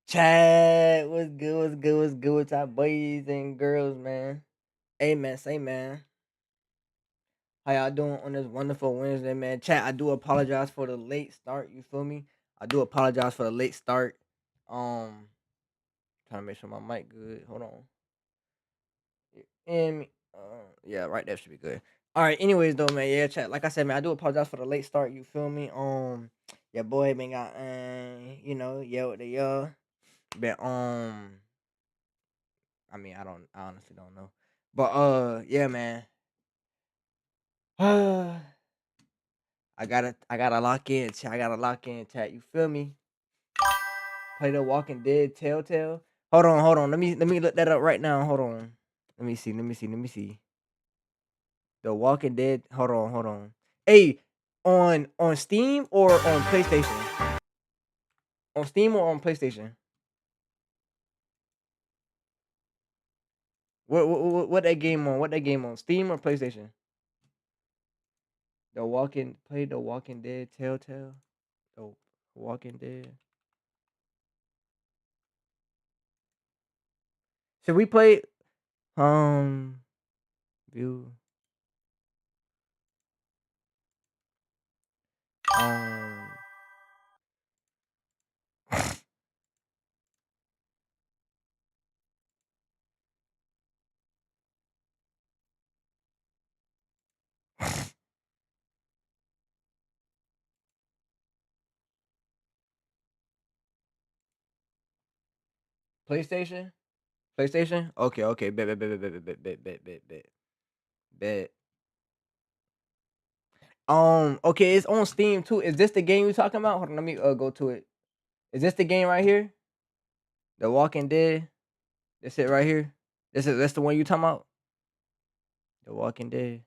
Chat, what's good? What's good? What's good with y'all boys and girls, man? Hey, man, say, man, how y'all doing on this wonderful Wednesday, man? Chat, I do apologize for the late start. You feel me? I do apologize for the late start. Um, Trying to make sure my mic good. Hold on. And yeah, right. That should be good. All right. Anyways, though, man, yeah, chat. Like I said, man, I do apologize for the late start. You feel me? Your boy been got yeah, what the but I honestly don't know. But yeah, man. I gotta lock in, chat. I gotta lock in, chat. You feel me? Play the Walking Dead Telltale. Hold on. Let me look that up right now. Hold on. Let me see. The Walking Dead. Hold on. Hey, on Steam or on PlayStation? On Steam or on PlayStation? What that game on? What that game on? Steam or PlayStation? The Walking Dead Telltale. The Walking Dead. Should we play um view um PlayStation? PlayStation? Okay. Bet. Okay, it's on Steam too. Is this the game you talking about? Hold on, let me go to it. Is this the game right here? The Walking Dead? That's it right here. That's the one you talking about? The Walking Dead.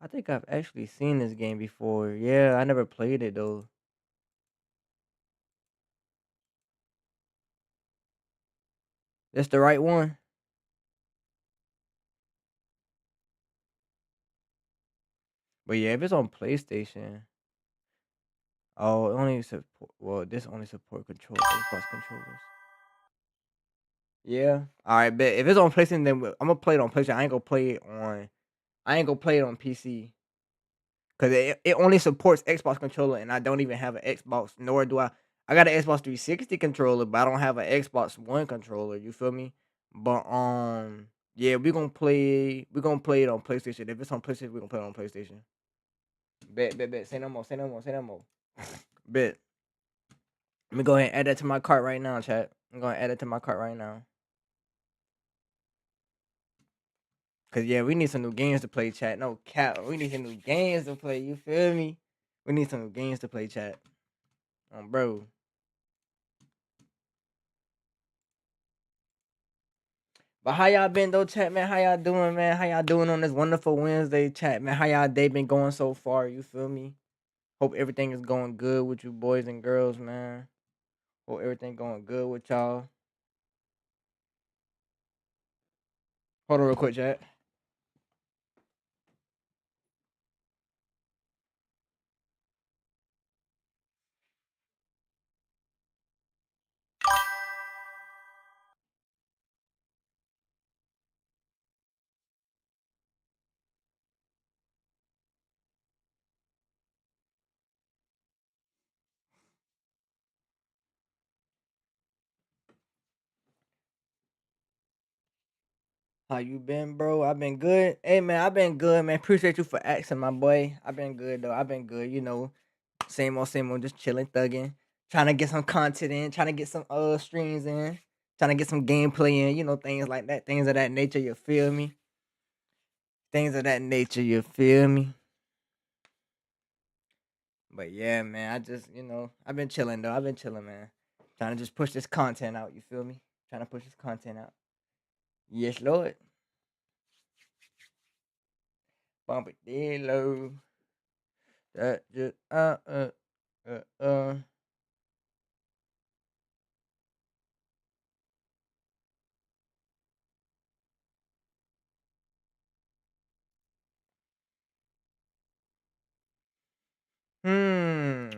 I think I've actually seen this game before. Yeah, I never played it though. That's the right one. But yeah, if it's on PlayStation, oh, it only support. Well, this only support control Xbox controllers. Yeah. All right, bet. If it's on PlayStation, then I'm gonna play it on PlayStation. I ain't gonna play it on. I ain't gonna play it on PC because it only supports Xbox controller, and I don't even have an Xbox. Nor do I. I got an Xbox 360 controller, but I don't have an Xbox One controller. You feel me? But yeah, we gonna play. We gonna play it on PlayStation. If it's on PlayStation, we gonna play it on PlayStation. Bet. Say no more. Say no more. Say no more. Bet. Let me go ahead and add that to my cart right now, chat. I'm gonna add it to my cart right now. Cause yeah, we need some new games to play, chat. No cap. We need some new games to play. You feel me? We need some new games to play, chat. Bro. But how y'all been though, chat, man? How y'all doing, man? How y'all doing on this wonderful Wednesday, chat, man? How y'all day been going so far? You feel me? Hope everything is going good with you boys and girls, man. Hope everything going good with y'all. Hold on real quick, chat. How you been, bro? I've been good. Hey, man, I've been good, man. Appreciate you for asking, my boy. I've been good, though. I've been good, same old, just chilling, thugging, trying to get some content in, trying to get some streams in, trying to get some gameplay in, things like that, things of that nature. You feel me? Things of that nature. You feel me? But yeah, man, I just I've been chilling though. I've been chilling, man. Trying to just push this content out. You feel me? Trying to push this content out. Yes, Lord. Bump it, dead low. That just uh uh. Hmm.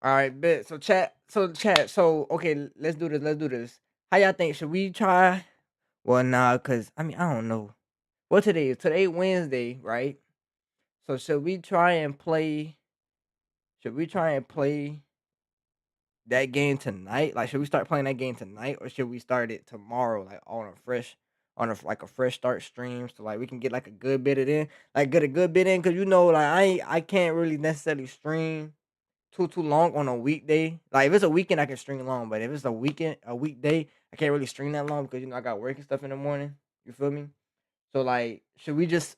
All right, bet. So okay, let's do this. Let's do this. How y'all think? Should we try? Well, nah, cause I mean I don't know. What today is? Today Wednesday, right? So should we try and play? Should we try and play that game tonight? Like, should we start playing that game tonight, or should we start it tomorrow? Like on a fresh, on a like a fresh start stream, so like we can get like a good bit of in, like get a good bit in, cause like I can't really necessarily stream too long on a weekday. Like if it's a weekend, I can stream long, but if it's a weekday, I can't really stream that long because I got work and stuff in the morning. You feel me? So like, should we just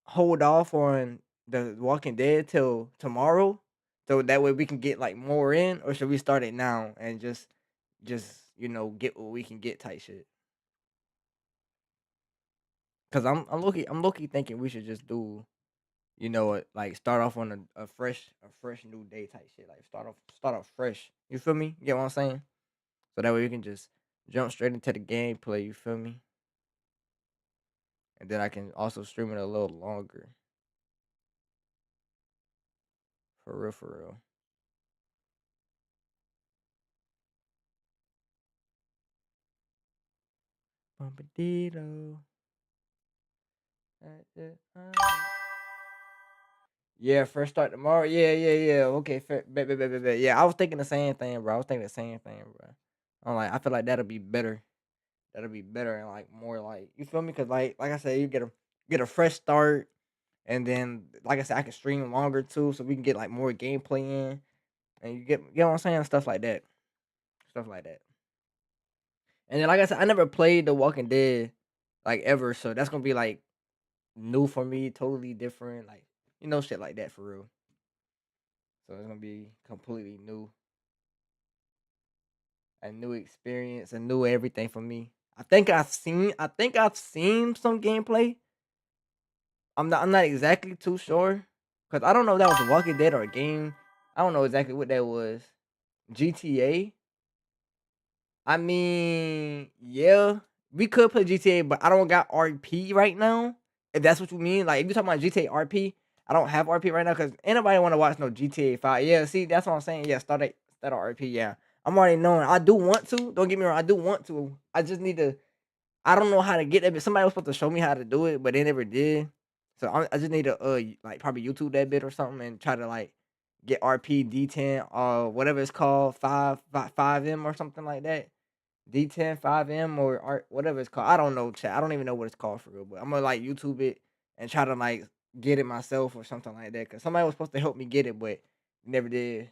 hold off on the Walking Dead till tomorrow, so that way we can get like more in, or should we start it now and just get what we can get type shit? Cause I'm low-key thinking we should just do like start off on a fresh new day type shit. Like start off fresh. You feel me? You get what I'm saying? So that way we can just jump straight into the gameplay. You feel me? And then I can also stream it a little longer. For real, for real. Bumpadito. Yeah, first start tomorrow. Yeah, yeah, yeah. Okay, fair. Bet. Yeah, I was thinking the same thing, bro. I was thinking the same thing, bro. I'm like, I feel like that'll be better. That'll be better and like more like you feel me? Cause like I said, you get a fresh start, and then like I said, I can stream longer too, so we can get like more gameplay in, and you know what I'm saying, stuff like that. And then like I said, I never played The Walking Dead like ever, so that's gonna be like new for me, totally different, like shit like that for real. So it's gonna be completely new, a new experience, a new everything for me. I think I've seen some gameplay. I'm not exactly too sure because I don't know if that was a Walking Dead or a game. I don't know exactly what that was. GTA. I mean, yeah, we could play GTA, but I don't got RP right now. If that's what you mean, like if you talking about GTA RP, I don't have RP right now because anybody want to watch no GTA 5. Yeah, see, that's what I'm saying. Yeah, start RP. Yeah, I'm already knowing. I do want to. Don't get me wrong. I do want to. I just need to. I don't know how to get that bit. Somebody was supposed to show me how to do it, but they never did. So I just need to like probably YouTube that bit or something and try to like get RP D10 or whatever it's called 5M or something like that. D10 5M or whatever it's called. I don't know, chat. I don't even know what it's called for real, but I'm gonna like YouTube it and try to like get it myself or something like that. Cause somebody was supposed to help me get it, but never did.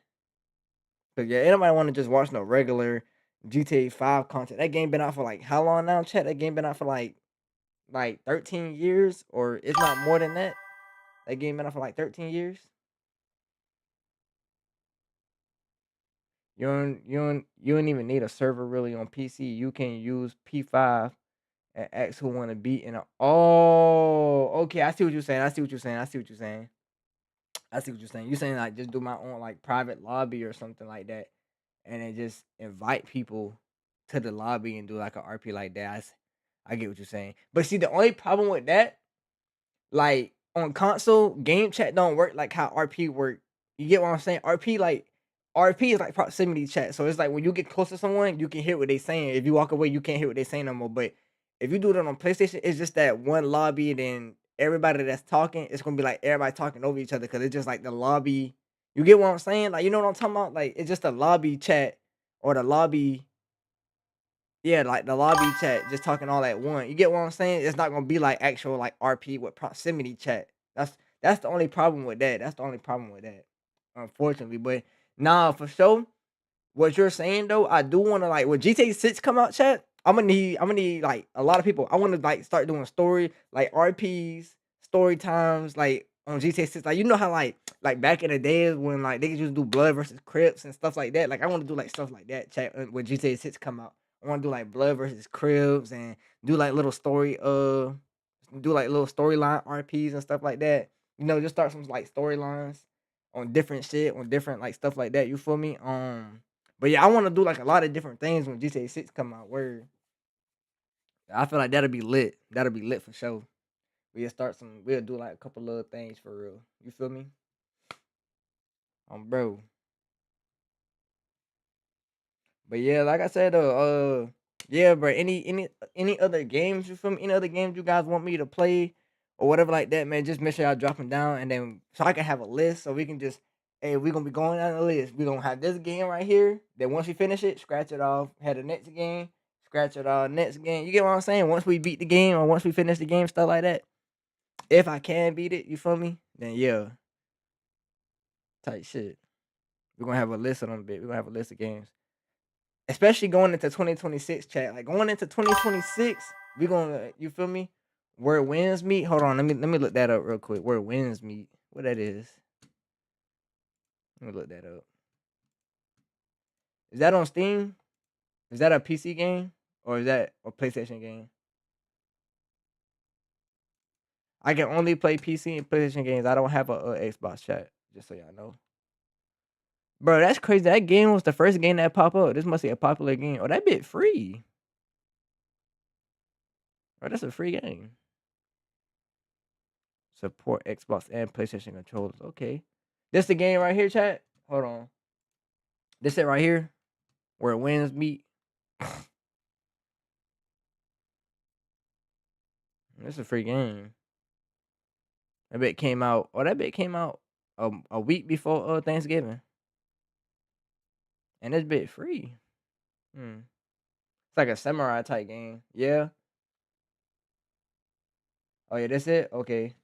Cause yeah, anybody want to just watch no regular GTA 5 content? That game been out for like how long now, chat? That game been out for like 13 years, or it's not more than that. That game been out for like 13 years. You don't even need a server really on PC. You can use P5 and X who want to beat in a. Oh, okay. I see what you're saying. I see what you're saying. I see what you're saying. I see what you're saying. You're saying like just do my own like private lobby or something like that, and then just invite people to the lobby and do like a RP like that. I get what you're saying. But see, the only problem with that, like on console, game chat don't work like how RP work. You get what I'm saying? RP is like proximity chat. So it's like when you get close to someone, you can hear what they saying. If you walk away, you can't hear what they saying no more. But if you do it on PlayStation, it's just that one lobby, and then everybody that's talking, it's gonna be like everybody talking over each other because it's just like the lobby. You get what I'm saying? Like you know what I'm talking about? Like it's just a lobby chat or the lobby, yeah, like the lobby chat, just talking all at once. You get what I'm saying? It's not gonna be like actual like RP with proximity chat. That's the only problem with that. That's the only problem with that, unfortunately. But nah, for sure, what you're saying though, I do want to like when GTA 6 come out, chat. I'm gonna need like a lot of people. I want to like start doing story like RPs, story times like on GTA 6. Like you know how like back in the days when like they could just do Blood versus Crips and stuff like that. Like I want to do like stuff like that, chat. When GTA 6 come out, I want to do like Blood versus Crips and do like little story do like little storyline RPs and stuff like that. Just start some like storylines on different shit, on different like stuff like that. You feel me? But yeah, I want to do like a lot of different things when GTA 6 come out. Where I feel like that'll be lit. That'll be lit for sure. We'll do like a couple little things for real. You feel me? Bro. But yeah, like I said, yeah, bro. Any other games you feel me? Any other games you guys want me to play or whatever like that, man? Just make sure y'all drop them down, and then so I can have a list, so we can just, hey, we gonna be going down the list. We gonna have this game right here. Then once we finish it, scratch it off. Have the next game, scratch it off. Next game. You get what I'm saying? Once we beat the game or once we finish the game, stuff like that. If I can beat it, you feel me? Then yeah, tight shit. We're gonna have a list of them, bit. We're gonna have a list of games. Especially going into 2026, chat. Like going into 2026, we gonna, you feel me? Where wins meet. Hold on, let me look that up real quick. Where wins meet. What that is? Let me look that up. Is that on Steam? Is that a PC game or is that a PlayStation game? I can only play PC and PlayStation games. I don't have a Xbox, chat. Just so y'all know. Bro, that's crazy. That game was the first game that popped up. This must be a popular game. Oh, that bit free. Bro, that's a free game. Support Xbox and PlayStation controllers. Okay. This the game right here, chat. Hold on. This it right here. Where wins meet. This is a free game. That bit came out. Oh, that bit came out a week before Thanksgiving. And this bit free. It's like a samurai type game. Yeah. Oh yeah, that's it? Okay.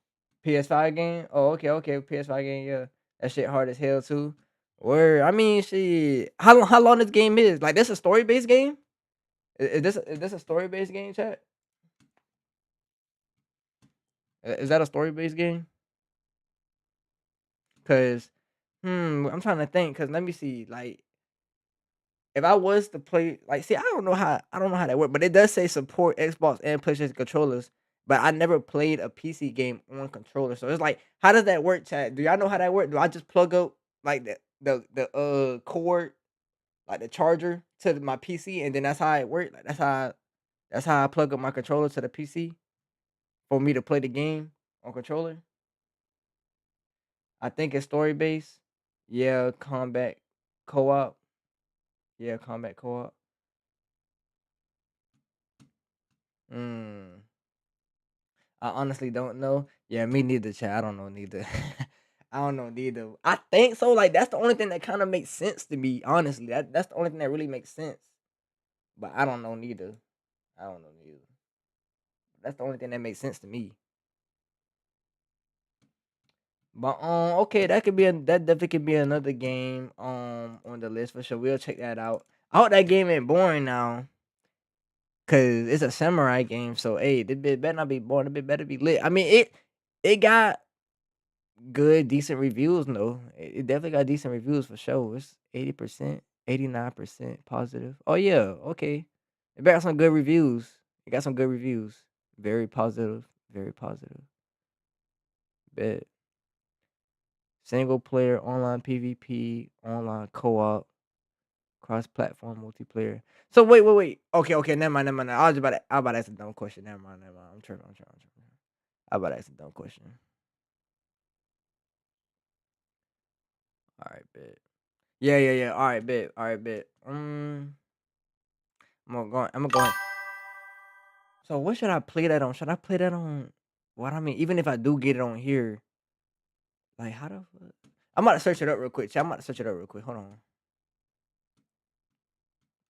PS5 game? Oh, okay. PS5 game, yeah. That shit hard as hell too. Word. I mean, shit. How long this game is? Like, this a story based game? Is this a story based game, chat? Is that a story based game? Cause, I'm trying to think. Cause let me see. Like, if I was to play, like, see, I don't know how that works, but it does say support Xbox and PlayStation controllers. But I never played a PC game on controller, so it's like, how does that work, chat? Do y'all know how that work? Do I just plug up like the cord, like the charger to my PC, and then that's how it works? Like that's how I plug up my controller to the PC for me to play the game on controller. I think it's story based. Yeah, combat co-op. Yeah, combat co-op. Mm. I honestly don't know. Yeah, me neither, chat. I don't know neither. I don't know neither. I think so. Like, that's the only thing that kind of makes sense to me. Honestly, that's the only thing that really makes sense. But I don't know neither. I don't know neither. That's the only thing that makes sense to me. But okay, that definitely could be another game on the list for sure. We'll check that out. I hope that game ain't boring now, cause it's a samurai game. So hey, this bit better not be boring. This bit better be lit. I mean, it got good, decent reviews, no. It definitely got decent reviews for sure. It's 80%, 89% positive. Oh yeah, okay. It got some good reviews. It got some good reviews. Very positive. Very positive. Bet. Single player, online PvP, online co-op, cross-platform multiplayer. So wait. Okay. Never mind. I was about to ask a dumb question. Never mind. I'm tripping. I was about to ask a dumb question. All right, bet. Yeah. All right, bet. I'm gonna go. So what should I play that on? Should I play that on? What I mean, even if I do get it on here, like how the fuck? I'm about to search it up real quick. Chat, I'm about to search it up real quick. Hold on.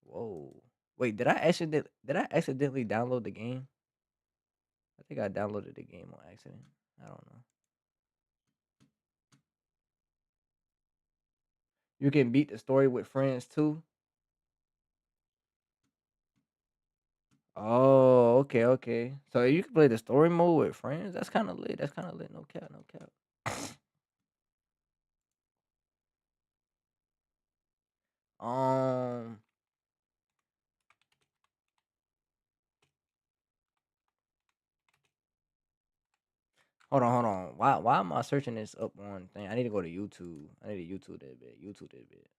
Whoa. Wait, did I accidentally download the game? I think I downloaded the game on accident. I don't know. You can beat the story with friends too. Oh, okay. So you can play the story mode with friends. That's kind of lit. That's kind of lit. No cap. Um, hold on. Why am I searching this up on thing? I need to go to YouTube. I need to YouTube that bit. YouTube that bit.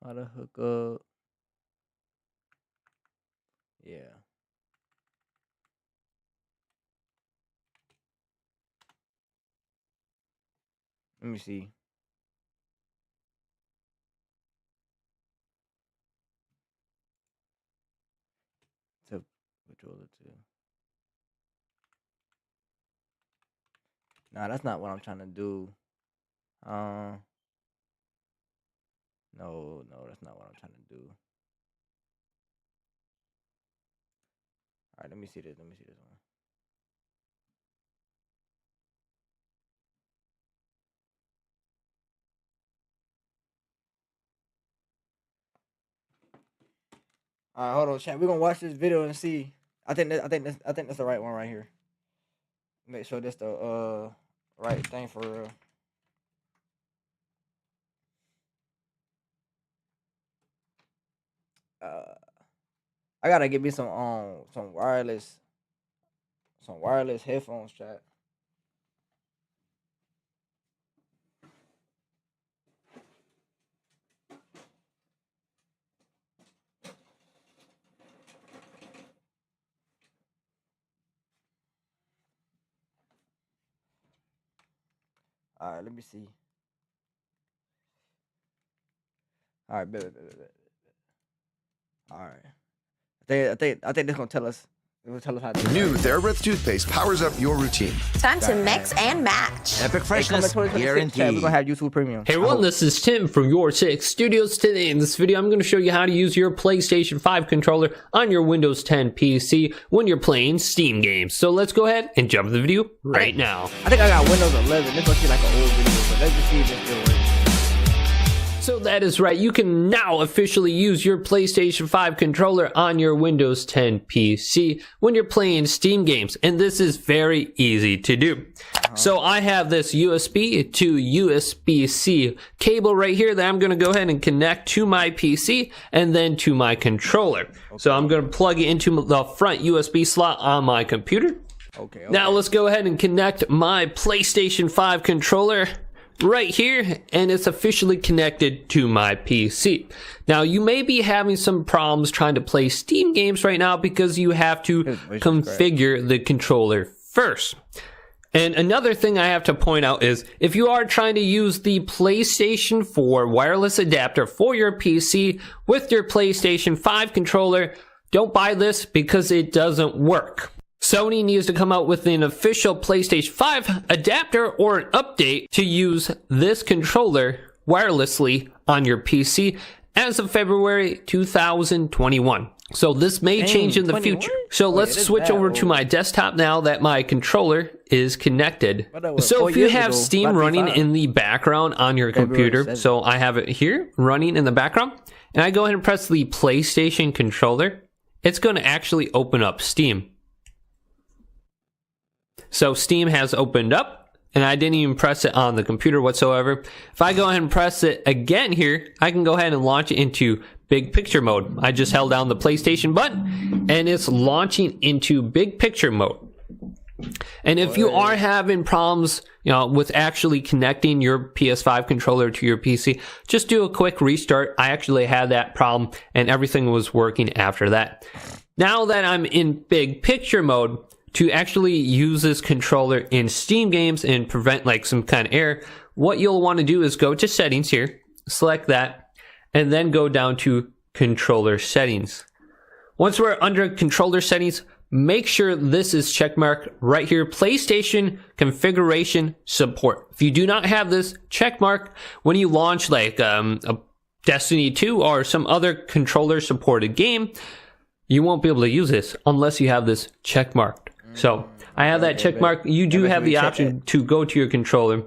How to hook up? Yeah. Let me see. To controller to. Nah, that's not what I'm trying to do. No, that's not what I'm trying to do. All right, let me see this. Let me see this one. All right, hold on, chat. We're gonna watch this video and see. I think that's the right one right here. Make sure that's the right thing for real. I gotta get me some wireless headphones, chat. All right, let me see. All right, bet. All right. I think this gonna tell us. It will tell us how to do New it. TheraBreath toothpaste powers up your routine. Time to mix and match. Epic freshness guaranteed. We're gonna have YouTube Premium. Hey everyone, this is Tim from Your Six Studios. Today in this video, I'm going to show you how to use your PlayStation 5 controller on your Windows 10 PC when you're playing Steam games. So let's go ahead and jump into the video right now. I think I got Windows 11. This must be like an old video, but let's just see if this still works. So that is right, you can now officially use your PlayStation 5 controller on your Windows 10 PC when you're playing Steam games, and this is very easy to do. So I have this USB to USB-C cable right here that I'm going to go ahead and connect to my PC and then to my controller. So I'm going to plug it into the front USB slot on my computer. Okay. Now let's go ahead and connect my PlayStation 5 controller right here, and it's officially connected to my PC. Now you may be having some problems trying to play Steam games right now because you have to configure the controller first. And another thing I have to point out is if you are trying to use the PlayStation 4 wireless adapter for your PC with your PlayStation 5 controller, don't buy this because it doesn't work. Sony needs to come out with an official PlayStation 5 adapter or an update to use this controller wirelessly on your PC as of February 2021. So this may change in the future. So let's switch over to my desktop now that my controller is connected. So if you have Steam running in the background on your computer, so I have it here running in the background, and I go ahead and press the PlayStation controller, it's going to actually open up Steam. So Steam has opened up, and I didn't even press it on the computer whatsoever. If I go ahead and press it again here, I can go ahead and launch it into big picture mode. I just held down the PlayStation button, and it's launching into big picture mode. And if you are having problems, with actually connecting your PS5 controller to your PC, just do a quick restart. I actually had that problem, and everything was working after that. Now that I'm in big picture mode, to actually use this controller in Steam games and prevent like some kind of error, what you'll want to do is go to settings here, select that, and then go down to controller settings. Once we're under controller settings, make sure this is checkmarked right here, PlayStation configuration support. If you do not have this checkmark, when you launch like a Destiny 2 or some other controller supported game, you won't be able to use this unless you have this checkmarked. So I have that check mark. You do have the option to go to your controller,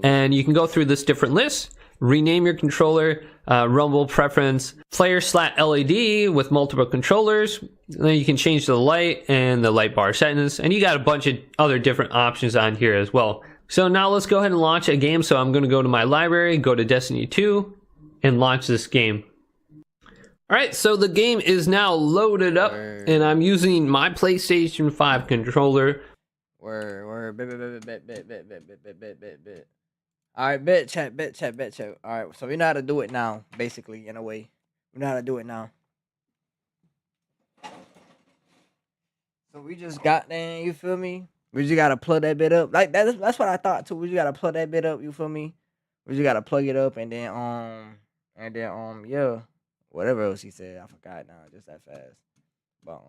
and you can go through this different list, rename your controller, rumble preference, player/LED with multiple controllers. And then you can change the light and the light bar settings, and you got a bunch of other different options on here as well. So now let's go ahead and launch a game. So I'm going to go to my library, go to Destiny 2, and launch this game. Alright, so the game is now loaded up, and I'm using my PlayStation 5 controller. Bet. Alright, bet chat. Alright, so we know how to do it now, basically, in a way. We know how to do it now. So we just got there, you feel me? We just gotta plug that bit up. Like that's what I thought too. We just gotta plug that bit up. You feel me? We just gotta plug it up and then yeah, whatever else he said, I forgot now. Just that fast. But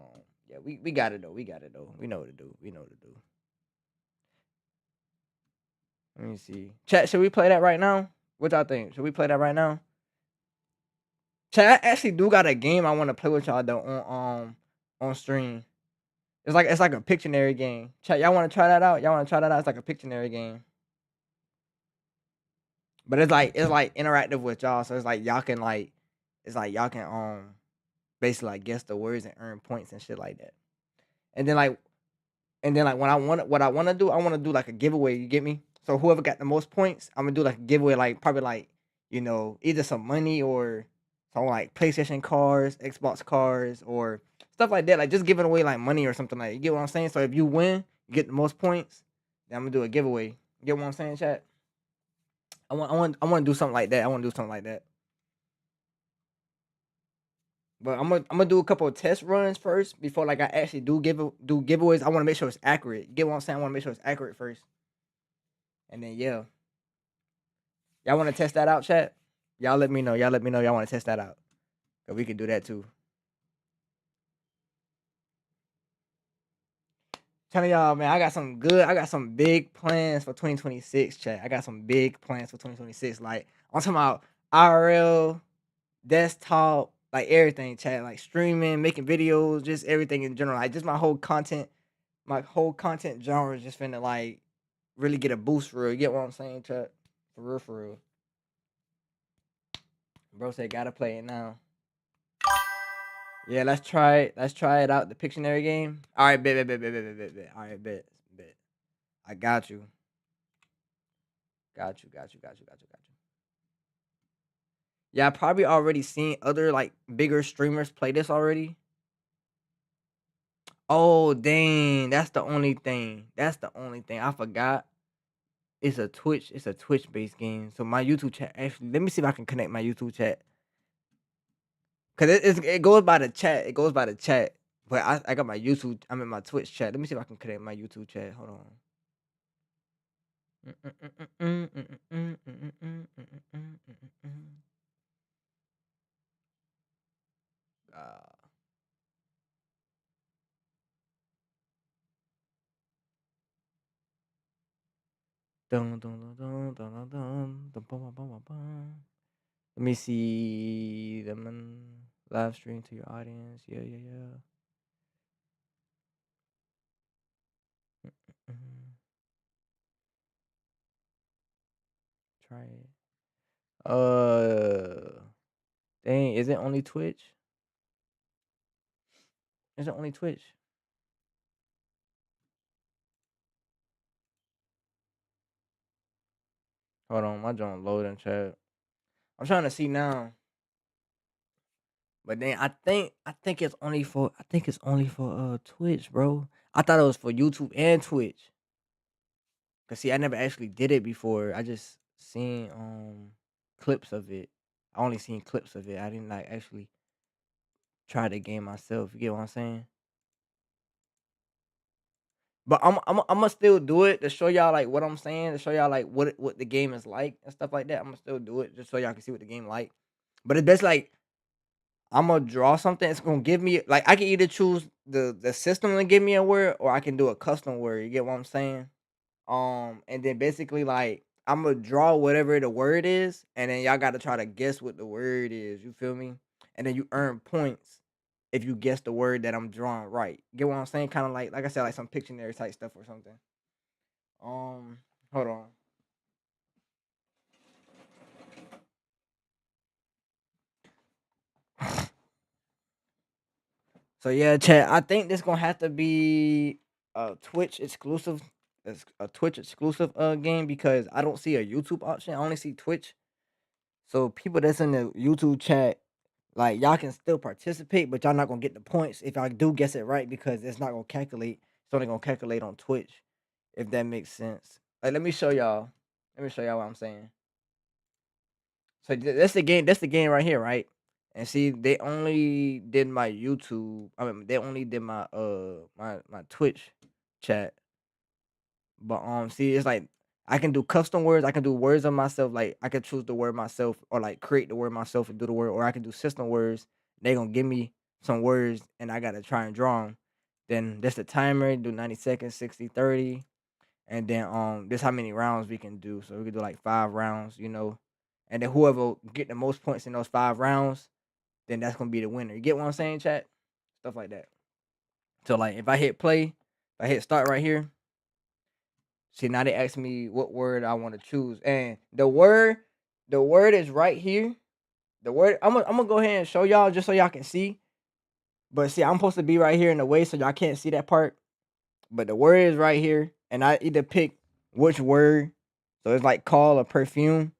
yeah, we got it though. We got it though. We know what to do. We know what to do. Let me see. Chat, should we play that right now? What y'all think? Should we play that right now? Chat, I actually do got a game I want to play with y'all though on stream. It's like a Pictionary game. Chat, y'all want to try that out? Y'all want to try that out? It's like a Pictionary game. But it's like interactive with y'all, so it's like y'all can basically like guess the words and earn points and shit like that. And then like when I want to do, I want to do like a giveaway. You get me? So whoever got the most points, I'm gonna do like a giveaway, like probably like either some money or some like PlayStation cards, Xbox cards, or stuff like that. Like just giving away like money or something like that. You get what I'm saying? So if you win, you get the most points. Then I'm gonna do a giveaway. You get what I'm saying, chat? I want to do something like that. I want to do something like that. But I'm gonna do a couple of test runs first before like I actually do giveaways. I want to make sure it's accurate. You get what I'm saying? I want to make sure it's accurate first, and then yeah, y'all want to test that out, chat? Y'all let me know. Y'all let me know. Y'all want to test that out, cause we can do that too. Telling y'all, man, I got some big plans for 2026, chat. I got some big plans for 2026. Like I'm talking about IRL, desktop, like everything, chat, like streaming, making videos, just everything in general. Like just my whole content genre is just finna like really get a boost for real. You get what I'm saying, chat? For real, for real. Bro said gotta play it now. Yeah, let's try it. Let's try it out. The Pictionary game. All right, bet. All right, bet. I got you. Got you. Yeah, I probably already seen other like bigger streamers play this already. Oh dang, that's the only thing. That's the only thing I forgot. It's a Twitch based game. So my YouTube chat actually. Let me see if I can connect my YouTube chat. Cause it goes by the chat. It goes by the chat. But I got my YouTube. I'm in my Twitch chat. Let me see if I can connect my YouTube chat. Hold on. Uh, dun, dun, dun, dun, dun, dun, dun, bum, bum, bum, bum. Let me see them live stream to your audience. Yeah. Mhm. Try it. Dang, is it only Twitch? Is it only Twitch? Hold on, my joint loading chat. I'm trying to see now. But then I think it's only for Twitch, bro. I thought it was for YouTube and Twitch. Cause see, I never actually did it before. I just seen clips of it. I only seen clips of it. I didn't like actually try the game myself. You get what I'm saying? But I'm gonna still do it to show y'all like what I'm saying, to show y'all like what the game is like and stuff like that. I'm gonna still do it just so y'all can see what the game like. But it's best like I'm gonna draw something. It's gonna give me like I can either choose the system to give me a word or I can do a custom word. You get what I'm saying? And then basically like I'm gonna draw whatever the word is, and then y'all got to try to guess what the word is. You feel me? And then you earn points if you guess the word that I'm drawing right. Get what I'm saying? Kind of like I said, like some Pictionary type stuff or something. Hold on. So yeah, chat. I think this gonna have to be a Twitch exclusive. It's a Twitch exclusive game because I don't see a YouTube option. I only see Twitch. So people that's in the YouTube chat, like y'all can still participate, but y'all not gonna get the points if I do guess it right because it's not gonna calculate. It's only gonna calculate on Twitch, if that makes sense. Like let me show y'all. Let me show y'all what I'm saying. So that's the game. That's the game right here, right? And see, they only did my YouTube. I mean, they only did my my Twitch chat. But see, it's like I can do custom words. I can do words of myself. Like I can choose the word myself, or like create the word myself and do the word. Or I can do system words. They gonna give me some words, and I gotta try and draw them. Then that's the timer. Do 90 seconds, 60, 30, and then this how many rounds we can do. So we can do like 5 rounds, and then whoever get the most points in those 5 rounds, then that's gonna be the winner. You get what I'm saying, chat? Stuff like that. So like if I hit play, if I hit start right here. See, now they ask me what word I want to choose, and the word is right here. The word I'm gonna go ahead and show y'all just so y'all can see. But see, I'm supposed to be right here in the way, so y'all can't see that part. But the word is right here, and I either pick which word. So it's like call or perfume.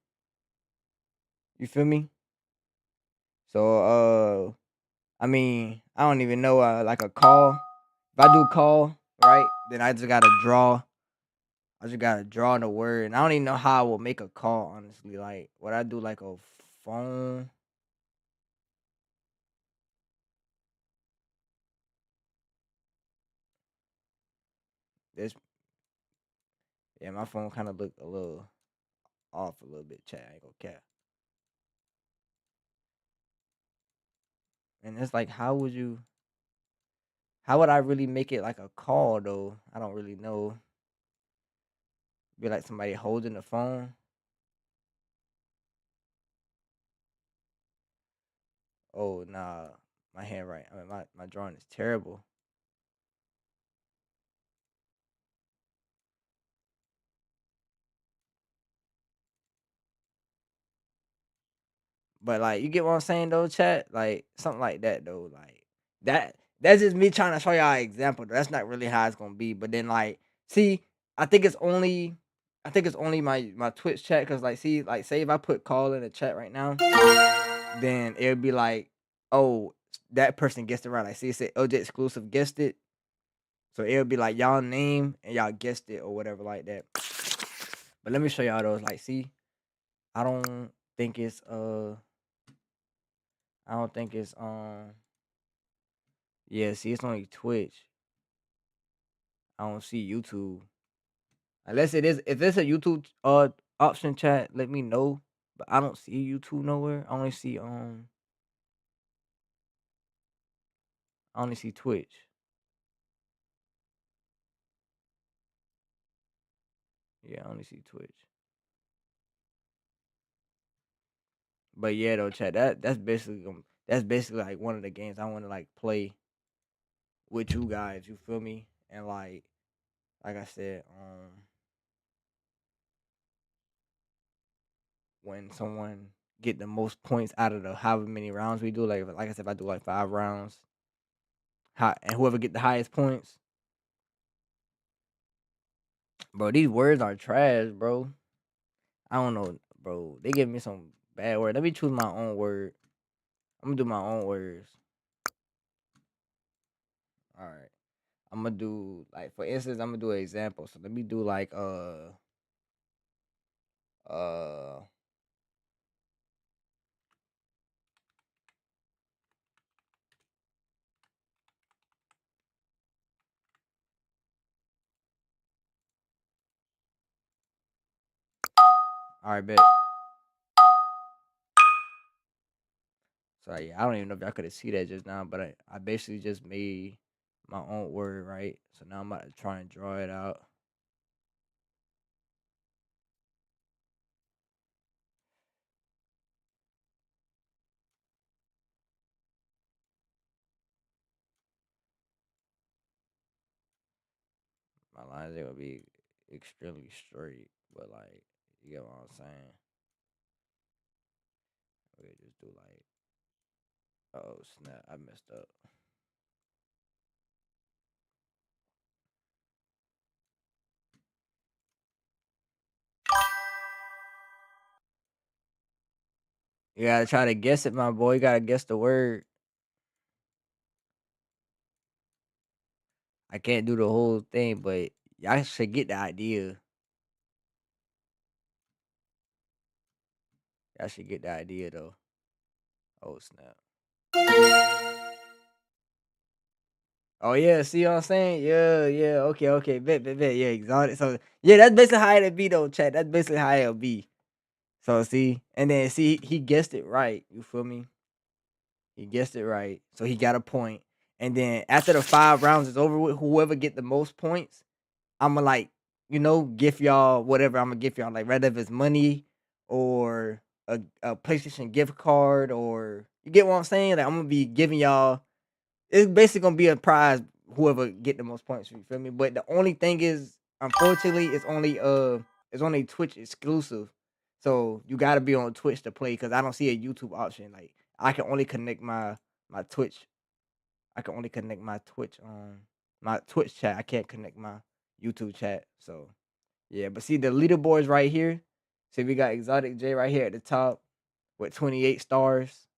You feel me? So I mean, I don't even know like a call. If I do call, right, then I just gotta draw. I just gotta draw the word, and I don't even know how I will make a call. Honestly, like what I do, like a phone. This, yeah, my phone kind of look a little off a little bit. Chat, I ain't gonna cap. And it's like, how would you? How would I really make it like a call though? I don't really know. Be like somebody holding the phone. Oh nah, my handwriting. I mean, my drawing is terrible. But like, you get what I'm saying though, chat? Like something like that though. Like that's just me trying to show y'all an example. That's not really how it's gonna be. But then like, see, I think it's only, my Twitch chat because like, see, like, say if I put call in the chat right now, then it would be like, oh, that person guessed it right. Like, see, it said OJ exclusive guessed it, so it would be like y'all name and y'all guessed it or whatever like that. But let me show y'all those. Like, see, I don't think it's I don't think it's yeah, see, it's only Twitch. I don't see YouTube. Unless it is, if it's a YouTube option, chat, let me know. But I don't see YouTube nowhere. I only see Twitch. Yeah, I only see Twitch. But yeah, though, chat, that's basically like one of the games I want to like play with you guys. You feel me? And like I said, when someone get the most points out of the however many rounds we do, like I said, if I do like 5 rounds, and whoever get the highest points, bro, these words are trash, bro. I don't know, bro. They give me some bad word. Let me choose my own word. I'm gonna do my own words. All right. I'm gonna do like, for instance, I'm gonna do an example. So let me do like uh. All right, bet. So yeah, I don't even know if y'all could have see that just now, but I basically just made my own word, right? So now I'm about to try and draw it out. My lines are gonna be extremely straight, but like, you get what I'm saying? Okay, just do like, oh snap, I messed up. You gotta try to guess it, my boy. You gotta guess the word. I can't do the whole thing, but y'all should get the idea. Y'all should get the idea though. Oh snap. Oh yeah, see what I'm saying? Yeah, yeah. Okay, okay. Bet. Yeah, exotic. So yeah, that's basically how it'll be though, chat. That's basically how it'll be. So see, and then see, he guessed it right. You feel me? He guessed it right. So he got a point. And then after the 5 rounds is over with, whoever get the most points, I'ma like, gift y'all whatever I'ma gift y'all. Like whether if it's money or a PlayStation gift card, or you get what I'm saying? Like I'm gonna be giving y'all, it's basically gonna be a prize whoever get the most points. You feel me? But the only thing is, unfortunately, it's only Twitch exclusive. So you gotta be on Twitch to play, because I don't see a YouTube option. Like I can only connect my Twitch. I can only connect my Twitch chat. I can't connect my YouTube chat. So yeah, but see the leaderboards right here. See, we got Exotic J right here at the top with 28 stars.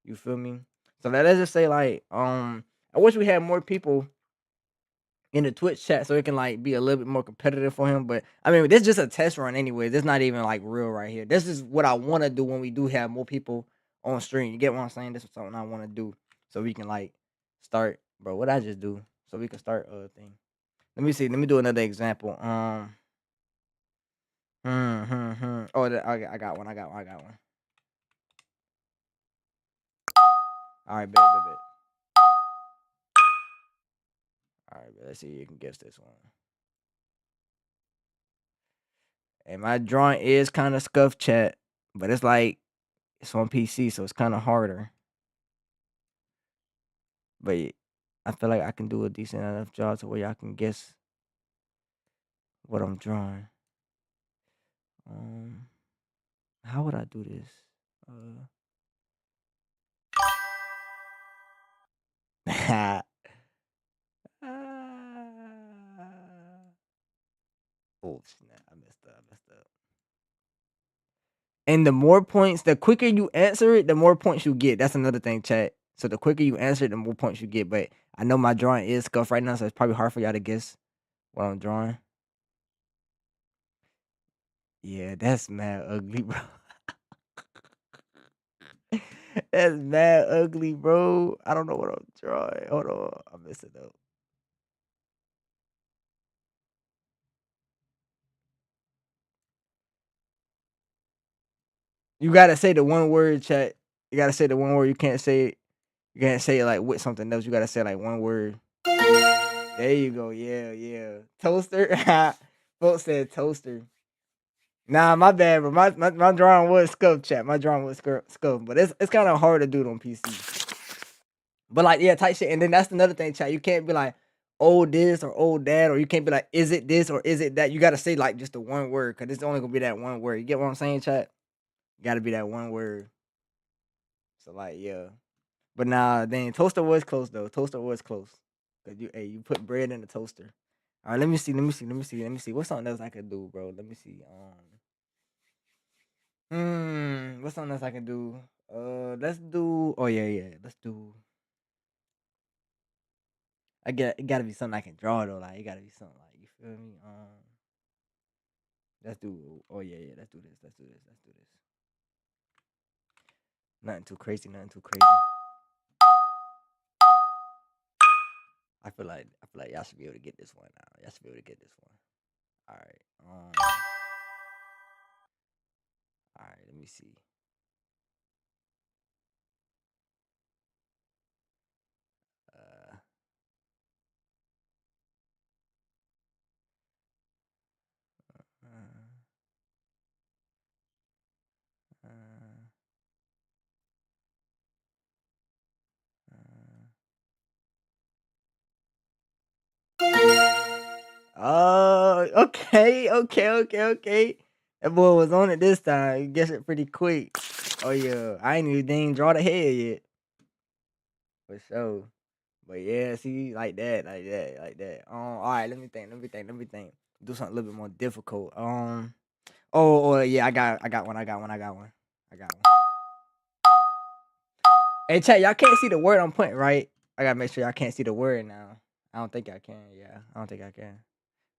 You feel me? So let's just say like I wish we had more people in the Twitch chat so it can like be a little bit more competitive for him. But I mean, this is just a test run anyway. This not even like real right here. This is what I want to do when we do have more people on stream. You get what I'm saying? This is something I want to do so we can like start, bro. What I just do so we can start thing. Let me see. Let me do another example. Oh, I got one. I got one. I got one. All right, bet. All right, bet. Let's see if you can guess this one. And my drawing is kind of scuff chat, but it's like it's on PC, so it's kind of harder. But I feel like I can do a decent enough job to where y'all can guess what I'm drawing. Um, how would I do this? Uh, oh snap! I messed up. And the more points, the quicker you answer it, the more points you get. That's another thing, chat. So the quicker you answer it, the more points you get. But I know my drawing is scuffed right now, so it's probably hard for y'all to guess what I'm drawing. Yeah, that's mad ugly, bro. That's mad ugly, bro. I don't know what I'm drawing. Hold on, I messed it up. You gotta say the one word, chat. You gotta say the one word. You can't say it. You can't say it like with something else. You gotta say like one word. There you go. Yeah. Toaster. Folks said toaster. Nah, my bad, bro. My drawing was scuffed, chat. My drawing was scuffed, but it's kind of hard to do it on PC. But like, yeah, type shit. And then that's another thing, chat. You can't be like, oh this or oh that, or you can't be like, is it this or is it that? You gotta say like just the one word, cause it's only gonna be that one word. You get what I'm saying, chat? You gotta be that one word. So like, yeah. But nah, then toaster was close though. Toaster was close. Cause you put bread in the toaster. All right, let me see. What's something else I could do, bro? Let me see. What's something else I can do? Let's do. Oh yeah. Let's do. It gotta be something I can draw though. Like it gotta be something like, you feel me. Let's do. Oh yeah. Let's do this. Nothing too crazy. I feel like y'all should be able to get this one now. Y'all should be able to get this one. All right. All right. Let me see. Uh. uh, uh, uh. Oh, okay. That boy was on it this time. You guessed it pretty quick. Oh yeah, I ain't even draw the head yet. For sure. But yeah, see, like that. All right, let me think. Do something a little bit more difficult. Oh yeah, I got one. Hey, chat, y'all can't see the word I'm putting, right? I gotta make sure y'all can't see the word now. I don't think I can. Yeah, I don't think I can.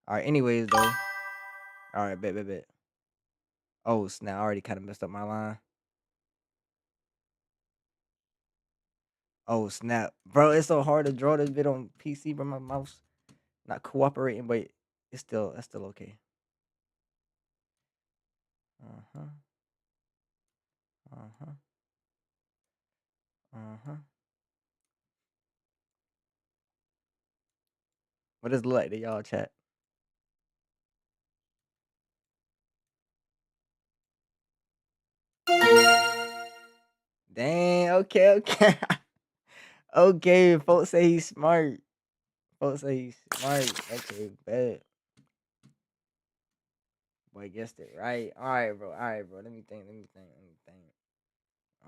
All right. Anyways, though. All right, bet. Oh snap! I already kind of messed up my line. Oh snap, bro! It's so hard to draw this bit on PC, bro. My mouse not cooperating, but that's still okay. Uh huh. Uh huh. Uh huh. What does it look like to y'all chat? Dang. Okay. Okay. Okay. Folks say he's smart. Folks say he's smart. Okay. Bad. Boy, guessed it right. All right, bro. All right, bro. Let me think. Let me think. Let me think.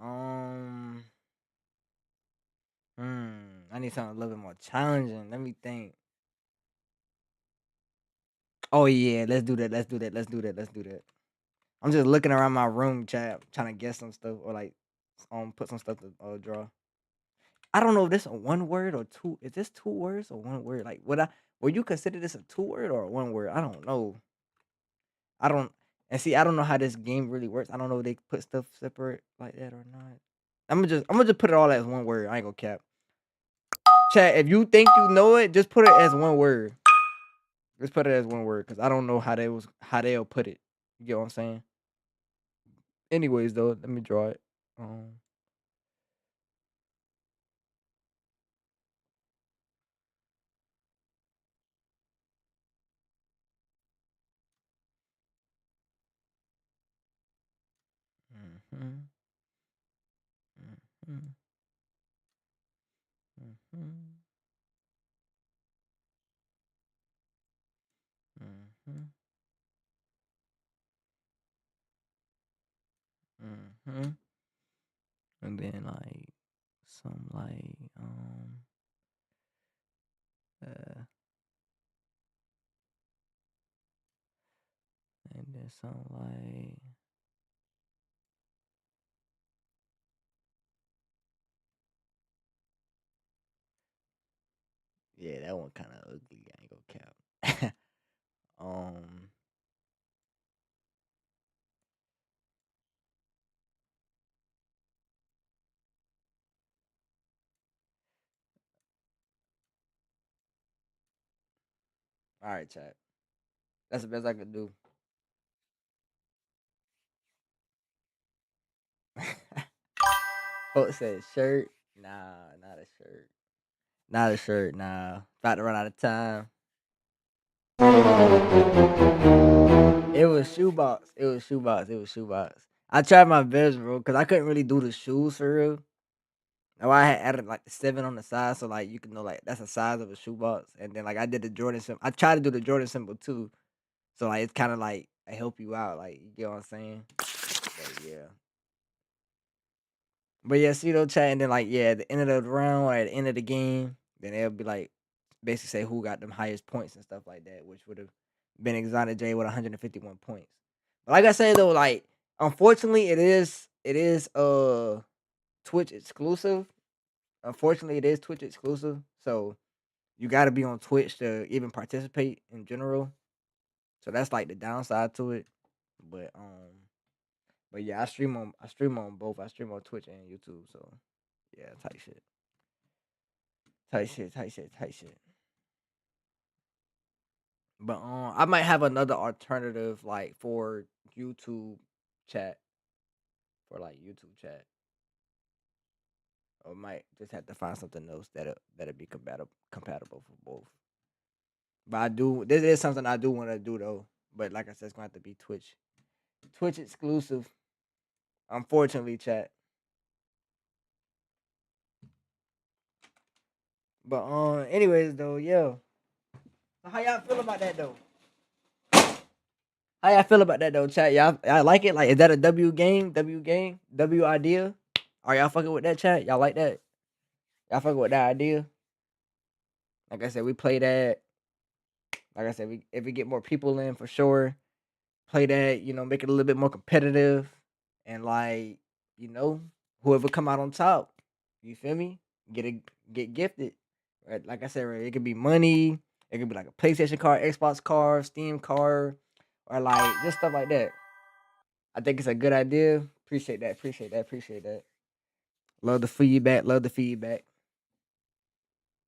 Um. I need something a little bit more challenging. Let me think. Oh yeah, let's do that. Let's do that. Let's do that. Let's do that. I'm just looking around my room, chat, trying to guess some stuff or like put some stuff to draw. I don't know if this a one word or two. Is this two words or one word? Like would you consider this a two word or a one word? I don't know. I don't and see I don't know how this game really works. I don't know if they put stuff separate like that or not. I'm gonna just put it all as one word. I ain't gonna cap. Chat, if you think you know it, just put it as one word. Just put it as one word, cause I don't know how they'll put it. You get what I'm saying? Anyways, though, let me draw it. Um, mhm, mhm, mhm, mhm, mhm. And then like some like uh, and then some like yeah, that one kind of ugly. I ain't gonna cap. um, all right, chat. That's the best I could do. Folks said shirt. Nah, not a shirt. Not a shirt. Nah, about to run out of time. It was shoebox. It was shoebox. It was shoebox. I tried my best, bro, because I couldn't really do the shoes for real. Now I had added like the 7 on the side, so like you can know like that's the size of a shoebox. And then like I did the Jordan symbol. I tried to do the Jordan symbol too. So like it's kind of like I help you out, like you get what I'm saying. But yeah. But yeah, see though, chat, and then like yeah, at the end of the round or at the end of the game, then they'll be like basically say who got them highest points and stuff like that, which would have been Exotic J with 151 points. But like I said though, like unfortunately it is Twitch exclusive. Unfortunately, it is Twitch exclusive, so you got to be on Twitch to even participate in general. So that's like the downside to it. But but yeah, I stream on both. I stream on Twitch and YouTube. So yeah, tight shit. Tight shit, tight shit, tight shit. But I might have another alternative like for YouTube chat for like YouTube chat. Or might just have to find something else that'll be compatible for both. But I do this is something I do want to do though. But like I said, it's gonna have to be Twitch exclusive. Unfortunately, chat. But anyways though, yeah. So how y'all feel about that though? How y'all feel about that though, chat? Y'all like it? Like, is that a W game? W game? W idea? Are y'all fucking with that, chat? Y'all like that? Y'all fucking with that idea? Like I said, we play that. Like I said, if we get more people in for sure, play that. Make it a little bit more competitive, and like you know, whoever come out on top, you feel me? Get gifted. Right? Like I said, right, it could be money. It could be like a PlayStation card, Xbox card, Steam card, or like just stuff like that. I think it's a good idea. Appreciate that. Appreciate that. Appreciate that. Love the feedback. Love the feedback.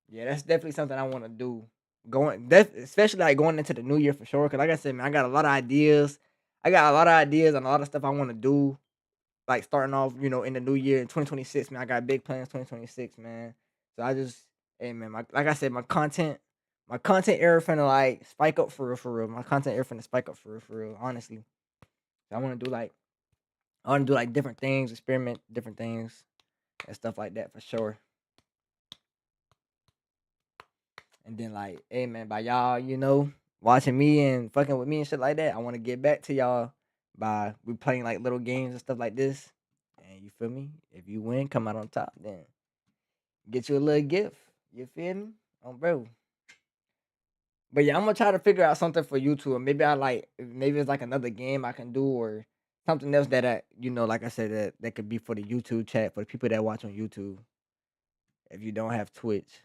Yeah, that's definitely something I want to do. Especially like going into the new year for sure. Cause like I said, man, I got a lot of ideas. I got a lot of ideas and a lot of stuff I want to do. Like starting off, in the new year in 2026, man. I got big plans 2026, man. So I just, hey man, like I said, my content era finna like spike up for real, for real. My content era finna spike up for real. Honestly, so I want to do like different things, experiment different things and stuff like that for sure. And then like, hey man, by y'all, watching me and fucking with me and shit like that, I want to get back to y'all by we playing like little games and stuff like this. And you feel me? If you win, come out on top, then get you a little gift. You feel me? Bro. But yeah, I'm gonna try to figure out something for YouTube. Maybe it's like another game I can do or something else that like I said, that could be for the YouTube chat for the people that watch on YouTube. If you don't have Twitch.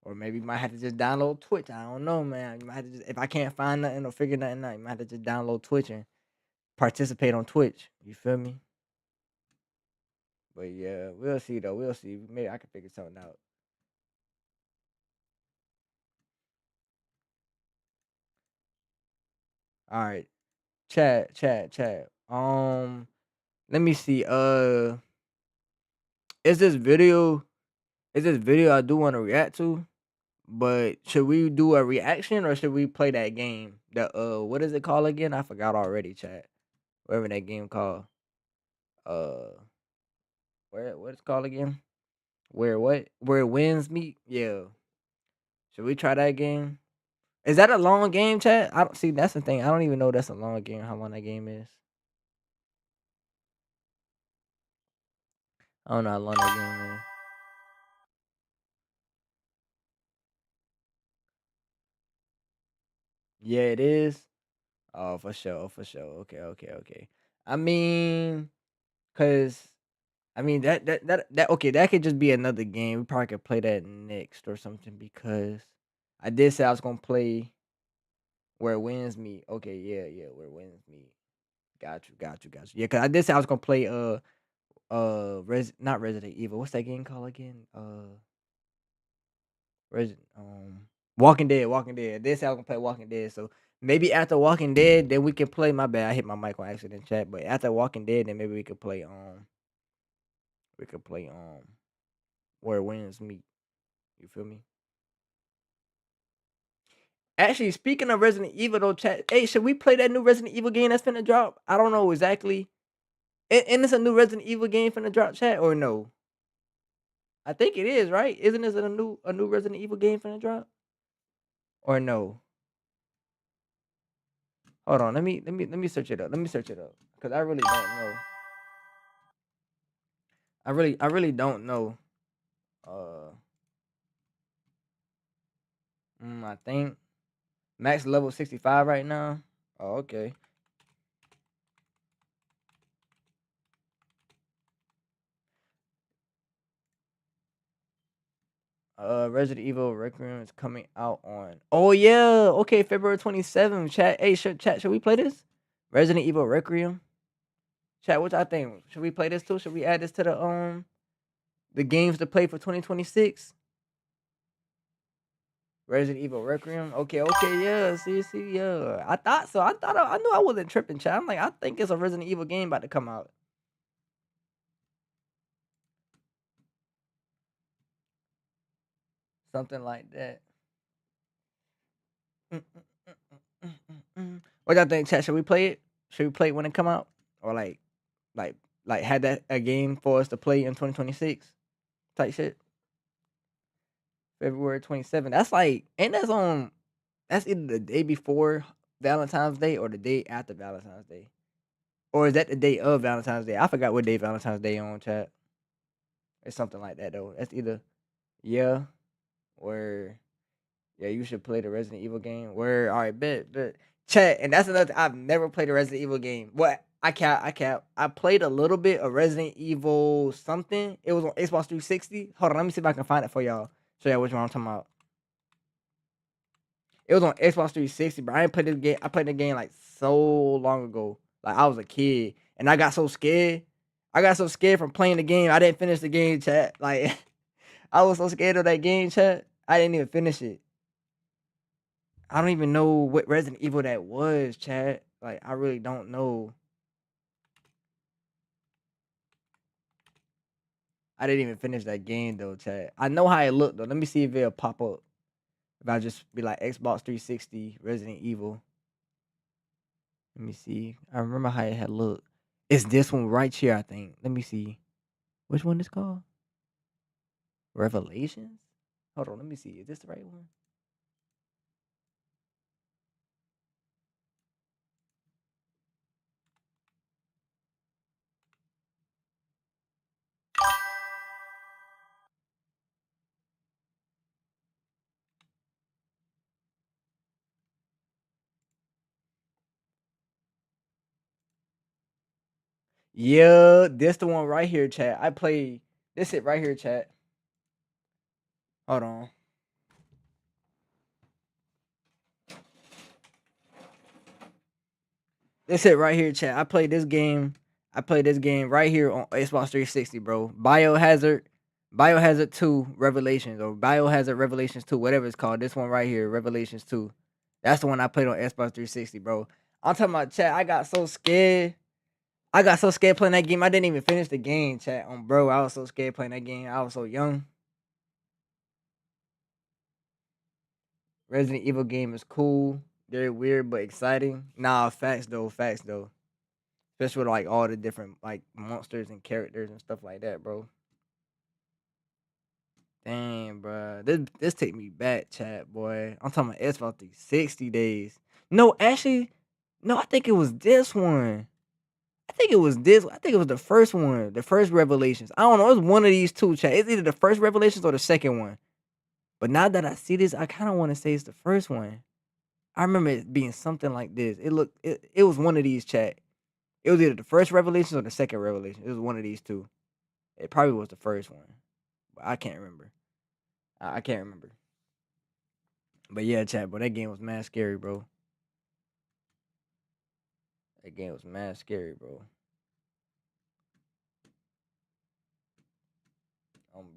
Or maybe you might have to just download Twitch. I don't know, man. You might have to just, if I can't find nothing or figure nothing out, you might have to just download Twitch and participate on Twitch. You feel me? But yeah, we'll see though. We'll see. Maybe I can figure something out. All right. Chat. Let me see. Is this video I do want to react to? But should we do a reaction or should we play that game? What is it called again? I forgot already, chat. Whatever that game called. Uh what it's called again? Where what? Where winds meet? Yeah. Should we try that game? Is that a long game, chat? I don't see. That's the thing. I don't even know that's a long game. How long that game is? I don't know how long that game is. Yeah, it is. Oh, for sure, for sure. Okay. I mean, cause that okay. That could just be another game. We probably could play that next or something because I did say I was gonna play where winds meet. Okay, yeah, where winds meet. Got you. Yeah, cause I did say I was gonna play not Resident Evil. What's that game called again? Resident Walking Dead. This I was gonna play Walking Dead. So maybe after Walking Dead, then we can play. My bad, I hit my mic on accident, chat. But after Walking Dead, then maybe we could play where winds meet. You feel me? Actually, speaking of Resident Evil though, chat. Hey, should we play that new Resident Evil game that's finna drop? I don't know exactly. And it's a new Resident Evil game finna drop, chat, or no? I think it is, right? Isn't this a new Resident Evil game finna drop? Or no? Hold on, let me search it up. Let me search it up. Cause I really don't know. I really don't know. Uh I think max level 65 right now. Oh, okay. Resident Evil Requiem is coming out on. Oh yeah, okay, February 27th. Chat, hey, should we play this? Resident Evil Requiem. Chat, what y'all think? Should we play this too? Should we add this to the games to play for 2026? Resident Evil Requiem. Okay, yeah. See, yeah. I thought so. I knew I wasn't tripping, chat. I'm like, I think it's a Resident Evil game about to come out. Something like that. What y'all think, chat? Should we play it? Should we play it when it come out? Or like had that a game for us to play in 2026 type shit? February 27th. That's like, ain't that's either the day before Valentine's Day or the day after Valentine's Day. Or is that the day of Valentine's Day? I forgot what day Valentine's Day on, chat. It's something like that though. That's either yeah or yeah. You should play the Resident Evil game. Where all right, bet chat. And that's another. I've never played a Resident Evil game. What I can't. I played a little bit of Resident Evil something. It was on Xbox 360. Hold on, let me see if I can find it for y'all. Show y'all which one I'm talking about. It was on Xbox 360, but I didn't play this game. I played the game like so long ago. Like I was a kid, and I got so scared. I got so scared from playing the game. I didn't finish the game. Chat like I was so scared of that game, chat. I didn't even finish it. I don't even know what Resident Evil that was, chat. Like, I really don't know. I didn't even finish that game though, chat. I know how it looked though. Let me see if it'll pop up. If I just be like Xbox 360, Resident Evil. Let me see. I remember how it had looked. It's this one right here, I think. Let me see. Which one is called? Revelations? Hold on, let me see. Is this the right one? Yeah, this the one right here, chat. I play this it right here, chat. Hold on. This it right here, chat. I played this game. I played this game right here on Xbox 360, bro. Biohazard 2 Revelations or Biohazard Revelations 2, whatever it's called. This one right here, Revelations 2. That's the one I played on Xbox 360, bro. I'm talking about, chat. I got so scared. I got so scared playing that game. I didn't even finish the game, chat. Bro, I was so scared playing that game. I was so young. Resident Evil game is cool. Very weird but exciting. Nah, facts though. Facts though. Especially with like all the different like monsters and characters and stuff like that, bro. Dang, bro. This take me back, chat, boy. I'm talking about Xbox 360 days. No, actually, no. I think it was this one. I think it was this. I think it was the first one, the first Revelations. I don't know. It's one of these two, chat. It's either the first Revelations or the second one. But now that I see this, I kind of want to say it's the first one. I remember it being something like this. It was one of these, chat. It was either the first Revelations or the second Revelation. It was one of these two. It probably was the first one, but I can't remember. I can't remember. But yeah, chat, bro, that game was mad scary, bro. That game was mad scary, bro.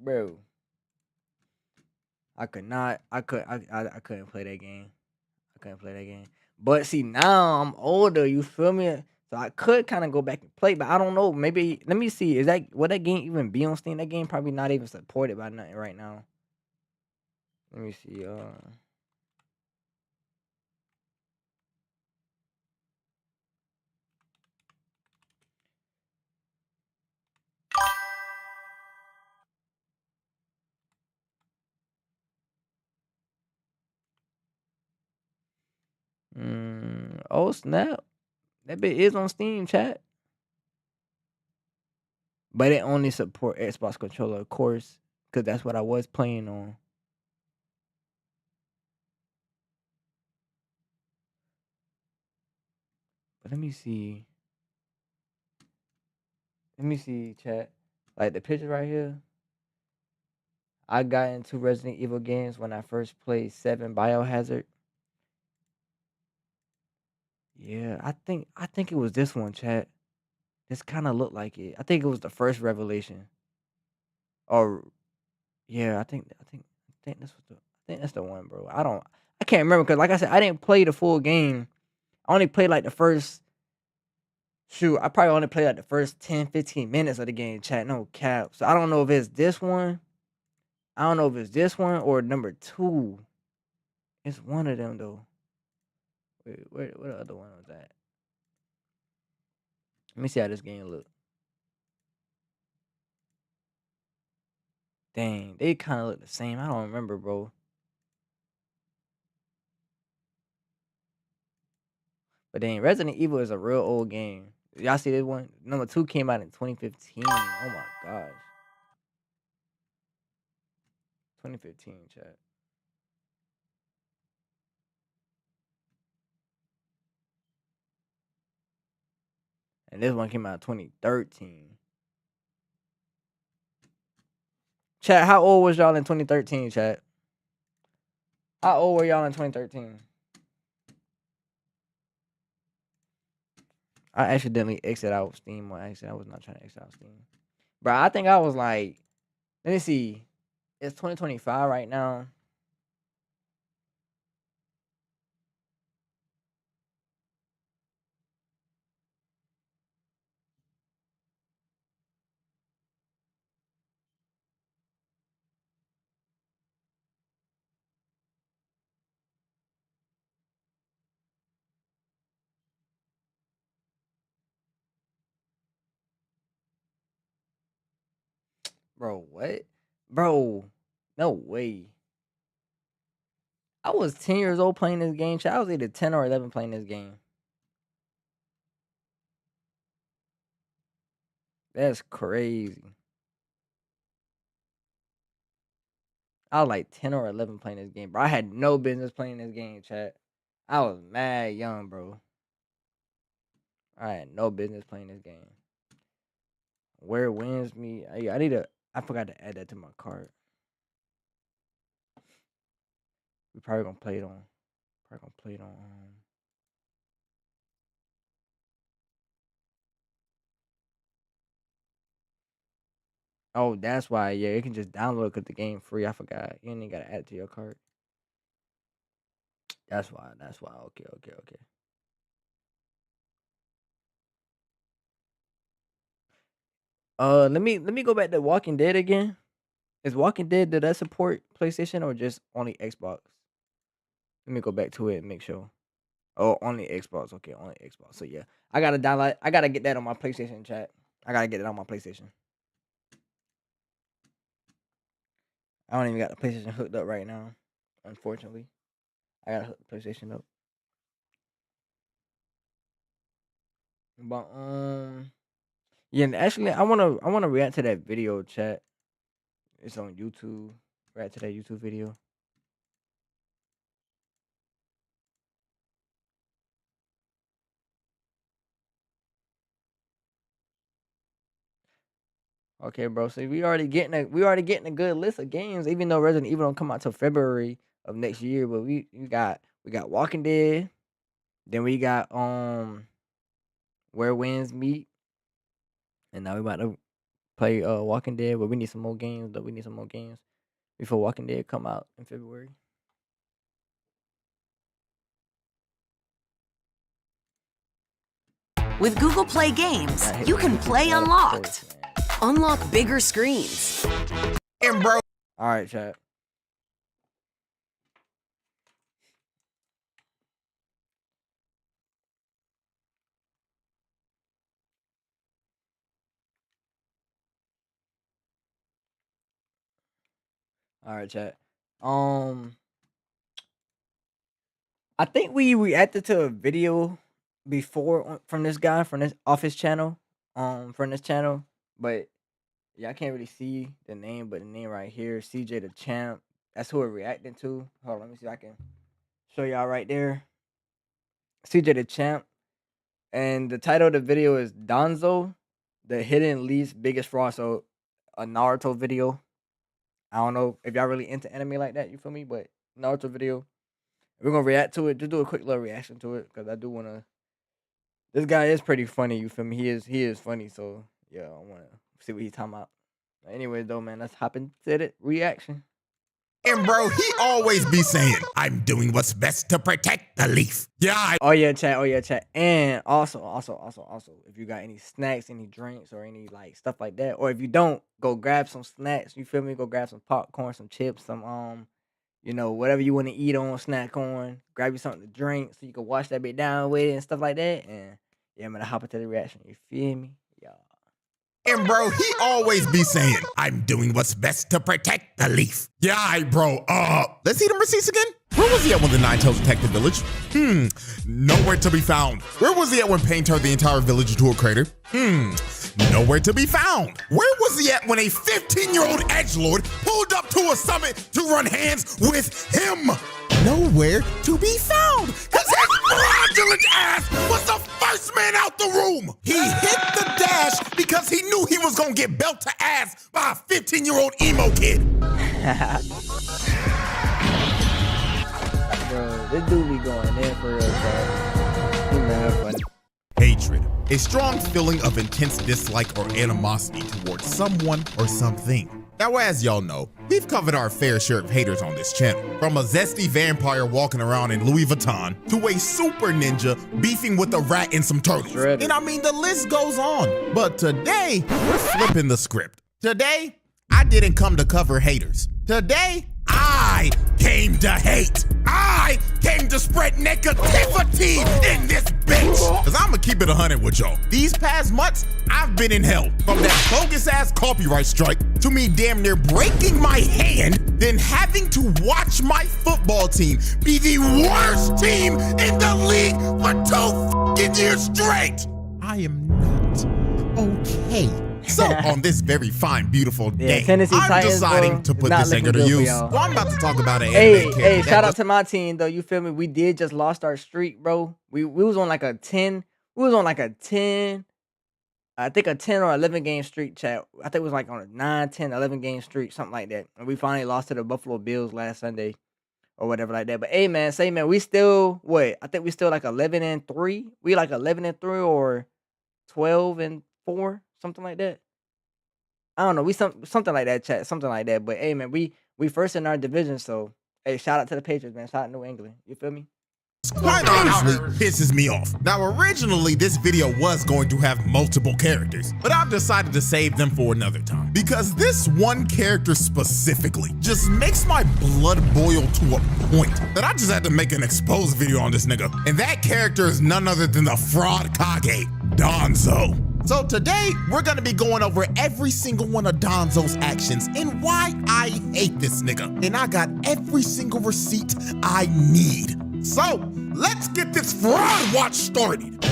Bro, I could not. I couldn't play that game. I couldn't play that game. But see, now I'm older. You feel me? So I could kind of go back and play, but I don't know. Maybe let me see. Is that would that game even be on Steam? That game probably not even supported by nothing right now. Let me see. Oh snap! That bit is on Steam, chat, but it only support Xbox controller, of course, because that's what I was playing on. But let me see. Let me see, chat. Like the picture right here. I got into Resident Evil games when I first played 7 Biohazard. Yeah, I think it was this one, chat. This kind of looked like it. I think it was the first Revelation. Or yeah, I think this was the I think that's the one, bro. I can't remember because like I said, I didn't play the full game. I only played like the first shoot, I probably only played like the first 10, 15 minutes of the game, chat. No cap. So I don't know if it's this one. I don't know if it's this one or number 2. It's one of them though. Wait, where the other one was at? Let me see how this game look. Dang, they kind of look the same. I don't remember, bro. But dang, Resident Evil is a real old game. Y'all see this one? Number 2 came out in 2015. Oh my gosh. 2015, chat. And this one came out in 2013. Chat, how old was y'all in 2013, chat? How old were y'all in 2013? I accidentally exited out of Steam on accident. I was not trying to exit out of Steam. Bro, I think I was like, let me see. It's 2025 right now. Bro, what? Bro, no way. I was 10 years old playing this game. Chat. I was either 10 or 11 playing this game. That's crazy. I was like 10 or 11 playing this game, bro. I had no business playing this game, chat. I was mad young, bro. I had no business playing this game. Where wins me? I need to. I forgot to add that to my cart. We probably gonna play it on. Probably gonna play it on. Oh, that's why. Yeah, you can just download it 'cause the game free. I forgot. You ain't even gotta add it to your cart. That's why. That's why. Okay. Okay. Okay. Let me go back to Walking Dead again. Is Walking Dead, did that support PlayStation or just only Xbox? Let me go back to it and make sure. Oh, only Xbox. Okay, only Xbox. So yeah, I gotta download. I gotta get that on my PlayStation, chat. I gotta get it on my PlayStation. I don't even got the PlayStation hooked up right now, unfortunately. I gotta hook the PlayStation up. But yeah. And actually, I wanna react to that video, chat. It's on YouTube. React to that YouTube video. Okay, bro. So we already getting a good list of games, even though Resident Evil don't come out till February of next year. But we got Walking Dead. Then we got Where Winds Meet, and now we about to play Walking Dead. But we need some more games. Though we need some more games before Walking Dead come out in February. With Google Play Games, Hit you the can YouTube play ad unlocked. first, man. Unlock bigger screens. And bro, All right, chat. All right, chat. Um, I think we reacted to a video before from this guy from this office channel, from this channel, but yeah, I can't really see the name, but the name right here, CJ the Champ. That's who we're reacting to. Hold on, let me see if I can show y'all right there. CJ the Champ, and the title of the video is Donzo, the hidden least biggest fraud. So a Naruto video. I don't know if y'all really into anime like that. You feel me? But Naruto video. We're gonna react to it. Just do a quick little reaction to it because I do wanna. This guy is pretty funny. You feel me? He is funny. So yeah, I wanna see what he's talking about. Anyways, though, man, let's hop into it. Reaction. and bro, he always be saying, I'm doing what's best to protect the leaf. Yeah, Oh yeah, chat. Oh yeah, chat. And also, if you got any snacks, any drinks, or any like stuff like that, or if you don't, go grab some snacks. You feel me? Go grab some popcorn, some chips, some whatever you want to eat on, snack on. Grab you something to drink so you can wash that bit down with it and stuff like that. And yeah, I'm gonna hop into the reaction. You feel me? Yeah. and bro, he always be saying, I'm doing what's best to protect the leaf. Yeah, bro. Let's see them receipts again. Where was he at when the Nine Tails attacked the village? Nowhere to be found. Where was he at when Pain turned the entire village into a crater? Nowhere to be found. Where was he at when a 15-year-old edgelord pulled up to a summit to run hands with him? Nowhere to be found, because his fraudulent ass was the first man out the room. He hit the dash because he knew he was gonna get belt to ass by a 15-year-old emo kid. Bro, this dude be going in for real, bro. He mad funny. Hatred, a strong feeling of intense dislike or animosity towards someone or something. Now, as y'all know, we've covered our fair share of haters on this channel. From a zesty vampire walking around in Louis Vuitton to a super ninja beefing with a rat and some turtles. And I mean, the list goes on. But today, we're flipping the script. Today, I didn't come to cover haters. Today, I came to hate. I came to spread negativity in this bitch. Cause I'ma keep it 100 with y'all. These past months, I've been in hell. From that bogus ass copyright strike to me damn near breaking my hand, then having to watch my football team be the worst team in the league for 2 fucking years straight. I am not okay. So on this very fine, beautiful day, I'm Titans, deciding to put this anger to use. So I'm about to talk about an anime character. Hey, shout out to my team though. You feel me? We did just lost our streak, bro. We was on like a 10. We was on like a 10. I think a 10 or 11 game streak, chat. I think it was like on a 9, 10, 11 game streak, something like that. And we finally lost to the Buffalo Bills last Sunday or whatever like that. But hey, man, we still, what? I think we still like 11-3. We like 11-3 or 12-4, something like that. I don't know. We something like that, chat. Something like that. But hey, man, we first in our division. So hey, shout out to the Patriots, man. Shout out to New England. You feel me? Quite honestly, pisses me off. Now, originally, this video was going to have multiple characters, but I've decided to save them for another time. Because this one character specifically just makes my blood boil to a point that I just had to make an exposed video on this nigga. And that character is none other than the fraud Kage, Danzo. So today, we're gonna be going over every single one of Danzo's actions and why I hate this nigga. And I got every single receipt I need. So, let's get this fraud watch started.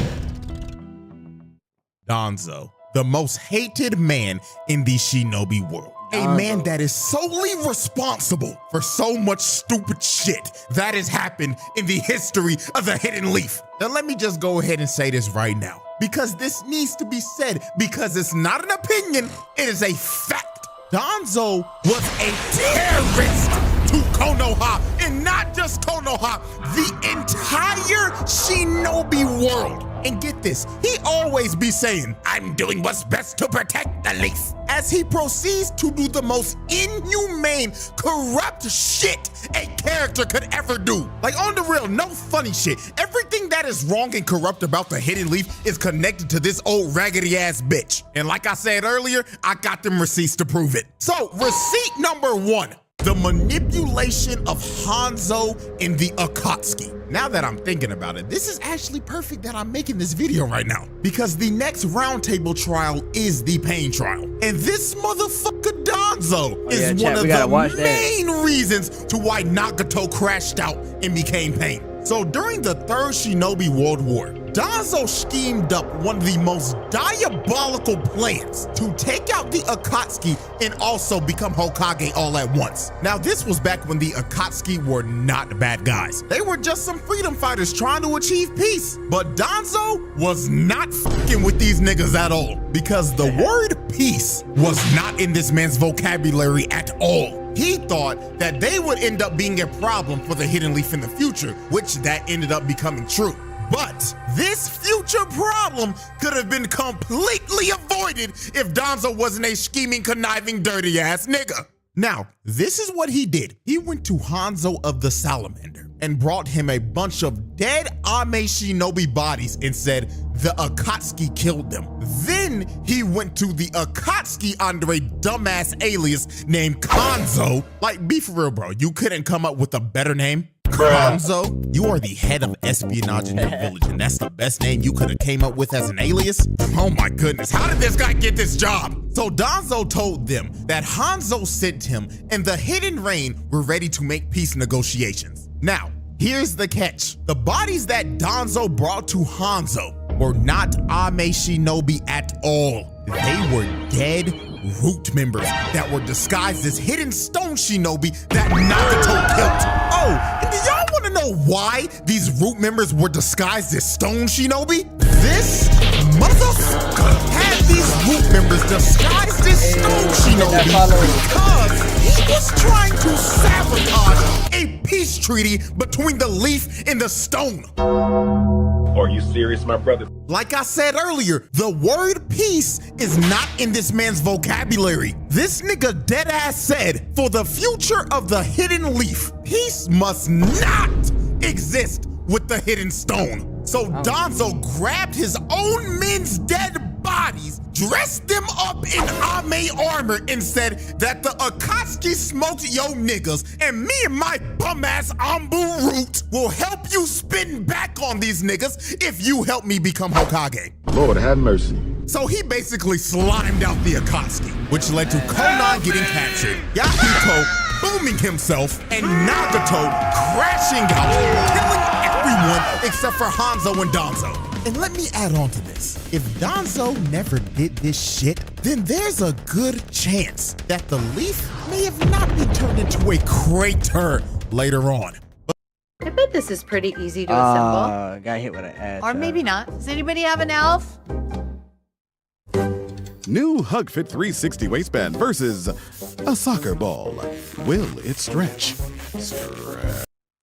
Danzo, the most hated man in the shinobi world. A man that is solely responsible for so much stupid shit that has happened in the history of the Hidden Leaf. Now let me just go ahead and say this right now, because this needs to be said, because it's not an opinion, it is a fact. Danzo was a terrorist to Konoha, and not just Konoha, the entire shinobi world. And get this, he always be saying, I'm doing what's best to protect the leaf, as he proceeds to do the most inhumane, corrupt shit a character could ever do. Like, on the real, no funny shit. Everything that is wrong and corrupt about the Hidden Leaf is connected to this old raggedy ass bitch. And like I said earlier, I got them receipts to prove it. So, receipt number 1. The manipulation of Hanzo in the Akatsuki. Now that I'm thinking about it, this is actually perfect that I'm making this video right now, because the next roundtable trial is the pain trial. And this motherfucker Danzo is one of the main reasons to why Nagato crashed out and became pain. So during the Third Shinobi World War, Danzo schemed up one of the most diabolical plans to take out the Akatsuki and also become Hokage all at once. Now, this was back when the Akatsuki were not bad guys. They were just some freedom fighters trying to achieve peace. But Danzo was not fucking with these niggas at all, because the word peace was not in this man's vocabulary at all. He thought that they would end up being a problem for the Hidden Leaf in the future, which that ended up becoming true. But this future problem could have been completely avoided if Danzo wasn't a scheming, conniving, dirty ass nigga. Now, this is what he did. He went to Hanzo of the Salamander and brought him a bunch of dead Ame Shinobi bodies and said the Akatsuki killed them. Then he went to the Akatsuki under a dumbass alias named Kanzo. Like, be for real, bro. You couldn't come up with a better name? Kanzo, you are the head of espionage in your village, and that's the best name you could have came up with as an alias? Oh my goodness, how did this guy get this job? So Danzo told them that Hanzo sent him and the Hidden Rain were ready to make peace negotiations. Now, here's the catch. The bodies that Danzo brought to Hanzo were not Ame Shinobi at all. They were dead root members that were disguised as hidden stone shinobi that Nagato killed. Oh, and do y'all want to know why these root members were disguised as stone shinobi? This motherfucker had these root members disguised as stone shinobi because he was trying to sabotage a peace treaty between the leaf and the stone. Are you serious, my brother? Like I said earlier, the word peace is not in this man's vocabulary. This nigga deadass said, for the future of the hidden leaf, peace must not exist with the hidden stone. So Donzo grabbed his own men's dead bodies, dressed them up in Ame armor, and said that the Akatsuki smoked yo niggas, and me and my bum-ass Ambu root will help you spin back on these niggas if you help me become Hokage. Lord, have mercy. So he basically slimed out the Akatsuki, which led to Konan getting captured, Yahito booming himself, and Nagato crashing out, killing everyone except for Hanzo and Danzo. And let me add on to this. If Danzo never did this shit, then there's a good chance that the leaf may have not been turned into a crater later on. I bet this is pretty easy to assemble. Got hit with an ad. Or maybe not. Does anybody have an elf? New HugFit 360 waistband versus a soccer ball. Will it stretch?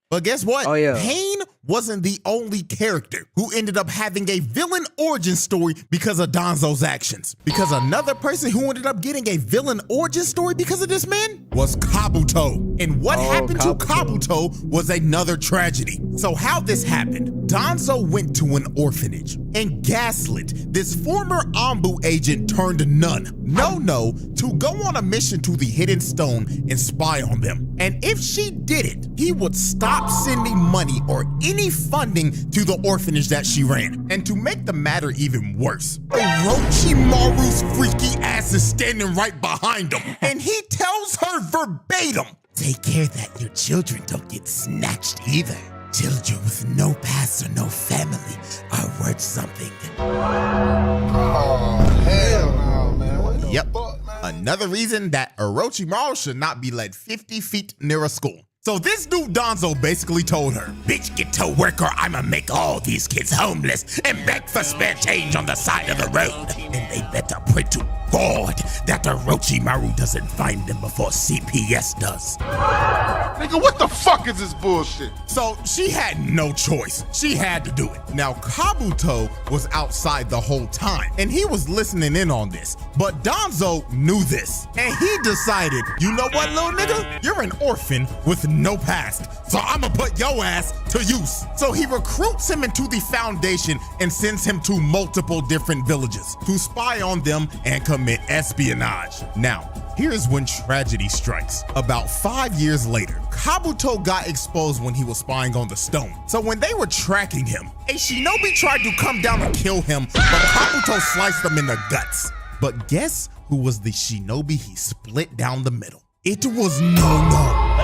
But guess what? Oh, yeah. Pain wasn't the only character who ended up having a villain origin story because of Danzo's actions. Because another person who ended up getting a villain origin story because of this man was Kabuto. And what happened to Kabuto was another tragedy. So how this happened, Danzo went to an orphanage and gaslit this former Ambu agent turned nun, No, to go on a mission to the Hidden Stone and spy on them. And if she did it, he would stop sending money or any funding to the orphanage that she ran. And to make the matter even worse, Orochimaru's freaky ass is standing right behind him, and he tells her verbatim, take care that your children don't get snatched either. Children with no past or no family are worth something. Oh, hell no, man. What the Yep. fuck, man? Another reason that Orochimaru should not be led 50 feet near a school. So this dude Danzo basically told her, bitch, get to work or I'ma make all these kids homeless and beg for spare change on the side of the road. And they better pray to God that Orochimaru doesn't find them before CPS does. Nigga, what the fuck is this bullshit? So she had no choice. She had to do it. Now, Kabuto was outside the whole time, and he was listening in on this. But Danzo knew this, and he decided, you know what, little nigga? You're an orphan with no past, so I'ma put your ass to use. So he recruits him into the Foundation and sends him to multiple different villages to spy on them and commit espionage. Now, here's when tragedy strikes. About 5 years later, Kabuto got exposed when he was spying on the stone. So when they were tracking him, a shinobi tried to come down and kill him, but Kabuto sliced him in the guts. But guess who was the shinobi he split down the middle? It was No.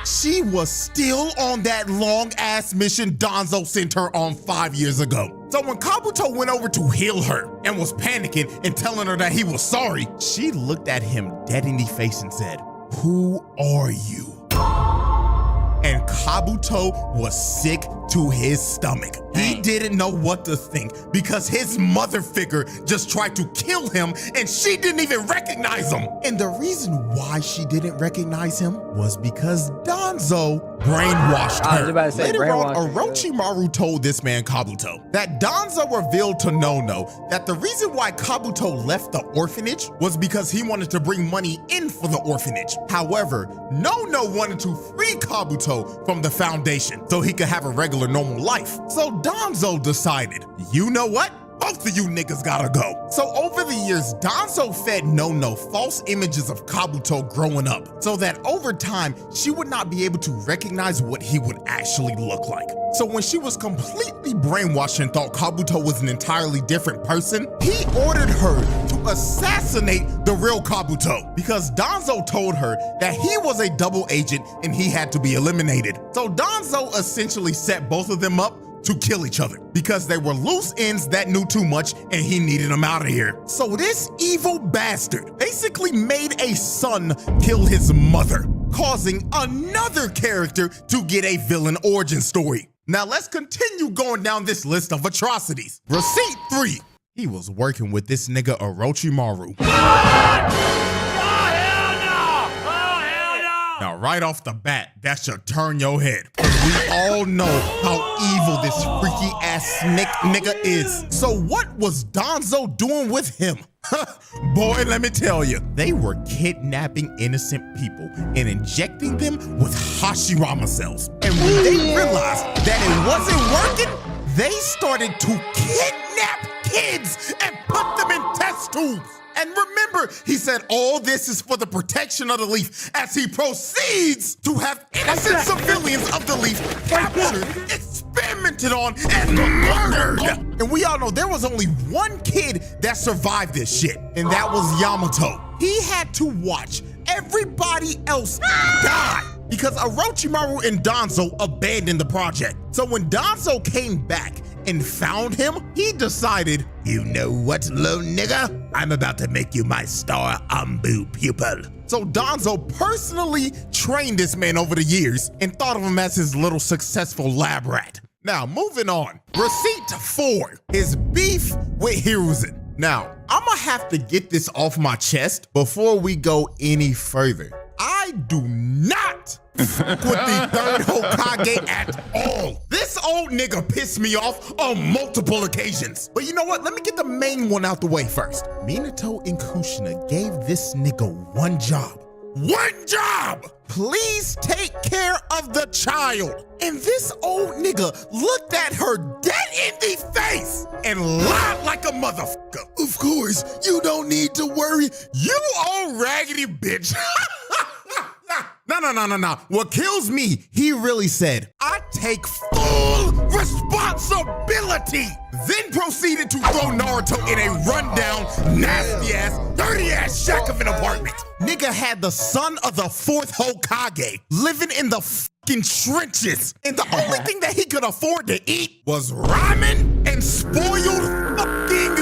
She was still on that long-ass mission Danzo sent her on 5 years ago. So when Kabuto went over to heal her and was panicking and telling her that he was sorry, she looked at him dead in the face and said, who are you? And Kabuto was sick to his stomach. He didn't know what to think because his mother figure just tried to kill him and she didn't even recognize him. And the reason why she didn't recognize him was because Danzo brainwashed I was her. about to say Later on, brainwashed her, Orochimaru told this man Kabuto that Danzo revealed to Nono that the reason why Kabuto left the orphanage was because he wanted to bring money in for the orphanage. However, Nono wanted to free Kabuto from the Foundation so he could have a regular normal life. So Danzo decided, you know what? Both of you niggas gotta go. So over the years, Danzo fed Nono false images of Kabuto growing up so that over time, she would not be able to recognize what he would actually look like. So when she was completely brainwashed and thought Kabuto was an entirely different person, he ordered her to assassinate the real Kabuto because Danzo told her that he was a double agent and he had to be eliminated. So Danzo essentially set both of them up to kill each other because they were loose ends that knew too much and he needed them out of here. So this evil bastard basically made a son kill his mother, causing another character to get a villain origin story. Now let's continue going down this list of atrocities. Receipt 3. He was working with this nigga Orochimaru. Oh, hell no! Oh, hell no! Now right off the bat, that should turn your head. we all know how evil this freaky ass snake nigga is. So what was Donzo doing with him? Boy, let me tell you, they were kidnapping innocent people and injecting them with Hashirama cells. And when they realized that it wasn't working, they started to kidnap kids and put them in test tubes. And remember, he said all this is for the protection of the leaf as he proceeds to have innocent civilians of the leaf captured, experimented on, and murdered. And we all know there was only one kid that survived this shit, and that was Yamato. He had to watch everybody else die because Orochimaru and Danzo abandoned the project. So when Danzo came back and found him, he decided, you know what, little nigga? I'm about to make you my star Ambu pupil. So Danzo personally trained this man over the years and thought of him as his little successful lab rat. Now, moving on. Receipt 4, his beef with Hiruzen. Now, I'm gonna have to get this off my chest before we go any further. I do not fuck with the third Hokage at all. This old nigga pissed me off on multiple occasions. But you know what? Let me get the main one out the way first. Minato and Kushina gave this nigga one job. One job! Please take care of the child. And this old nigga looked at her dead in the face and lied like a motherfucker. Of course, you don't need to worry. You old raggedy bitch. No. What kills me, he really said, I take full responsibility. Then proceeded to throw Naruto in a rundown, nasty-ass, dirty-ass shack of an apartment. Nigga had the son of the 4th Hokage living in the fucking trenches. And the only thing that he could afford to eat was ramen and spoiled fucking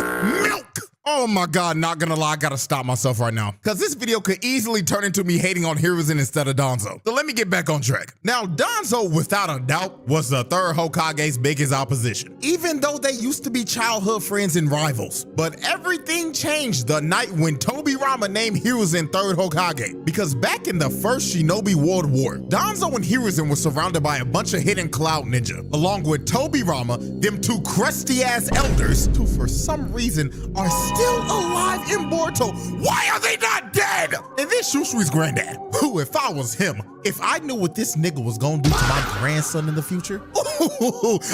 milk. Oh my God, not gonna lie, I gotta stop myself right now. Cause this video could easily turn into me hating on Hiruzen instead of Danzo. So let me get back on track. Now, Danzo, without a doubt, was the 3rd Hokage's biggest opposition, even though they used to be childhood friends and rivals. But everything changed the night when Tobirama named Hiruzen 3rd Hokage. Because back in the First Shinobi World War, Danzo and Hiruzen were surrounded by a bunch of hidden cloud ninja, along with Tobirama, them 2 crusty ass elders, who for some reason are still alive in Boruto. Why are they not dead? And then Shushui's granddad, who, if I was him, if I knew what this nigga was gonna do to my grandson in the future,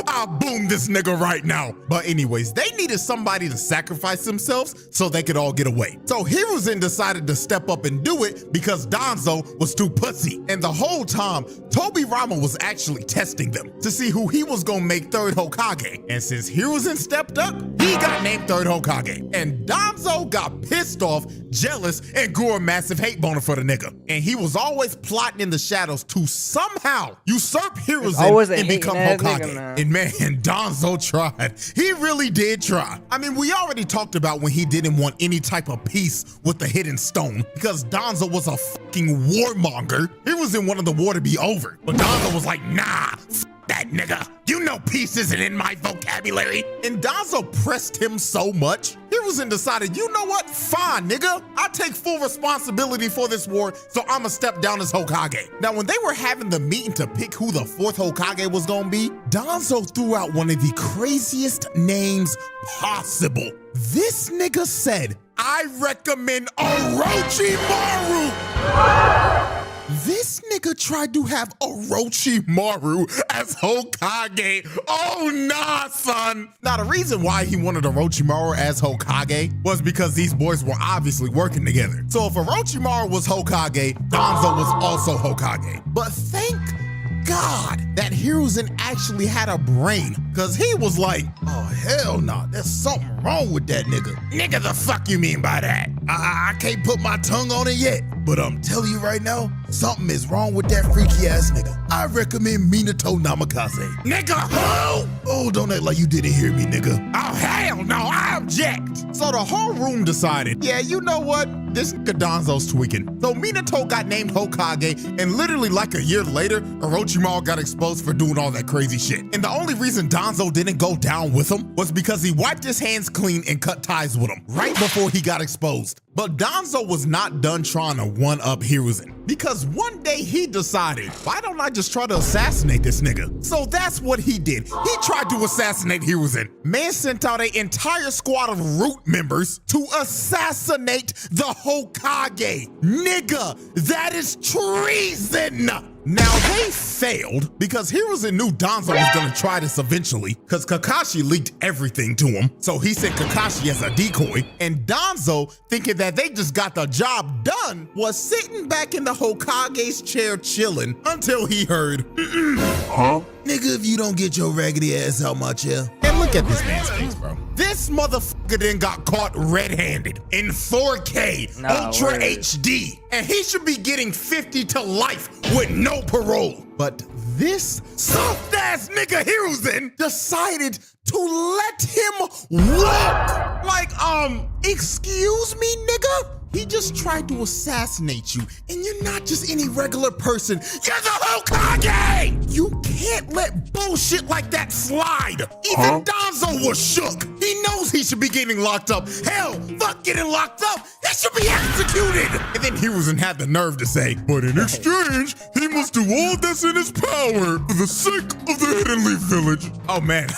I'll boom this nigga right now. But anyways, they needed somebody to sacrifice themselves so they could all get away. So Hiruzen decided to step up and do it because Danzo was too pussy. And the whole time, Tobirama was actually testing them to see who he was gonna make 3rd Hokage. And since Hiruzen stepped up, he got named 3rd Hokage. And Danzo got pissed off, jealous, and grew a massive hate boner for the nigga. And he was always plotting in the shadows to somehow usurp Hiruzen and become Hokage. And man, Danzo tried. He really did try. I mean, we already talked about when he didn't want any type of peace with the hidden stone because Danzo was a fucking warmonger. Hiruzen wanted the war to be over. But Danzo was like, nah, that nigga. You know peace isn't in my vocabulary. And Danzo pressed him so much, Hiruzen decided, you know what? Fine, nigga. I take full responsibility for this war, so I'ma step down as Hokage. Now, when they were having the meeting to pick who the 4th Hokage was gonna be, Danzo threw out one of the craziest names possible. This nigga said, I recommend Orochimaru. This nigga tried to have Orochimaru as Hokage. Oh nah, son. Now the reason why he wanted Orochimaru as Hokage was because these boys were obviously working together. So if Orochimaru was Hokage, Danzo was also Hokage. But thank God that Hiruzen actually had a brain, cause he was like, oh hell no, there's something wrong with that nigga. Nigga, the fuck you mean by that? I can't put my tongue on it yet, but I'm telling you right now, something is wrong with that freaky ass nigga. I recommend Minato Namikaze. Nigga, who? Oh, don't act like you didn't hear me, nigga. Oh hell no, I object. So the whole room decided, yeah, you know what? This nigga Danzo's tweaking. So Minato got named Hokage, and literally like a year later, Orochimaru got exposed for doing all that crazy shit. And the only reason Danzo didn't go down with him was because he wiped his hands clean and cut ties with him right before he got exposed. But Danzo was not done trying to one-up Hiruzen, because one day he decided, why don't I just try to assassinate this nigga? So that's what he did. He tried to assassinate Hiruzen. Man sent out an entire squad of root members to assassinate the Hokage. Nigga, that is treason! Now, they failed because Hiruzen knew Danzo was gonna try this eventually because Kakashi leaked everything to him. So he sent Kakashi as a decoy, and Danzo, thinking that they just got the job done, was sitting back in the Hokage's chair chilling until he heard, huh? Nigga, if you don't get your raggedy ass out my chair. And look at this man's face, bro. This motherfucker then got caught red-handed in 4K, Ultra HD, and he should be getting 50 to life with no parole. But this soft-ass nigga Hiruzen decided to let him walk. Like, excuse me, nigga? He just tried to assassinate you, and you're not just any regular person. You're the Hokage! You can't let bullshit like that slide. Even Danzo was shook. He knows he should be getting locked up. Hell, fuck getting locked up. He should be executed. And then Hiruzen had the nerve to say, but in exchange, he must do all that's in his power for the sake of the Hidden Leaf Village. Oh man,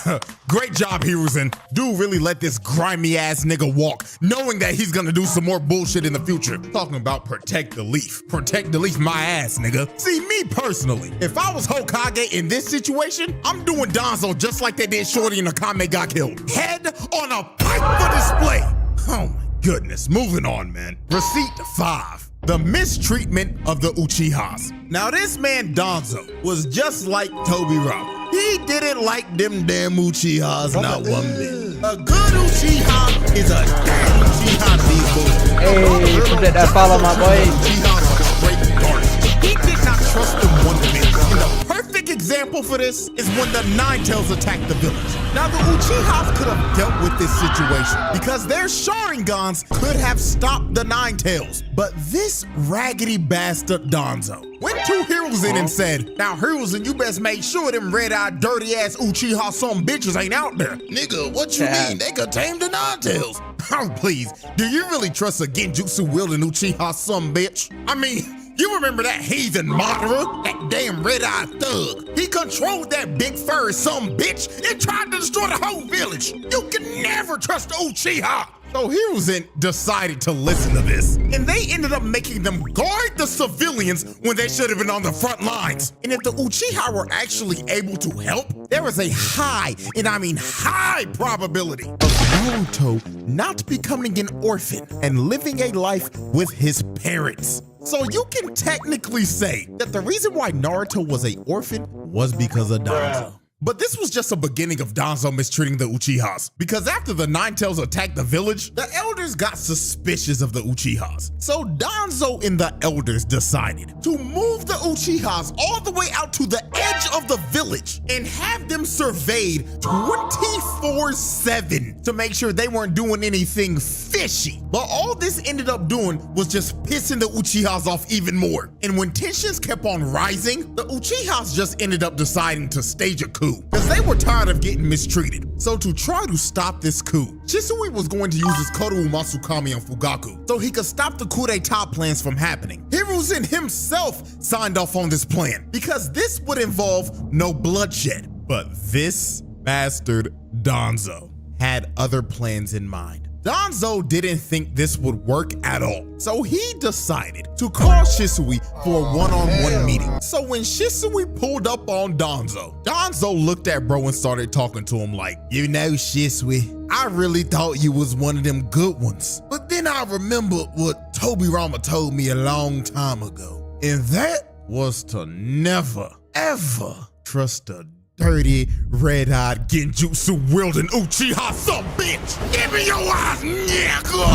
great job, Hiruzen. Dude really let this grimy ass nigga walk, knowing that he's gonna do some more bullshit in the future. Talking about protect the leaf. Protect the leaf my ass, nigga. See, me personally, if I was Hokage in this situation, I'm doing Danzo just like they did Shorty and Akame got killed. Head on a pike for display. Oh my goodness. Moving on, man. Receipt 5. The mistreatment of the Uchihas. Now this man Danzo was just like Tobirama. He didn't like them damn Uchihas, not one bit. A good Uchiha is a damn Uchiha these boys. Hey, appreciate that follow, my boy. Uchihas are straight garbage. He did not trust them one bit. And the perfect example for this is when the Nine-Tails attacked the village. Now the Uchihas could have dealt with this situation because their Sharingans could have stopped the Nine-Tails. But this raggedy bastard Danzo went to Hiruzen and said, now Hiruzen, you best make sure them red-eyed, dirty-ass Uchiha some bitches ain't out there. Nigga, what you mean? They could tame the Nine-Tails. Oh, please. Do you really trust a Genjutsu wielding Uchiha some bitch? I mean, you remember that heathen Madara? That damn red-eyed thug. He controlled that big furry some bitch and tried to destroy the whole village. You can never trust Uchiha. So Hiruzen decided to listen to this, and they ended up making them guard the civilians when they should have been on the front lines. And if the Uchiha were actually able to help, there was a high, and I mean high probability of Naruto not becoming an orphan and living a life with his parents. So you can technically say that the reason why Naruto was an orphan was because of Danzo. But this was just a beginning of Danzo mistreating the Uchihas, because after the Nine-Tails attacked the village, the elders got suspicious of the Uchihas. So Danzo and the elders decided to move the Uchihas all the way out to the edge of the village and have them surveyed 24/7 to make sure they weren't doing anything fishy. But all this ended up doing was just pissing the Uchihas off even more. And when tensions kept on rising, the Uchihas just ended up deciding to stage a coup, because they were tired of getting mistreated. So to try to stop this coup, Shisui was going to use his Koru Masukami on Fugaku so he could stop the coup d'etat plans from happening. Hiruzen himself signed off on this plan because this would involve no bloodshed. But this bastard Danzo had other plans in mind. Danzo didn't think this would work at all, so he decided to call Shisui for a one-on-one meeting. So when Shisui pulled up on Danzo, Danzo looked at bro and started talking to him like, you know, Shisui, I really thought you was one of them good ones. But then I remembered what Tobirama told me a long time ago, and that was to never, ever trust a dirty, red-eyed, Genjutsu wielding Uchiha some bitch! Give me your eyes, nigga!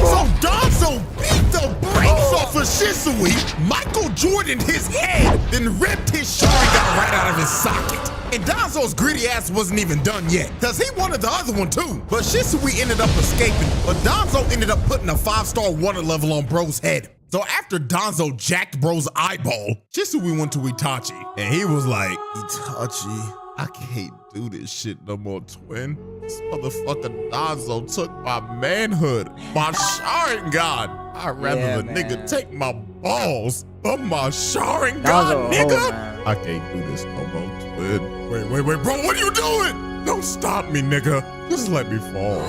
So Danzo beat the brakes off of Shisui, Michael Jordan his head, then ripped his Sharingan right out of his socket. And Danzo's greedy ass wasn't even done yet, cause he wanted the other one too. But Shisui ended up escaping, but Danzo ended up putting a 5-star water level on bro's head. So after Danzo jacked bro's eyeball, Shisui went to Itachi, and he was like, Itachi, I can't do this shit no more, twin. This motherfucker Danzo took my manhood, my Sharingan. I'd rather the nigga take my balls from my Sharingan, nigga. I can't do this no more, twin. Wait, bro, what are you doing? Don't stop me, nigga. Just let me fall.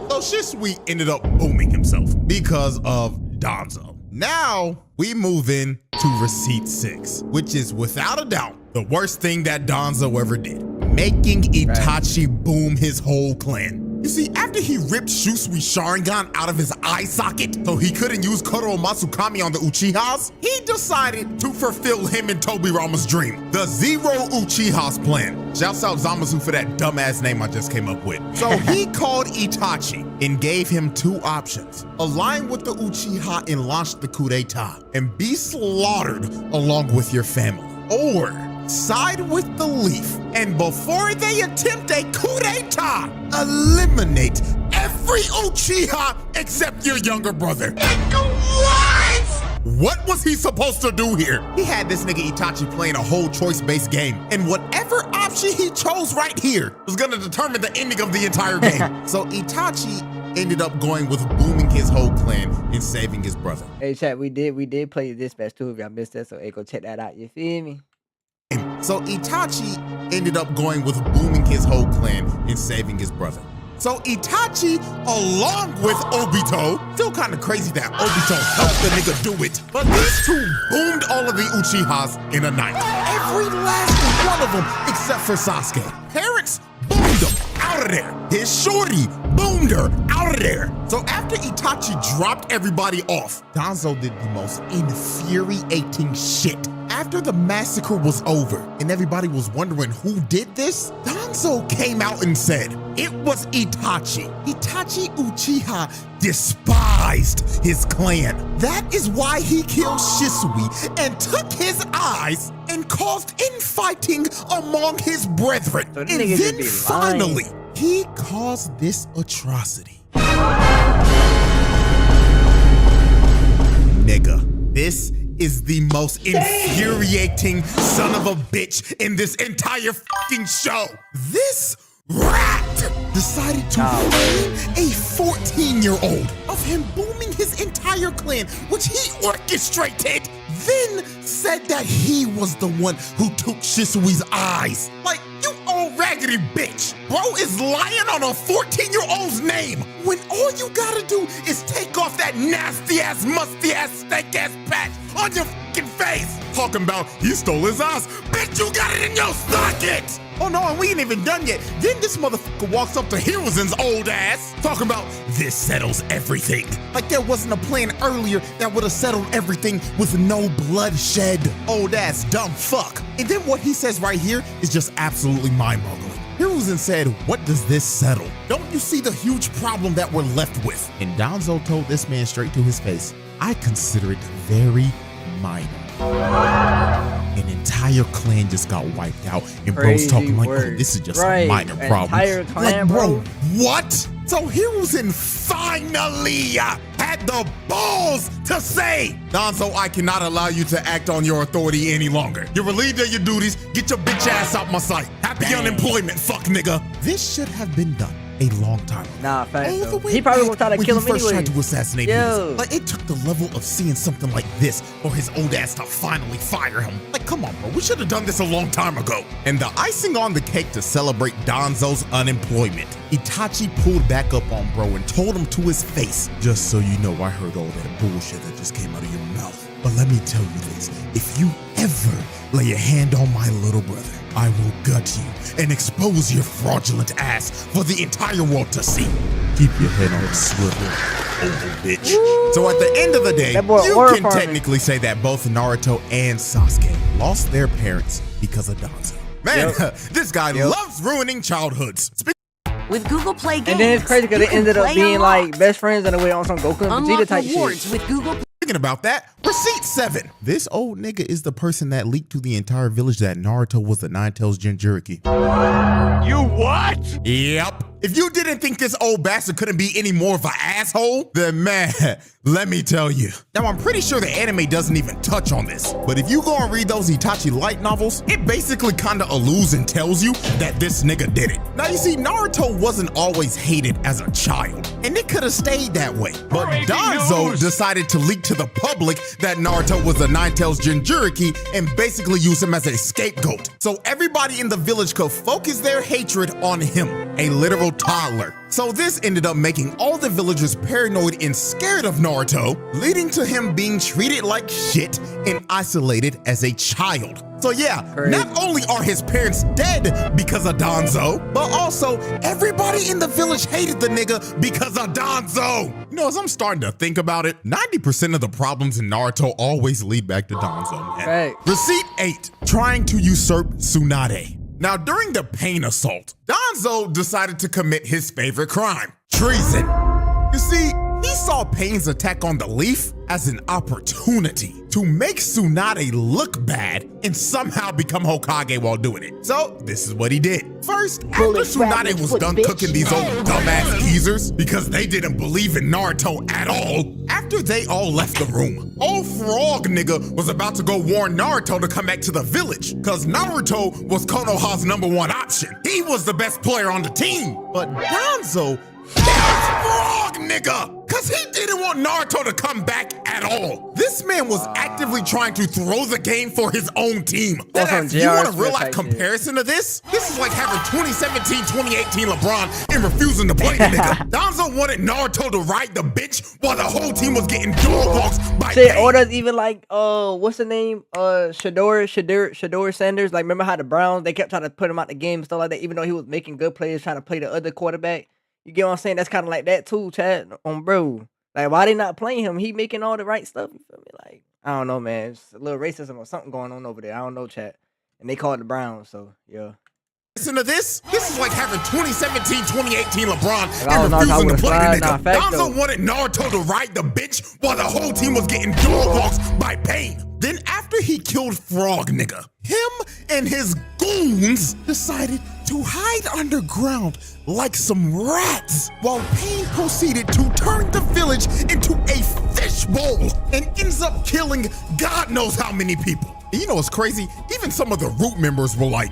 So Shisui ended up booming himself because of Danzo. Now we move in to receipt 6, which is without a doubt the worst thing that Danzo ever did, making Itachi boom his whole clan. You see, after he ripped Shusui's Sharingan out of his eye socket so he couldn't use Koro Masukami on the Uchihas, he decided to fulfill him and Tobirama's dream, the Zero Uchihas plan. Shouts out Zamasu for that dumbass name I just came up with. So he called Itachi and gave him 2 options. Align with the Uchiha and launch the coup d'etat and be slaughtered along with your family. Or side with the Leaf, and before they attempt a coup d'etat, eliminate every Uchiha except your younger brother. What was he supposed to do here? He had this nigga Itachi playing a whole choice-based game, and whatever option he chose right here was gonna determine the ending of the entire game. So Itachi ended up going with booming his whole clan and saving his brother. Hey chat, we did play Dispatch too if y'all missed that, so hey, go check that out, you feel me? So Itachi ended up going with booming his whole clan and saving his brother. So Itachi, along with Obito, still kind of crazy that Obito helped the nigga do it, but these two boomed all of the Uchihas in a night. Every last one of them except for Sasuke. Parents boomed him out of there. His shorty boomed her out of there. So after Itachi dropped everybody off, Danzo did the most infuriating shit. After the massacre was over and everybody was wondering who did this, Danzo came out and said it was Itachi. Itachi Uchiha despised his clan. That is why he killed Shisui and took his eyes and caused infighting among his brethren. So and then finally, he caused this atrocity. Nigga, this is the most infuriating son of a bitch in this entire fucking show. This rat decided to frame a 14-year-old of him booming his entire clan, which he orchestrated, then said that he was the one who took Shisui's eyes. Like, you old raggedy bitch. Bro is lying on a 14-year-old's name when all you gotta do is take off that nasty-ass, musty-ass, stank-ass patch on your fucking face. Talking about he stole his eyes. Bitch, you got it in your socket. Oh no, and we ain't even done yet. Then this motherfucker walks up to Hiruzen's old ass, talking about this settles everything. Like there wasn't a plan earlier that would have settled everything with no bloodshed. Old ass dumb fuck. And then what he says right here is just absolutely mind-boggling. Hiruzen said, what does this settle? Don't you see the huge problem that we're left with? And Danzo told this man straight to his face, I consider it very minor. An entire clan just got wiped out, and bro's talking like, oh, this is just a minor problem. Entire clan, like, bro, what? So Hiruzen finally had the balls to say, Danzo, I cannot allow you to act on your authority any longer. You're relieved of your duties. Get your bitch ass out my sight. Happy unemployment, fuck nigga. This should have been done a long time ago. Nah, facts. He probably gonna try to kill him anyway. When he first tried to assassinate him. Like, it took the level of seeing something like this for his old ass to finally fire him. Like, come on, bro. We should have done this a long time ago. And the icing on the cake to celebrate Danzo's unemployment, Itachi pulled back up on bro and told him to his face, just so you know, I heard all that bullshit that just came out of your mouth. But let me tell you this, if you ever lay a hand on my little brother, I will gut you and expose your fraudulent ass for the entire world to see. Keep your head on a swivel, old bitch. Woo! So at the end of the day, you can technically say that both Naruto and Sasuke lost their parents because of Danzo. Man, this guy loves ruining childhoods. With Google Play Games, and then it's crazy because they ended up being like best friends in a way on some Goku and Vegeta type shit. With Google. Thinking about that, receipt 7. This old nigga is the person that leaked to the entire village that Naruto was the Nine-Tails Jinchuriki. You what? Yep. If you didn't think this old bastard couldn't be any more of an asshole, then man, let me tell you. Now, I'm pretty sure the anime doesn't even touch on this, but if you go and read those Itachi light novels, it basically kind of alludes and tells you that this nigga did it. Now, you see, Naruto wasn't always hated as a child, and it could have stayed that way. But Danzo decided to leak to the public that Naruto was the Nine-Tails Jinchuriki and basically use him as a scapegoat. So everybody in the village could focus their hatred on him, a literal toddler. So this ended up making all the villagers paranoid and scared of Naruto, leading to him being treated like shit and isolated as a child. So yeah, not only are his parents dead because of Danzo, but also everybody in the village hated the nigga because of Danzo. You know, as I'm starting to think about it, 90% of the problems in Naruto always lead back to Danzo, man. Right. Receipt 8, trying to usurp Tsunade. Now, during the Pain assault, Danzo decided to commit his favorite crime, treason. You see, he saw Pain's attack on the leaf as an opportunity to make Tsunade look bad and somehow become Hokage while doing it. So this is what he did. First, after Tsunade was done cooking these old dumbass geezers because they didn't believe in Naruto at all, after they all left the room, old frog nigga was about to go warn Naruto to come back to the village because Naruto was Konoha's #1 option. He was the best player on the team. But Danzo frog nigga, cause he didn't want Naruto to come back at all. This man was actively trying to throw the game for his own team. You want a real life comparison to this? This is like having 2017-2018 LeBron and refusing to play the nigga. Danzo wanted Naruto to ride the bench while the whole team was getting dog walks by Shit, or does even like what's the name? Shador Sanders. Like, remember how the Browns, they kept trying to put him out the game and stuff like that, even though he was making good plays trying to play the other quarterback. You get what I'm saying? That's kind of like that too, Chad, on bro. Like, why they not playing him? He making all the right stuff. You feel me? Like, I don't know, man. It's a little racism or something going on over there. I don't know, Chad. And they call it the Browns, so yeah. Listen to this. This is like having 2017-2018 LeBron and refusing to play the nigga. Danzo wanted Naruto to ride the bench while the whole team was getting dog walks by Pain. Then after he killed Frog nigga, him and his goons decided to hide underground like some rats while Pain proceeded to turn the village into a fishbowl and ends up killing God knows how many people. You know what's crazy? Even some of the root members were like,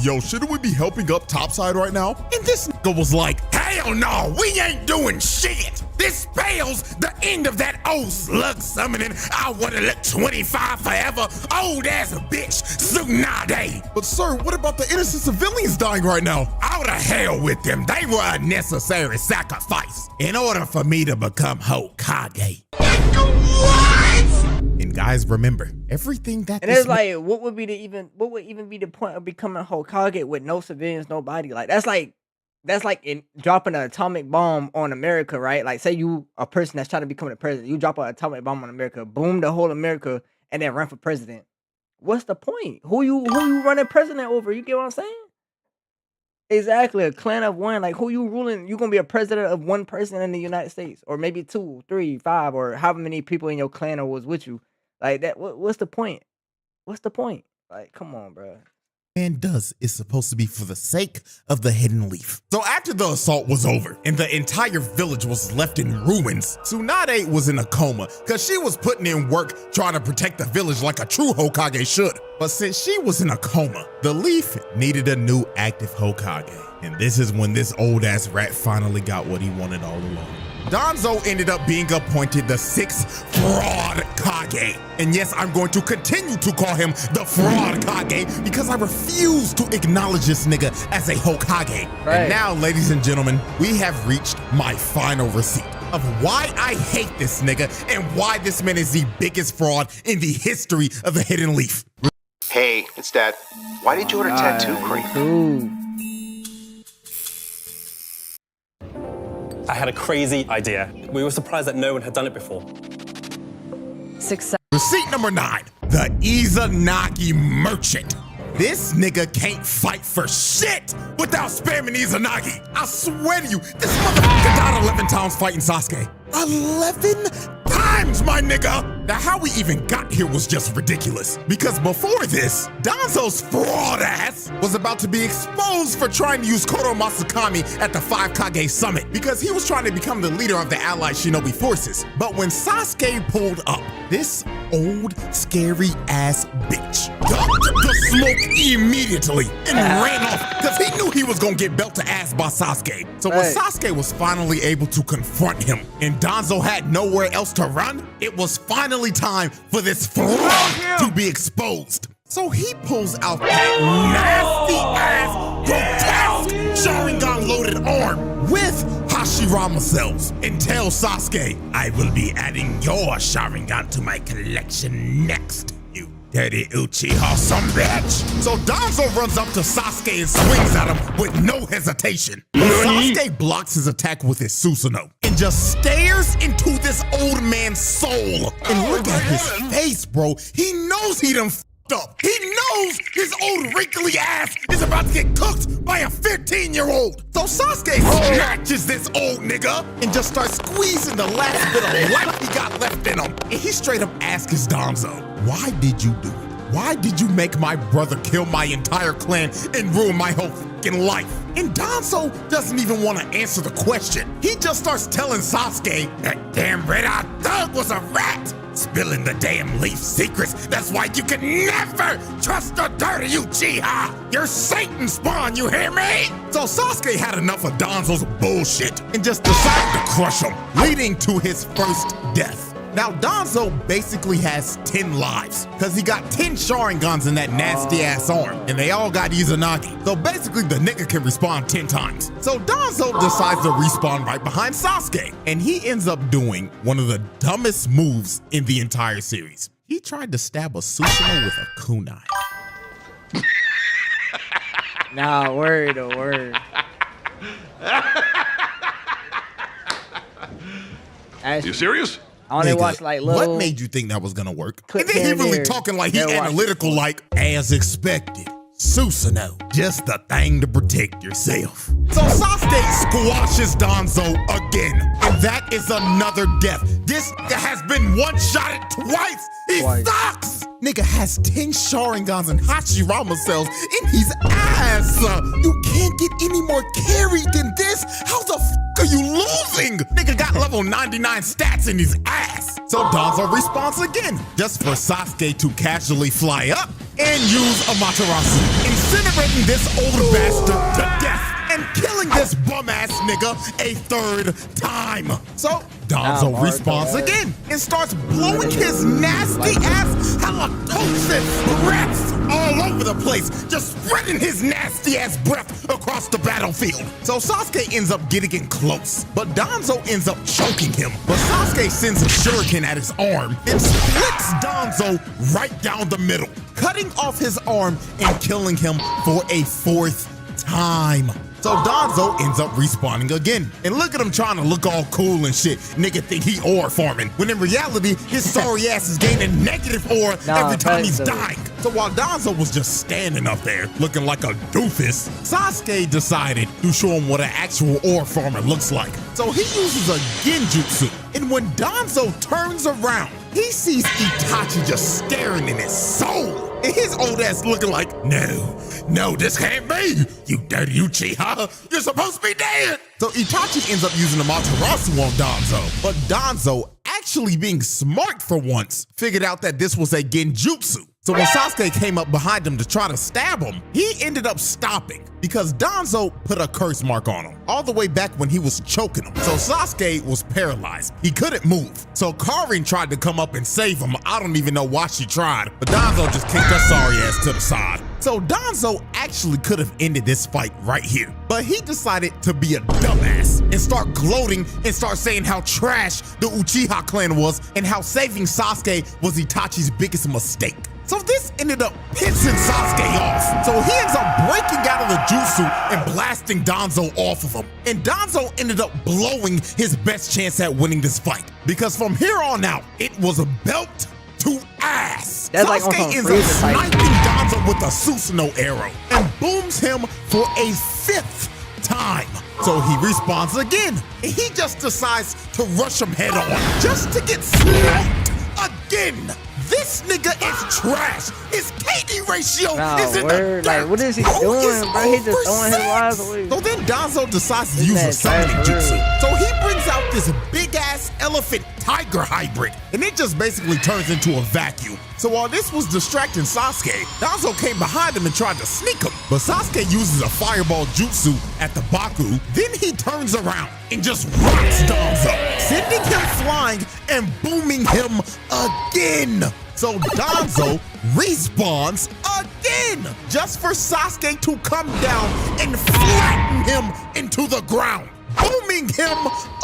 yo, shouldn't we be helping up topside right now? And this nigga was like, hell no, we ain't doing shit. This spells the end of that old slug summoning. I wanna look 25 forever. Old ass a bitch, Tsunade. But sir, what about the innocent civilians dying right now? Out of hell with them. They were a necessary sacrifice in order for me to become Hokage. And guys, remember, everything that and it's like, what would even be the point of becoming Hokage with no civilians, nobody? Like, that's like in dropping an atomic bomb on America, right? Like, say you a person that's trying to become the president, you drop an atomic bomb on America, boom the whole America, and then run for president. What's the point? Who you running president over? You get what I'm saying? Exactly, a clan of one. Like, who you ruling? You gonna be a president of one person in the United States, or maybe 2, 3, 5, or however many people in your clan or was with you. Like that. What's the point? What's the point? Like, come on, bro. Man does is supposed to be for the sake of the hidden leaf. So after the assault was over and the entire village was left in ruins, Tsunade was in a coma because she was putting in work trying to protect the village like a true Hokage should. But since she was in a coma, the leaf needed a new active Hokage. And this is when this old ass rat finally got what he wanted all along. Danzo ended up being appointed the 6th Fraud Kage. And yes, I'm going to continue to call him the Fraud Kage because I refuse to acknowledge this nigga as a Hokage. Right. And now, ladies and gentlemen, we have reached my final receipt of why I hate this nigga and why this man is the biggest fraud in the history of the Hidden Leaf. Hey, it's Dad. Why did you order tattoo cream? I had a crazy idea. We were surprised that no one had done it before. Success. Receipt number 9, the Izanagi Merchant. This nigga can't fight for shit without spamming Izanagi. I swear to you, this motherfucker died 11 times fighting Sasuke. 11 times, my nigga! Now, how we even got here was just ridiculous. Because before this, Danzo's fraud ass was about to be exposed for trying to use Kodo Masakami at the 5 Kage Summit because he was trying to become the leader of the allied shinobi forces. But when Sasuke pulled up, this old, scary ass bitch ducked the smoke immediately and ran off because he knew he was gonna get belt to ass by Sasuke. So when Sasuke was finally able to confront him and Danzo had nowhere else to run, it was finally time for this fraud to be exposed. So he pulls out that nasty ass, grotesque Sharingan loaded arm with Hashirama cells and tells Sasuke, I will be adding your Sharingan to my collection next. Dirty Uchiha some bitch. So Danzo runs up to Sasuke and swings at him with no hesitation. But Sasuke blocks his attack with his Susanoo and just stares into this old man's soul. And look at his face, bro. He knows he done f***ed up. He knows his old wrinkly ass is about to get cooked by a 15-year-old. So Sasuke snatches this old nigga and just starts squeezing the last bit of life he got left in him. And he straight up asks Danzo, why did you do it? Why did you make my brother kill my entire clan and ruin my whole fucking life? And Danzo doesn't even want to answer the question. He just starts telling Sasuke, that damn red-eyed thug was a rat, spilling the damn leaf secrets. That's why you can never trust the dirty Uchiha. You're Satan spawn, you hear me? So Sasuke had enough of Danzo's bullshit and just decided to crush him, leading to his first death. Now, Danzo basically has 10 lives, because he got 10 Sharingans in that nasty-ass arm, and they all got Izanagi. So basically, the nigga can respawn 10 times. So Danzo decides to respawn right behind Sasuke, and he ends up doing one of the dumbest moves in the entire series. He tried to stab a Susanoo with a kunai. Nah, word or word. You serious? I only watched like little. What made you think that was gonna work? And clips then he here and really there. talking like he Never watched analytical, like, as expected. Susanoo, just the thing to protect yourself. So Sasuke squashes Danzo again, and that is another death. This nigga has been one-shotted twice. He sucks. Nigga has 10 Sharingans and Hashirama cells in his ass. You can't get any more carried than this. How the f are you losing? Nigga got level 99 stats in his ass. So Danzo responds again, just for Sasuke to casually fly up and use Amaterasu, incinerating this old bastard to death and killing this bum-ass nigga a third time. So Danzo respawns again and starts blowing his nasty-ass halitosis breath all over the place, just spreading his nasty-ass breath across the battlefield. So Sasuke ends up getting in close, but Danzo ends up choking him. But Sasuke sends a shuriken at his arm and splits Danzo right down the middle, cutting off his arm and killing him for a fourth time. So Danzo ends up respawning again. And look at him trying to look all cool and shit. Nigga think he ore farming, when in reality, his sorry ass is gaining negative ore every time he's dying. So while Danzo was just standing up there looking like a doofus, Sasuke decided to show him what an actual ore farmer looks like. So he uses a genjutsu, and when Danzo turns around, he sees Itachi just staring in his soul. And his old ass looking like, no, this can't be. You dirty Uchiha, you're supposed to be dead. So Itachi ends up using the Amaterasu on Danzo. But Danzo, actually being smart for once, figured out that this was a genjutsu. So when Sasuke came up behind him to try to stab him, he ended up stopping because Danzo put a curse mark on him all the way back when he was choking him. So Sasuke was paralyzed. He couldn't move. So Karin tried to come up and save him. I don't even know why she tried, but Danzo just kicked her sorry ass to the side. So Danzo actually could have ended this fight right here, but he decided to be a dumbass and start gloating and start saying how trash the Uchiha clan was and how saving Sasuke was Itachi's biggest mistake. So this ended up pissing Sasuke off. So he ends up breaking out of the jutsu and blasting Danzo off of him. And Danzo ended up blowing his best chance at winning this fight, because from here on out, it was a belt to ass. That's like Sasuke ends up sniping Danzo with a Susanoo arrow and booms him for a 5th time. So he respawns again, and he just decides to rush him head on just to get smoked again. This nigga is trash. His KD ratio Nah, is in word. the dirt. Like, what is he Bro doing, is bro? He just over throwing his lives six. away. So then Danzo decides to This use a man summoning trash for jutsu. real. So he brings out this big-ass elephant tiger hybrid, and it just basically turns into a vacuum. So while this was distracting Sasuke, Danzo came behind him and tried to sneak him. But Sasuke uses a fireball jutsu at the Baku, then he turns around and just rocks Danzo, sending him flying and booming him again. So Danzo respawns again, just for Sasuke to come down and flatten him into the ground, booming him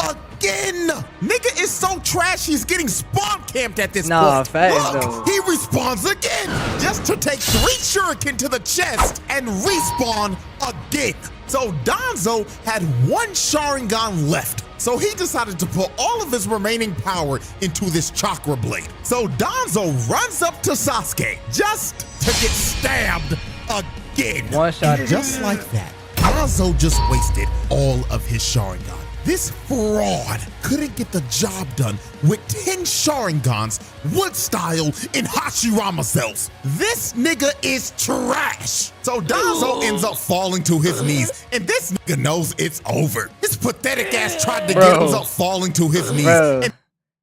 again. Nigga is so trash, he's getting spawn camped at this point. Facts, Look, though. he respawns again, just to take 3 shuriken to the chest and respawn again. So Danzo had 1 Sharingan left. So he decided to put all of his remaining power into this chakra blade. So Danzo runs up to Sasuke just to get stabbed again. One shot And is just like that, Danzo just wasted all of his Sharingan. This fraud couldn't get the job done with 10 Sharingans, wood style, in Hashirama cells. This nigga is trash. So Danzo ends up falling to his knees, and this nigga knows it's over. His pathetic ass tried to get him up falling to his knees. Bro, And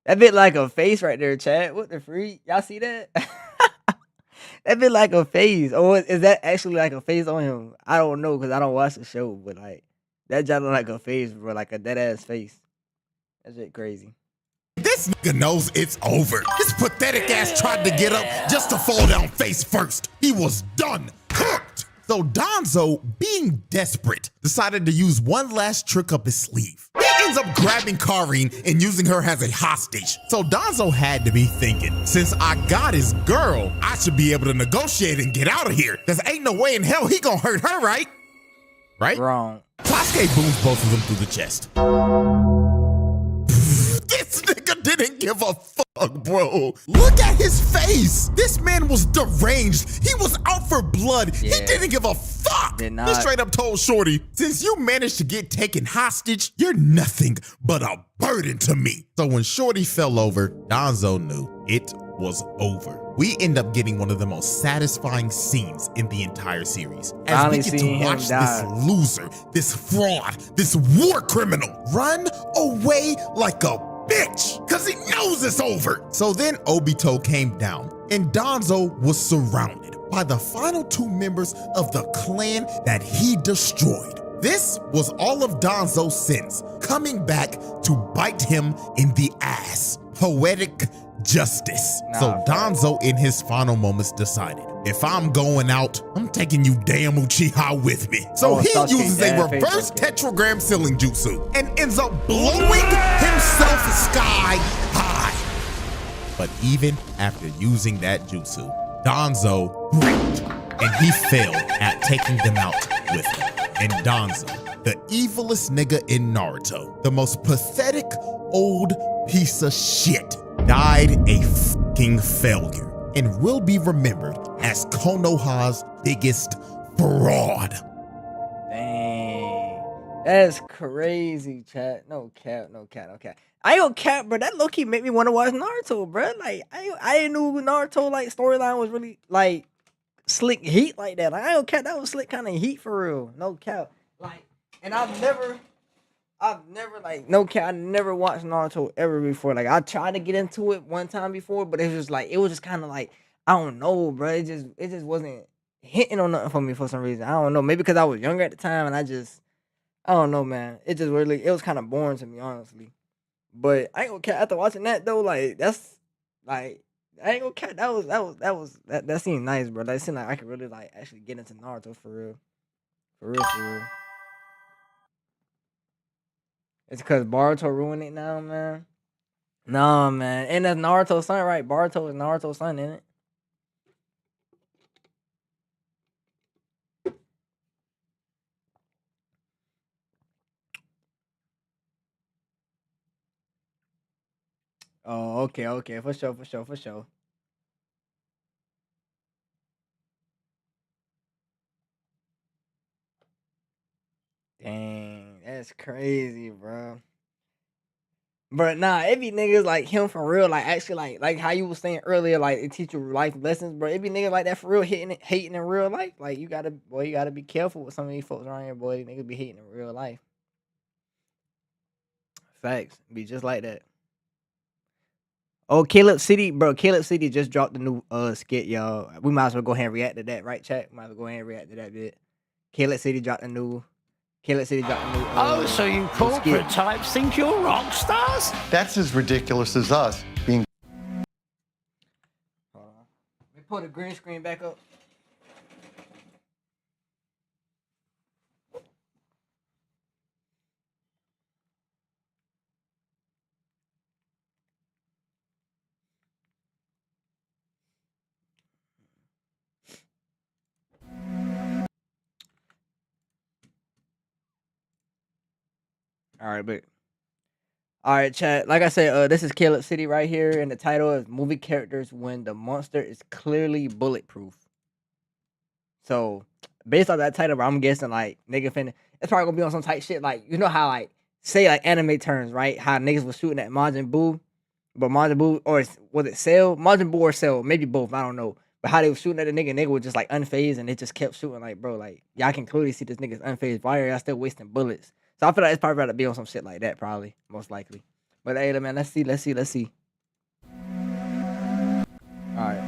that bit like a face right there, chat. What the freak? Y'all see that? That bit like a face. Or is that actually like a face on him? I don't know because I don't watch the show, but like that just look like a face, bro, like a dead ass face. That shit crazy. this nigga knows it's over. His pathetic ass tried to get up just to fall down face first. He was done, cooked. So Danzo, being desperate, decided to use one last trick up his sleeve. He ends up grabbing Karin and using her as a hostage. So Danzo had to be thinking, since I got his girl, I should be able to negotiate and get out of here. Cause ain't no way in hell he gonna hurt her, right? Right? Wrong. Sasuke booms both of them through the chest. This nigga didn't give a fuck, bro. Look at his face. This man was deranged. He was out for blood. He Yeah. didn't give a fuck. Did He not. straight up told Shorty, since you managed to get taken hostage, you're nothing but a burden to me. So when Shorty fell over, Danzo knew it was over. We end up getting one of the most satisfying scenes in the entire series, as Finally we get to seeing him watch die. this loser, this fraud, this war criminal run away like a bitch, cause he knows it's over. So then Obito came down and Danzo was surrounded by the final 2 members of the clan that he destroyed. This was all of Danzo's sins coming back to bite him in the ass. Poetic justice. So Danzo in his final moments decided, if I'm going out, I'm taking you damn Uchiha with me. So he Sasuke uses a dad face reverse right there. tetragram ceiling jutsu and ends up blowing himself sky high. But even after using that jutsu, Danzo bricked and he failed at taking them out with him. And Danzo, the evilest nigga in Naruto, the most pathetic old piece of shit, died a fucking failure and will be remembered as Konoha's biggest fraud. Dang. That's crazy, chat. No cap, no cap, no cap. I ain't gonna cap, bro. That low-key made me want to watch Naruto, bro. Like, I didn't know Naruto, like, storyline was really, like, slick heat like that. Like, I ain't gonna cap. That was slick kind of heat for real. No cap. Like, and I've never, like, no cap, I never watched Naruto ever before. Like, I tried to get into it one time before, but it was just, like, it was just kind of, like, I don't know, bro. It just wasn't hitting on nothing for me for some reason. I don't know. Maybe because I was younger at the time and I don't know, man. It just really, it was kind of boring to me, honestly. But I ain't gonna cap. After watching that though, like that's like I ain't gonna cap. That seemed nice, bro. That seemed like I could really like actually get into Naruto for real, for real, for real. It's because Boruto ruined it now, man. Nah, man. And that's Naruto's son, right? Boruto is Naruto's son, isn't it? Oh, okay, for sure, for sure, for sure. Dang, that's crazy, bro. But nah, it be niggas like him for real. Like actually, like how you was saying earlier, like it teach you life lessons, bro. It be niggas like that for real, hating in real life. Like you gotta be careful with some of these folks around here, boy. Niggas be hating in real life. Facts, be just like that. Oh, Caleb City, bro. Caleb City just dropped the new skit, y'all. We might as well go ahead and react to that, right, chat? Might as well go ahead and react to that bit. Caleb City dropped a new. Caleb City dropped a new. Oh, so you new corporate skit. types think you're rock stars? That's as ridiculous as us being. Hold on. Let me pull the green screen back up. All right, but all right, chat. Like I said, this is Caleb City right here, and the title is "Movie Characters When the Monster is Clearly Bulletproof." So, based on that title, bro, I'm guessing like nigga finna. It's probably gonna be on some type shit like you know how like say like anime terms, right? How niggas was shooting at Majin Buu, but Majin Buu was it Cell? Majin Buu or Cell? Maybe both. I don't know. But how they was shooting at the nigga was just like unfazed, and they just kept shooting like, bro, like y'all can clearly see this nigga's unfazed. Why are y'all still wasting bullets? So I feel like it's probably about to be on some shit like that, probably most likely. But hey, man, let's see. All right,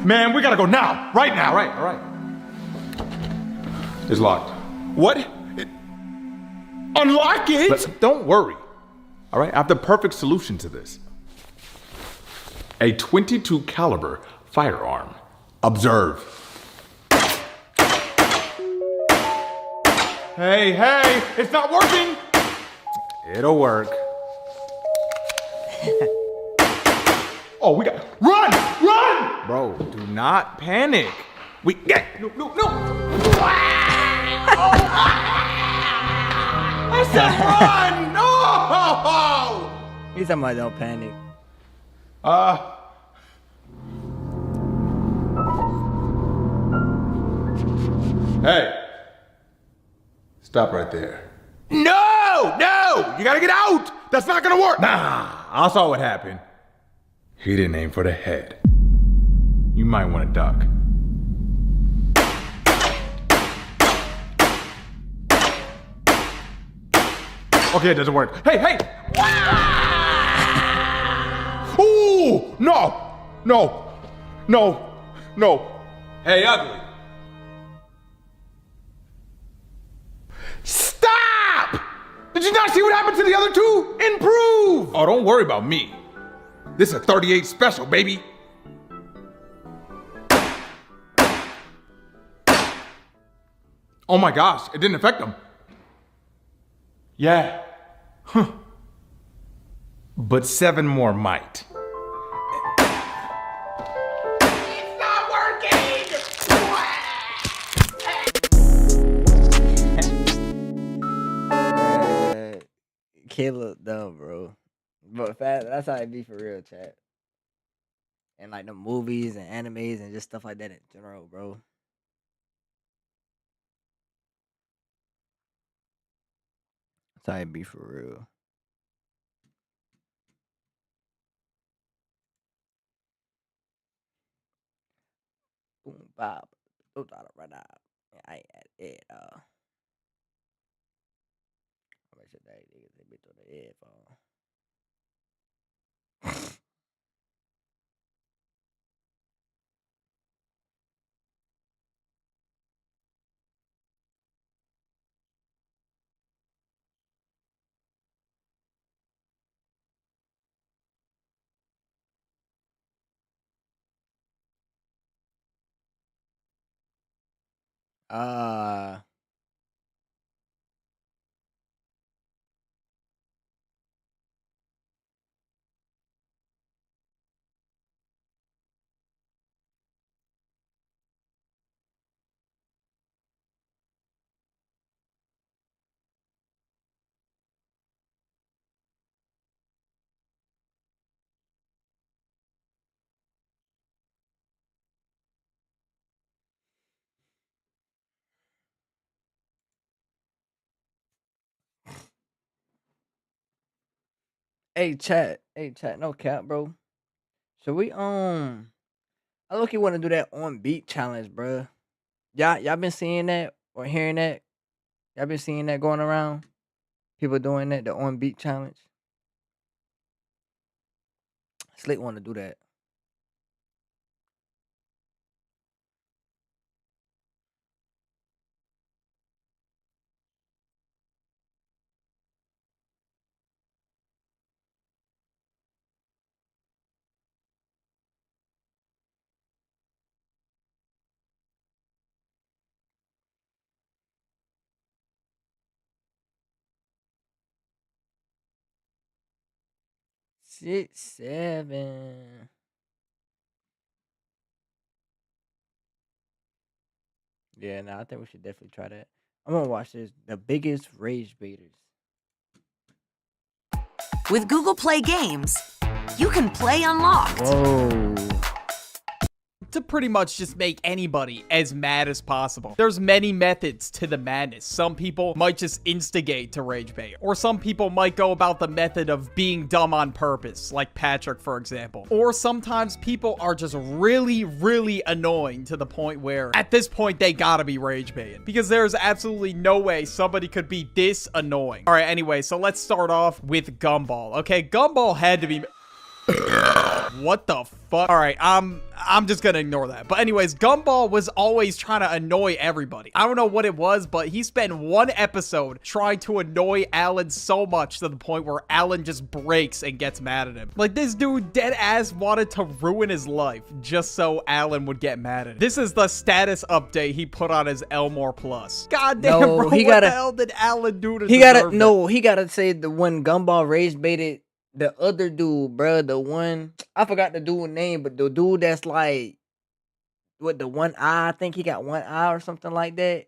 Man, we gotta go now. Right now. Right, all right. It's locked. What? Unlock it! But don't worry. All right, I have the perfect solution to this. A 22 caliber firearm. Observe. Hey, it's not working! It'll work. Oh, we got. Run! Bro, do not panic. We get. No. I said run! No! he's talking about don't panic. Hey. Stop right there. No! You gotta get out! That's not gonna work! Nah, I saw what happened. He didn't aim for the head. You might want to duck. Okay, it doesn't work. Hey! Ooh! No! Hey, ugly! Stop! Did you not see what happened to the other two? Improve! Oh, don't worry about me. This is a 38 special, baby. Oh my gosh, it didn't affect them. Yeah. Huh. But 7 more might. It's not working! Caleb dumb, bro. But that's how it be for real, chat. And like the movies and animes and just stuff like that in general, bro. That's how it be for real. Boom, bop. Don't thought right now. I ain't at it. How much of that niggas they be through the headphone? Uh Hey chat, no cap, bro. So we I look, you want to do that on beat challenge, bro. Y'all been seeing that or hearing that? Y'all been seeing that going around? People doing that, the on beat challenge. Slick want to do that. Six, seven. Yeah, nah, I think we should definitely try that. I'm gonna watch this. The biggest rage baiters. With Google Play Games, you can play unlocked. Whoa. To pretty much just make anybody as mad as possible. There's many methods to the madness. Some people might just instigate to rage bait, or some people might go about the method of being dumb on purpose, like Patrick, for example. Or sometimes people are just really, really annoying to the point where at this point they gotta be rage baiting, because there's absolutely no way somebody could be this annoying. All right, anyway, so let's start off with Gumball. Okay, Gumball had to be... What the fuck? All right, I'm just gonna ignore that. But anyways, Gumball was always trying to annoy everybody. I don't know what it was, but he spent one episode trying to annoy Alan so much to the point where Alan just breaks and gets mad at him. Like, this dude dead ass wanted to ruin his life just so Alan would get mad at him. This is the status update he put on his Elmore Plus. God damn, No, bro, he what gotta- the hell did Alan do to He deserve gotta he gotta say the when Gumball rage baited the other dude, bro. The one, I forgot the dude's name, but the dude that's like with the one eye. I think he got one eye or something like that.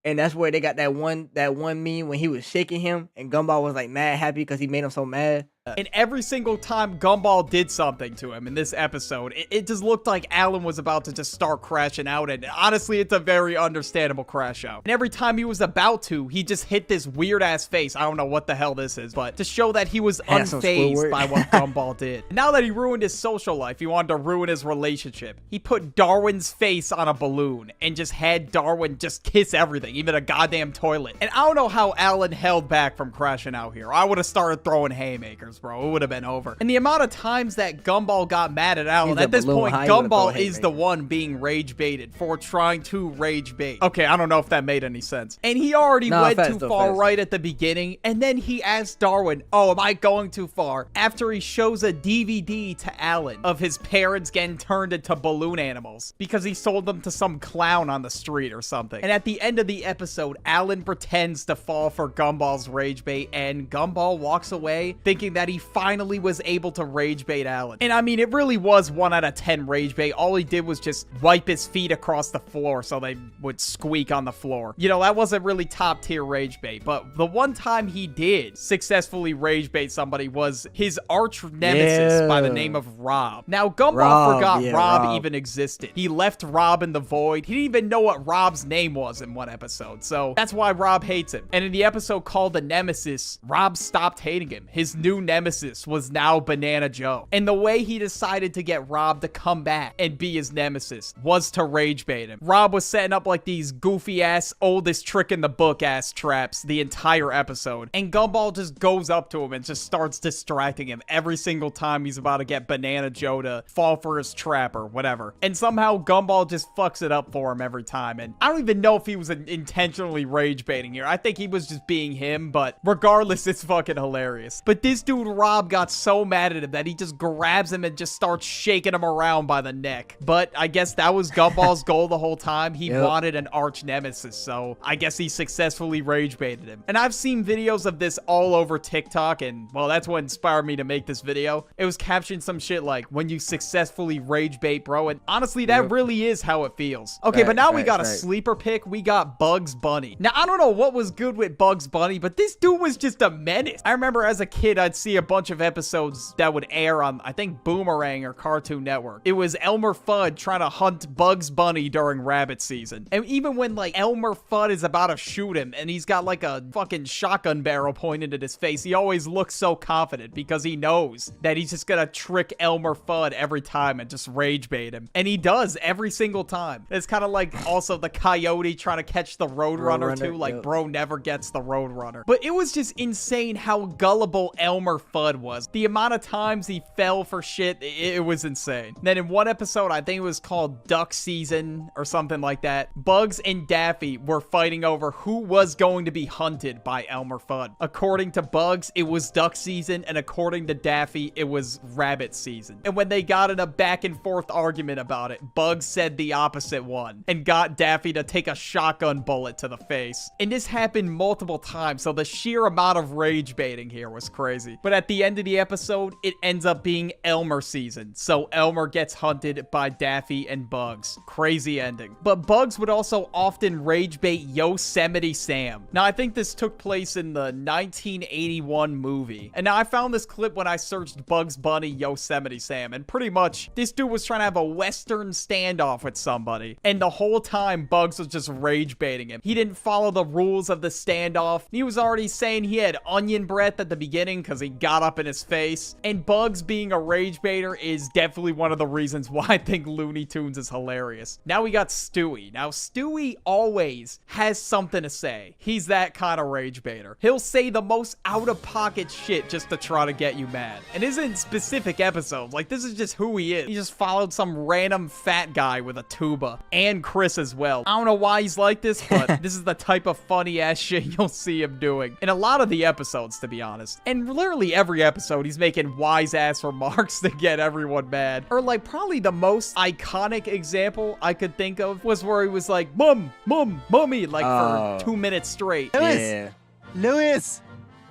And that's where they got that one meme when he was shaking him and Gumball was like mad happy because he made him so mad. And every single time Gumball did something to him in this episode, it just looked like Alan was about to just start crashing out. And honestly, it's a very understandable crash out. And every time he was about to, he just hit this weird ass face. I don't know what the hell this is, but to show that he was Handsome unfazed Squidward. by what Gumball did. Now that he ruined his social life, he wanted to ruin his relationship. He put Darwin's face on a balloon and just had Darwin just kiss everything, even a goddamn toilet. And I don't know how Alan held back from crashing out here. I would have started throwing haymakers, bro. It would have been over. And the amount of times that Gumball got mad at Alan, He's at a this balloon point, high, he would've Gumball thrown is the haymakers. one being rage baited for trying to rage bait. Okay, I don't know if that made any sense. And he already Nah, went facts too though, far facts. right at the beginning, and then he asked Darwin, oh, am I going too far? After he shows a DVD to Alan of his parents getting turned into balloon animals because he sold them to some clown on the street or something. And at the end of the episode, Alan pretends to fall for Gumball's rage bait, and Gumball walks away thinking that he finally was able to rage bait Alan. And I mean, it really was 1 out of 10 rage bait. All he did was just wipe his feet across the floor so they would squeak on the floor. You know, that wasn't really top tier rage bait, but the one time he did successfully rage bait somebody was his arch nemesis by the name of Rob. Now, Gumball forgot Rob even existed. He left Rob in the void. He didn't even know what Rob's name was in one episode, so that's why Rob hates him. And in the episode called The Nemesis, Rob stopped hating him. His new nemesis was now Banana Joe. And the way he decided to get Rob to come back and be his nemesis was to rage bait him. Rob was setting up like these goofy ass, oldest trick in the book ass traps the entire episode. And Gumball just goes up to him and just starts distracting him every single time he's about to get Banana Joe to fall for his trap or whatever. And somehow Gumball just fucks it up for him every time. And I don't even know if he was intentionally rage baiting here. I think he was just being him, but regardless, it's fucking hilarious. But this dude Rob got so mad at him that he just grabs him and just starts shaking him around by the neck. But I guess that was Gumball's goal the whole time. He wanted an arch nemesis, so I guess he successfully rage baited him. And I've seen videos of this all over TikTok, and well, that's what inspired me to make this video. It was captioned some shit like, when you successfully rage bait, bro. And honestly, that really is how it feels. Okay, but now we got a sleeper pick. We got Bugs Bunny. Now, I don't know what was good with Bugs Bunny, but this dude was just a menace. I remember as a kid, I'd see see a bunch of episodes that would air on, I think, Boomerang or Cartoon Network. It was Elmer Fudd trying to hunt Bugs Bunny during rabbit season. And even when, like, Elmer Fudd is about to shoot him and he's got, like, a fucking shotgun barrel pointed at his face, he always looks so confident because he knows that he's just gonna trick Elmer Fudd every time and just rage bait him. And he does every single time. It's kind of like also the Coyote trying to catch the Roadrunner too. Like, bro never gets the Roadrunner. But it was just insane how gullible Elmer Fudd was. The amount of times he fell for shit, it was insane. Then in one episode, I think it was called Duck Season or something like that, Bugs and Daffy were fighting over who was going to be hunted by Elmer Fudd. According to Bugs, it was duck season, and according to Daffy, it was rabbit season. And when they got in a back and forth argument about it, Bugs said the opposite one and got Daffy to take a shotgun bullet to the face. And this happened multiple times, so the sheer amount of rage baiting here was crazy. But at the end of the episode, it ends up being Elmer season, so Elmer gets hunted by Daffy and Bugs. Crazy ending. But Bugs would also often rage bait Yosemite Sam. Now, I think this took place in the 1981 movie. And now I found this clip when I searched Bugs Bunny Yosemite Sam, and pretty much this dude was trying to have a Western standoff with somebody, and the whole time Bugs was just rage baiting him. He didn't follow the rules of the standoff. He was already saying he had onion breath at the beginning because he got up in his face. And Bugs being a rage baiter is definitely one of the reasons why I think Looney Tunes is hilarious. Now we got Stewie. Now Stewie always has something to say. He's that kind of rage baiter. He'll say the most out-of-pocket shit just to try to get you mad. And isn't specific episodes. Like, this is just who he is. He just followed some random fat guy with a tuba. And Chris as well. I don't know why he's like this, but this is the type of funny-ass shit you'll see him doing in a lot of the episodes, to be honest. And literally every episode, he's making wise-ass remarks to get everyone mad. Or, like, probably the most iconic example I could think of was where he was like, Mum, Mum, Mummy, like, for 2 minutes straight. Lewis! Lewis!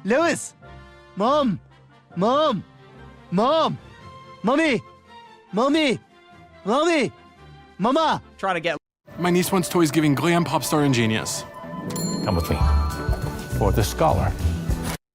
Lewis! Mom! Mom! Mom! Mommy! Mommy! Mommy! Mama! Trying to get... My niece wants toys giving glam pop star and genius. Come with me. For the scholar.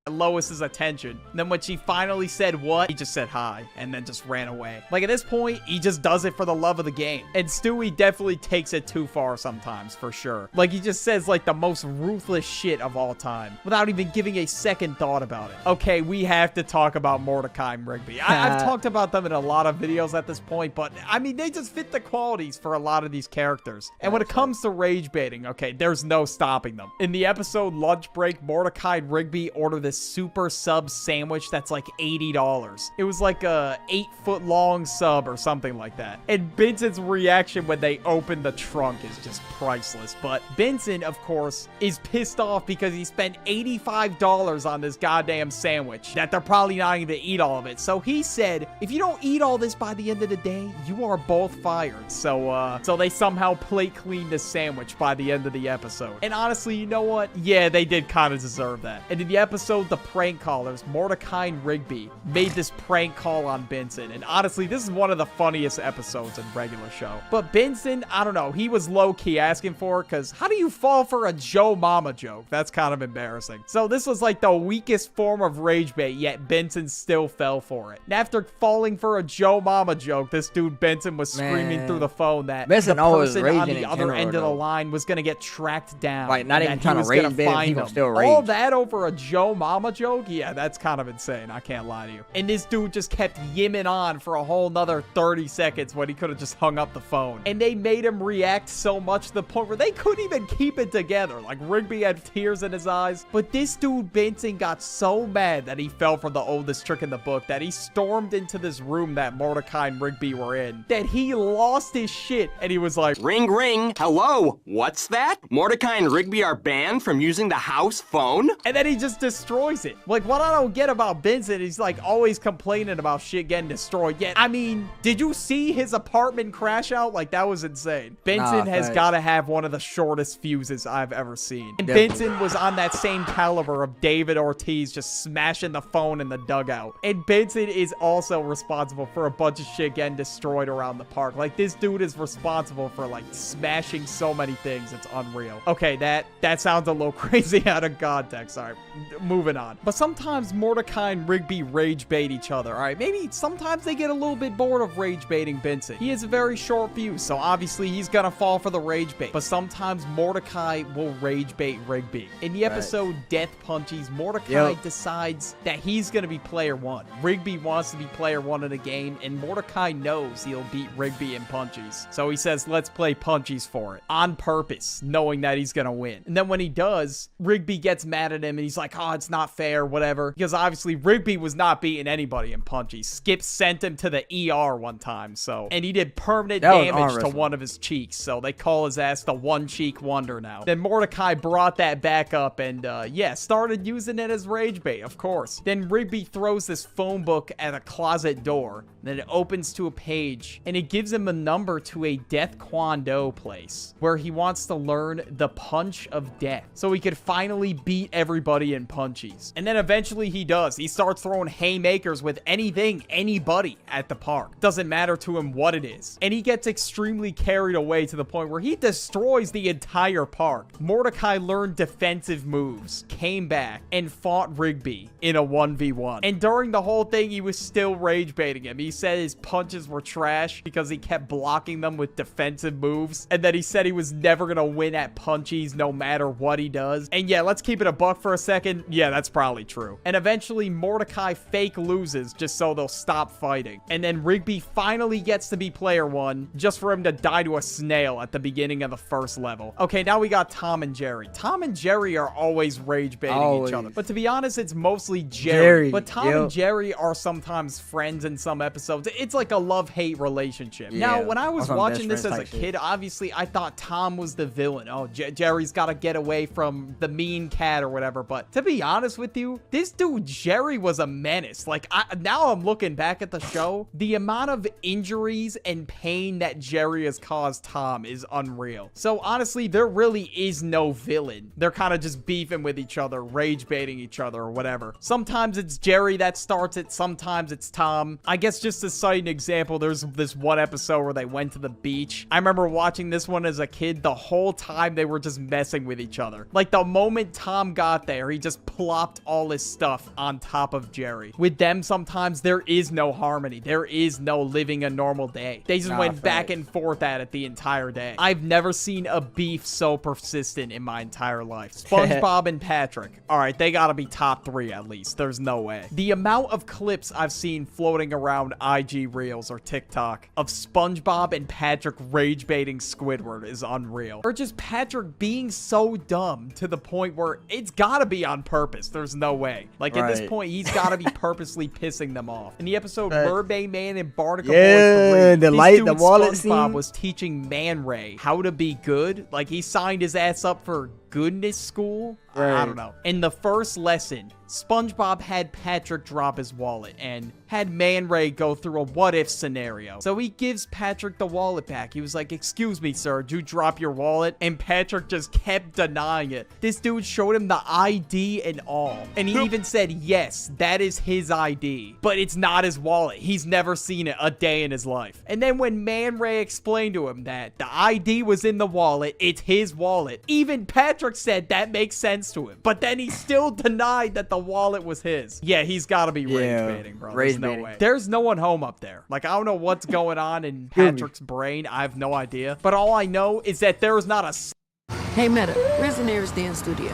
Lois's attention. And then when she finally said what, he just said hi and then just ran away. Like, at this point, he just does it for the love of the game. And Stewie definitely takes it too far sometimes, for sure. Like, he just says, like, the most ruthless shit of all time without even giving a second thought about it. Okay, we have to talk about Mordecai and Rigby. I've talked about them in a lot of videos at this point, but, I mean, they just fit the qualities for a lot of these characters. And when it comes to rage baiting, okay, there's no stopping them. In the episode Lunch Break, Mordecai and Rigby order this super sub sandwich that's like $80. It was like a 8-foot long sub or something like that. And Benson's reaction when they open the trunk is just priceless. But Benson, of course, is pissed off because he spent $85 on this goddamn sandwich that they're probably not even gonna eat all of it. So he said, if you don't eat all this by the end of the day, you are both fired. So they somehow plate clean this sandwich by the end of the episode. And honestly, you know what? Yeah, they did kind of deserve that. And in the episode, the prank callers, Mordecai and Rigby, made this prank call on Benson. And honestly, this is one of the funniest episodes in regular show. But Benson, I don't know, he was low-key asking for it, because how do you fall for a Joe Mama joke? That's kind of embarrassing. So this was like the weakest form of rage bait, yet Benson still fell for it. And after falling for a Joe Mama joke, this dude Benson was screaming through the phone that Benson the always person on the other end of the line was going to get tracked down. Like, not even trying to rage bait him, he gonna still rage. All that over a Joe Mama joke? Yeah, that's kind of insane. I can't lie to you. And this dude just kept yimming on for a whole nother 30 seconds when he could have just hung up the phone. And they made him react so much to the point where they couldn't even keep it together. Like, Rigby had tears in his eyes. But this dude, Benson, got so mad that he fell for the oldest trick in the book that he stormed into this room that Mordecai and Rigby were in, that he lost his shit. And he was like, ring, ring. Hello. What's that? Mordecai and Rigby are banned from using the house phone? And then he just destroys it. Like, what I don't get about Benson, he's like always complaining about shit getting destroyed. Yet, I mean, did you see his apartment crash out? Like, that was insane. Benson has got to have one of the shortest fuses I've ever seen. And Benson was on that same caliber of David Ortiz just smashing the phone in the dugout. And Benson is also responsible for a bunch of shit getting destroyed around the park. Like, this dude is responsible for, like, smashing so many things. It's unreal. Okay, that sounds a little crazy out of context. All right, moving moving on. But sometimes Mordecai and Rigby rage bait each other. All right, maybe sometimes they get a little bit bored of rage baiting Vincent. He has a very short fuse, so obviously he's gonna fall for the rage bait. But sometimes Mordecai will rage bait Rigby. In the episode Death Punchies, Mordecai decides that he's gonna be player one. Rigby wants to be player one in a game, and Mordecai knows he'll beat Rigby in Punchies. So he says, let's play Punchies for it. On purpose, knowing that he's gonna win. And then when he does, Rigby gets mad at him, and he's like, oh, it's not fair, whatever. Because obviously Rigby was not beating anybody in Punchies. Skip sent him to the ER one time, so. And he did permanent damage to one of his cheeks, so they call his ass the One Cheek Wonder now. Then Mordecai brought that back up and, yeah, started using it as rage bait, of course. Then Rigby throws this phone book at a closet door. Then it opens to a page, and it gives him a number to a Death Kwon Do place, where he wants to learn the Punch of Death, so he could finally beat everybody in Punchies. And then eventually he does. He starts throwing haymakers with anything, anybody at the park. Doesn't matter to him what it is. And he gets extremely carried away to the point where he destroys the entire park. Mordecai learned defensive moves, came back, and fought Rigby in a 1v1. And during the whole thing, he was still rage baiting him. He said his punches were trash because he kept blocking them with defensive moves. And then he said he was never gonna win at Punchies no matter what he does. And yeah, let's keep it a buck for a second. Yeah, that's probably true. And eventually Mordecai fake loses just so they'll stop fighting. And then Rigby finally gets to be player one just for him to die to a snail at the beginning of the first level. Okay, now we got Tom and Jerry. Tom and Jerry are always rage baiting each other. But to be honest, it's mostly Jerry. But Tom and Jerry are sometimes friends in some episodes. It's like a love-hate relationship. Now, when I was watching this as a kid, obviously I thought Tom was the villain. Oh, Jerry's got to get away from the mean cat or whatever. But to be honest with you, this dude Jerry was a menace. Like, now I'm looking back at the show, the amount of injuries and pain that Jerry has caused Tom is unreal. So honestly, there really is no villain. They're kind of just beefing with each other, rage baiting each other or whatever. Sometimes it's Jerry that starts it, sometimes it's Tom. I guess just to cite an example, there's this one episode where they went to the beach. I remember watching this one as a kid. The whole time they were just messing with each other. Like the moment Tom got there, he just plopped all his stuff on top of Jerry. With them, sometimes there is no harmony. There is no living a normal day. They just went back and forth at it the entire day. I've never seen a beef so persistent in my entire life. SpongeBob and Patrick. All right, they gotta be top 3 at least. There's no way. The amount of clips I've seen floating around IG Reels or TikTok of SpongeBob and Patrick rage baiting Squidward is unreal. Or just Patrick being so dumb to the point where it's gotta be on purpose. There's no way. Like at this point, he's gotta be purposely pissing them off. In the episode Mermaid Man and Barnacle Boy 3, the wallet SpongeBob was teaching Man Ray how to be good. Like he signed his ass up for goodness school. I don't know. In the first lesson, SpongeBob had Patrick drop his wallet and had Man Ray go through a what-if scenario. So he gives Patrick the wallet back. He was like, excuse me, sir, did you drop your wallet? And Patrick just kept denying it. This dude showed him the ID and all. And he even said, yes, that is his ID. But it's not his wallet. He's never seen it a day in his life. And then when Man Ray explained to him that the ID was in the wallet, it's his wallet, even Patrick said that makes sense to him. But then he still denied that the wallet was his. Yeah, he's got to be rage baiting, bro. There's no way. There's no one home up there. Like, I don't know what's going on in Patrick's brain. I have no idea. But all I know is that there is not a... Hey, Meta, where's the nearest dance studio?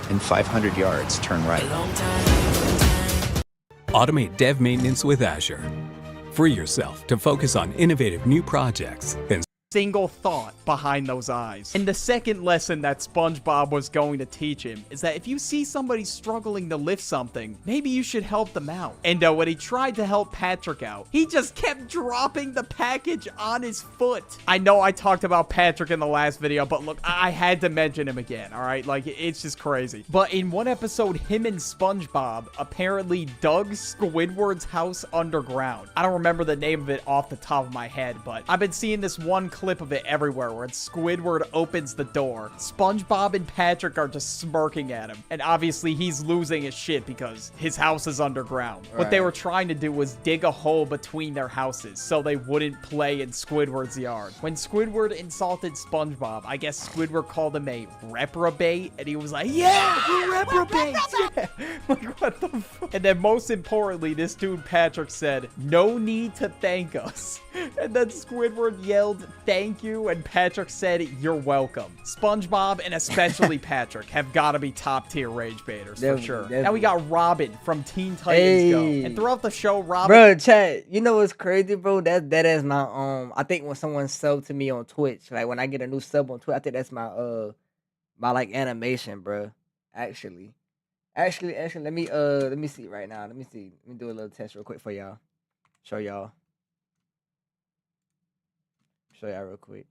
In 500 yards, turn right. Automate dev maintenance with Azure. Free yourself to focus on innovative new projects and single thought behind those eyes. And the second lesson that SpongeBob was going to teach him is that if you see somebody struggling to lift something, maybe you should help them out. And when he tried to help Patrick out, he just kept dropping the package on his foot. I know I talked about Patrick in the last video, but look, I had to mention him again, all right? Like, it's just crazy. But in one episode, him and SpongeBob apparently dug Squidward's house underground. I don't remember the name of it off the top of my head, but I've been seeing this one clip of it everywhere where Squidward opens the door. SpongeBob and Patrick are just smirking at him. And obviously he's losing his shit because his house is underground. Right. What they were trying to do was dig a hole between their houses so they wouldn't play in Squidward's yard. When Squidward insulted SpongeBob, I guess Squidward called him a reprobate, and he was like, yeah, we're reprobates, yeah. Like, what the fuck? And then most importantly, this dude Patrick said, no need to thank us. And then Squidward yelled, thank you, and Patrick said, you're welcome. SpongeBob, and especially Patrick, have got to be top tier rage baiters for sure. Definitely. Now we got Robin from Teen Titans Go. And throughout the show, Robin... Bro, chat, you know what's crazy, bro? That is my I think when someone sub to me on Twitch, like when I get a new sub on Twitch, I think that's my like animation, bro. Actually, let me see right now. Let me see. Let me do a little test real quick for y'all. Show y'all real quick.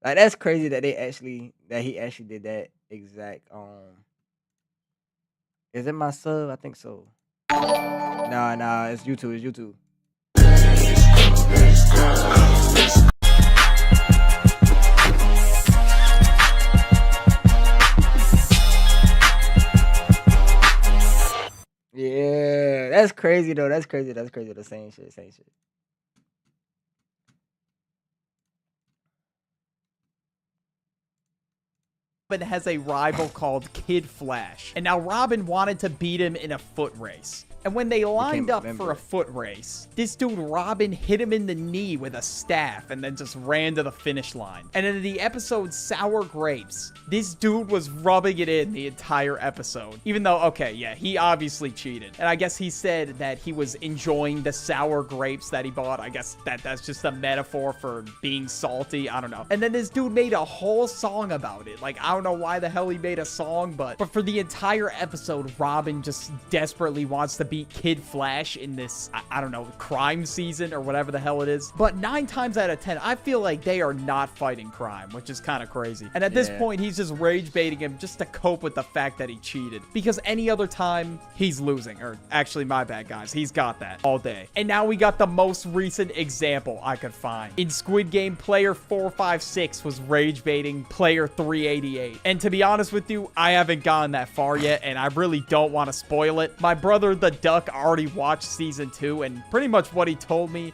Like that's crazy that he actually did that exact Is it my sub? I think so. Nah, it's YouTube. Yeah, that's crazy though. That's crazy. The same shit. Robin has a rival called Kid Flash. And now Robin wanted to beat him in a foot race. And when they lined up for a foot race, this dude Robin hit him in the knee with a staff and then just ran to the finish line. And in the episode Sour Grapes, this dude was rubbing it in the entire episode. Even though, okay, yeah, he obviously cheated. And I guess he said that he was enjoying the sour grapes that he bought. I guess that's just a metaphor for being salty. I don't know. And then this dude made a whole song about it. Like, I don't know why the hell he made a song, but for the entire episode, Robin just desperately wants to beat Kid Flash in this, I don't know, crime season or whatever the hell it is. But 9 times out of 10, I feel like they are not fighting crime, which is kind of crazy. And at this point, he's just rage baiting him just to cope with the fact that he cheated. Because any other time, he's losing. Or actually, my bad, guys. He's got that all day. And now we got the most recent example I could find. In Squid Game, player 456 was rage baiting player 388. And to be honest with you, I haven't gone that far yet, and I really don't want to spoil it. My brother, the Duck, already watched season 2, and pretty much what he told me.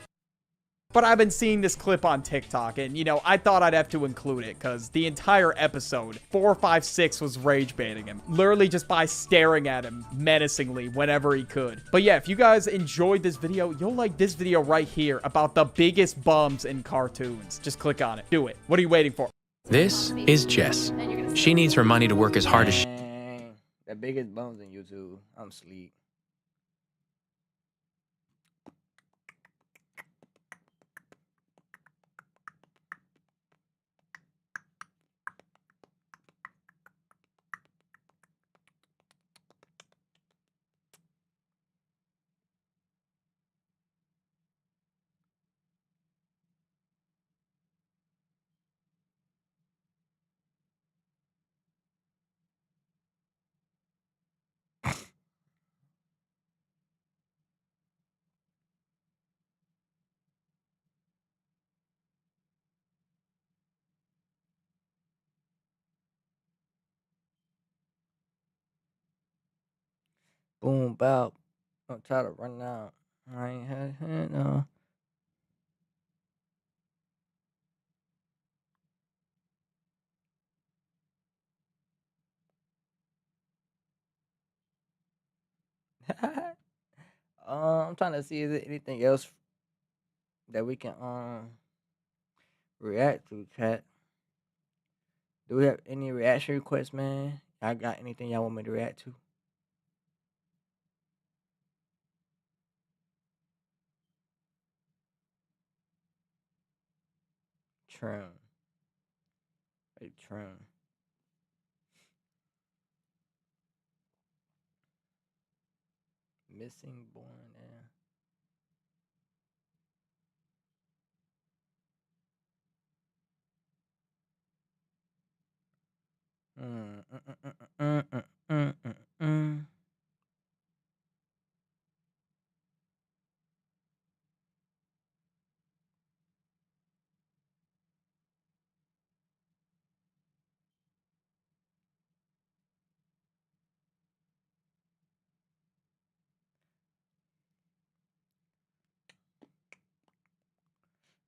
But I've been seeing this clip on TikTok, and, you know, I thought I'd have to include it, because the entire episode, 456 was rage baiting him. Literally just by staring at him menacingly whenever he could. But yeah, if you guys enjoyed this video, you'll like this video right here about the biggest bums in cartoons. Just click on it. Do it. What are you waiting for? This is Jess. She needs her money to work as hard as she... The biggest bums in YouTube. I'm sleep. Boom, bow. I'll try to run out. I ain't had no. I'm trying to see is there anything else that we can react to, chat. Do we have any reaction requests, man? Y'all got anything y'all want me to react to? Trim. Hey, trim. Missing born there.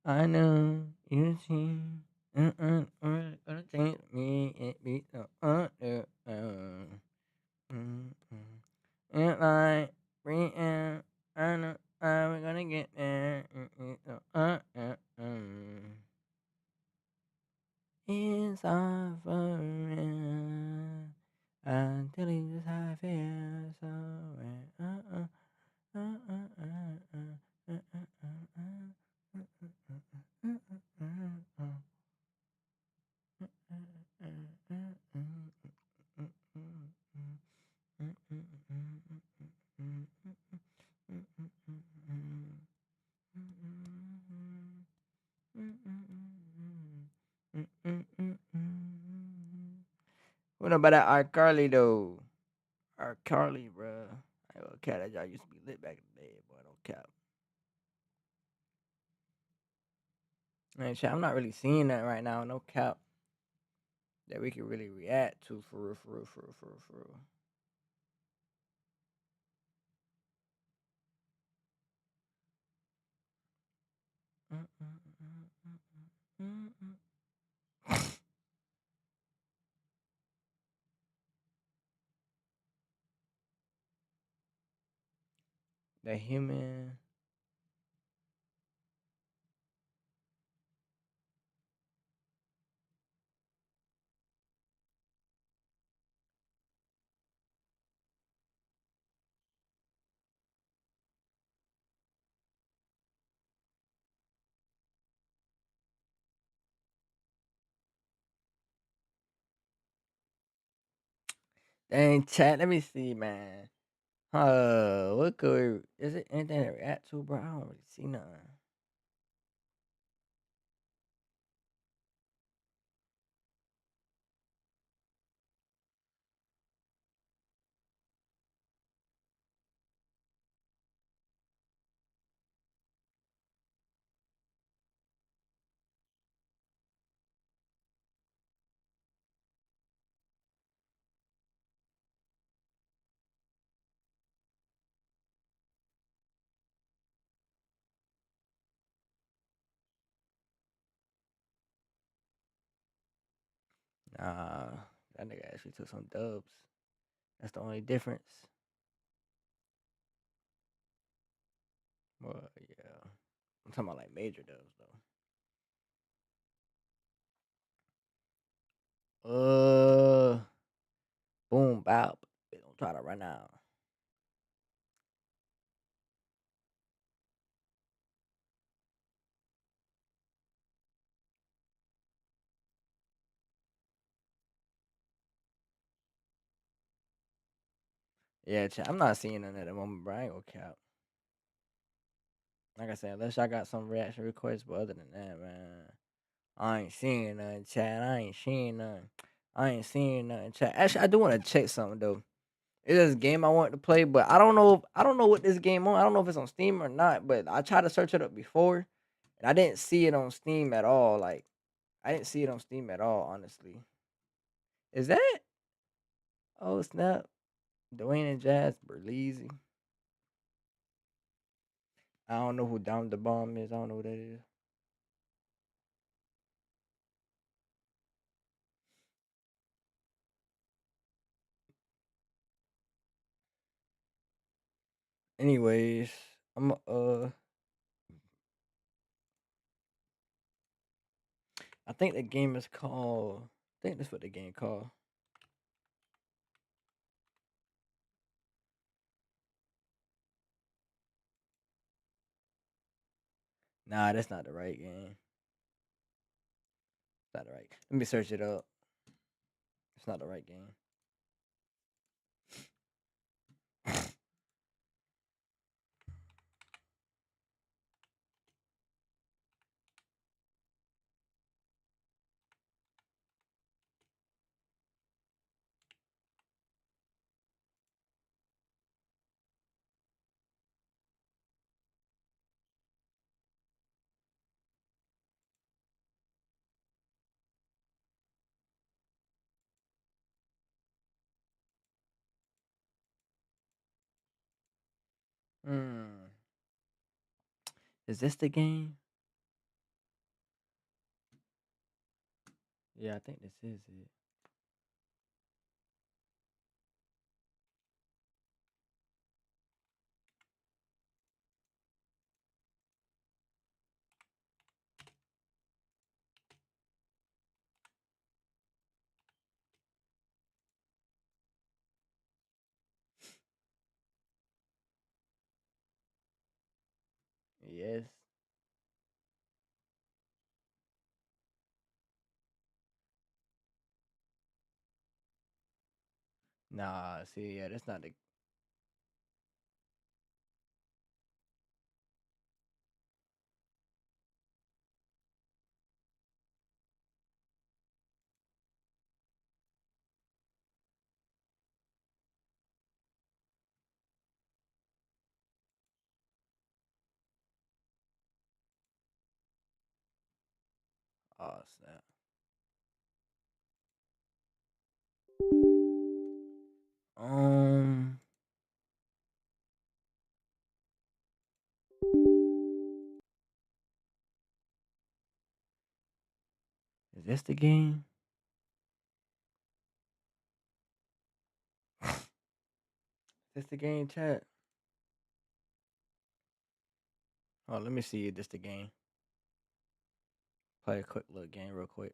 I know you see. Gonna change me. It be so It like breathing. I know I'm gonna get there. It's all for real. Until he just how I feel. So What about that iCarly though? iCarly, bruh. I ain't gonna cap, that y'all used to be lit back in the day, boy. Don't cap. Man, shit, I'm not really seeing that right now. No cap. That we can really react to for real, for real, for real, for real, for real. The human. Dang, chat. Let me see, man. What could is it anything to react to, bro? I don't really see nothing. Nah, that nigga actually took some dubs. That's the only difference. Well, yeah. I'm talking about like major dubs though. Boom, bop. We gonna try to run out. Yeah, chat. I'm not seeing none at the moment, bro. I ain't gonna cap. Like I said, unless I got some reaction requests, but other than that, man, I ain't seeing nothing, chat. I ain't seeing nothing. I ain't seeing nothing, chat. Actually, I do want to check something though. It's this game I want to play, but I don't know. I don't know what this game on. I don't know if it's on Steam or not. But I tried to search it up before, and I didn't see it on Steam at all. Like I didn't see it on Steam at all. Honestly, is that? Oh snap! Dwayne and Jazz Berleezy. I don't know who Dom the Bomb is. I don't know who that is. Anyways, I'm I think the game is called. I think that's what the game called. Nah, that's not the right game. It's not the right. Let me search it up. It's not the right game. Hmm. Is this the game? Yeah, I think this is it. Yes. Nah, see, yeah, that's not the. Oh snap. Um, is this the game? Is this the game, chat? Oh, let me see if this the game. Play a quick little game real quick.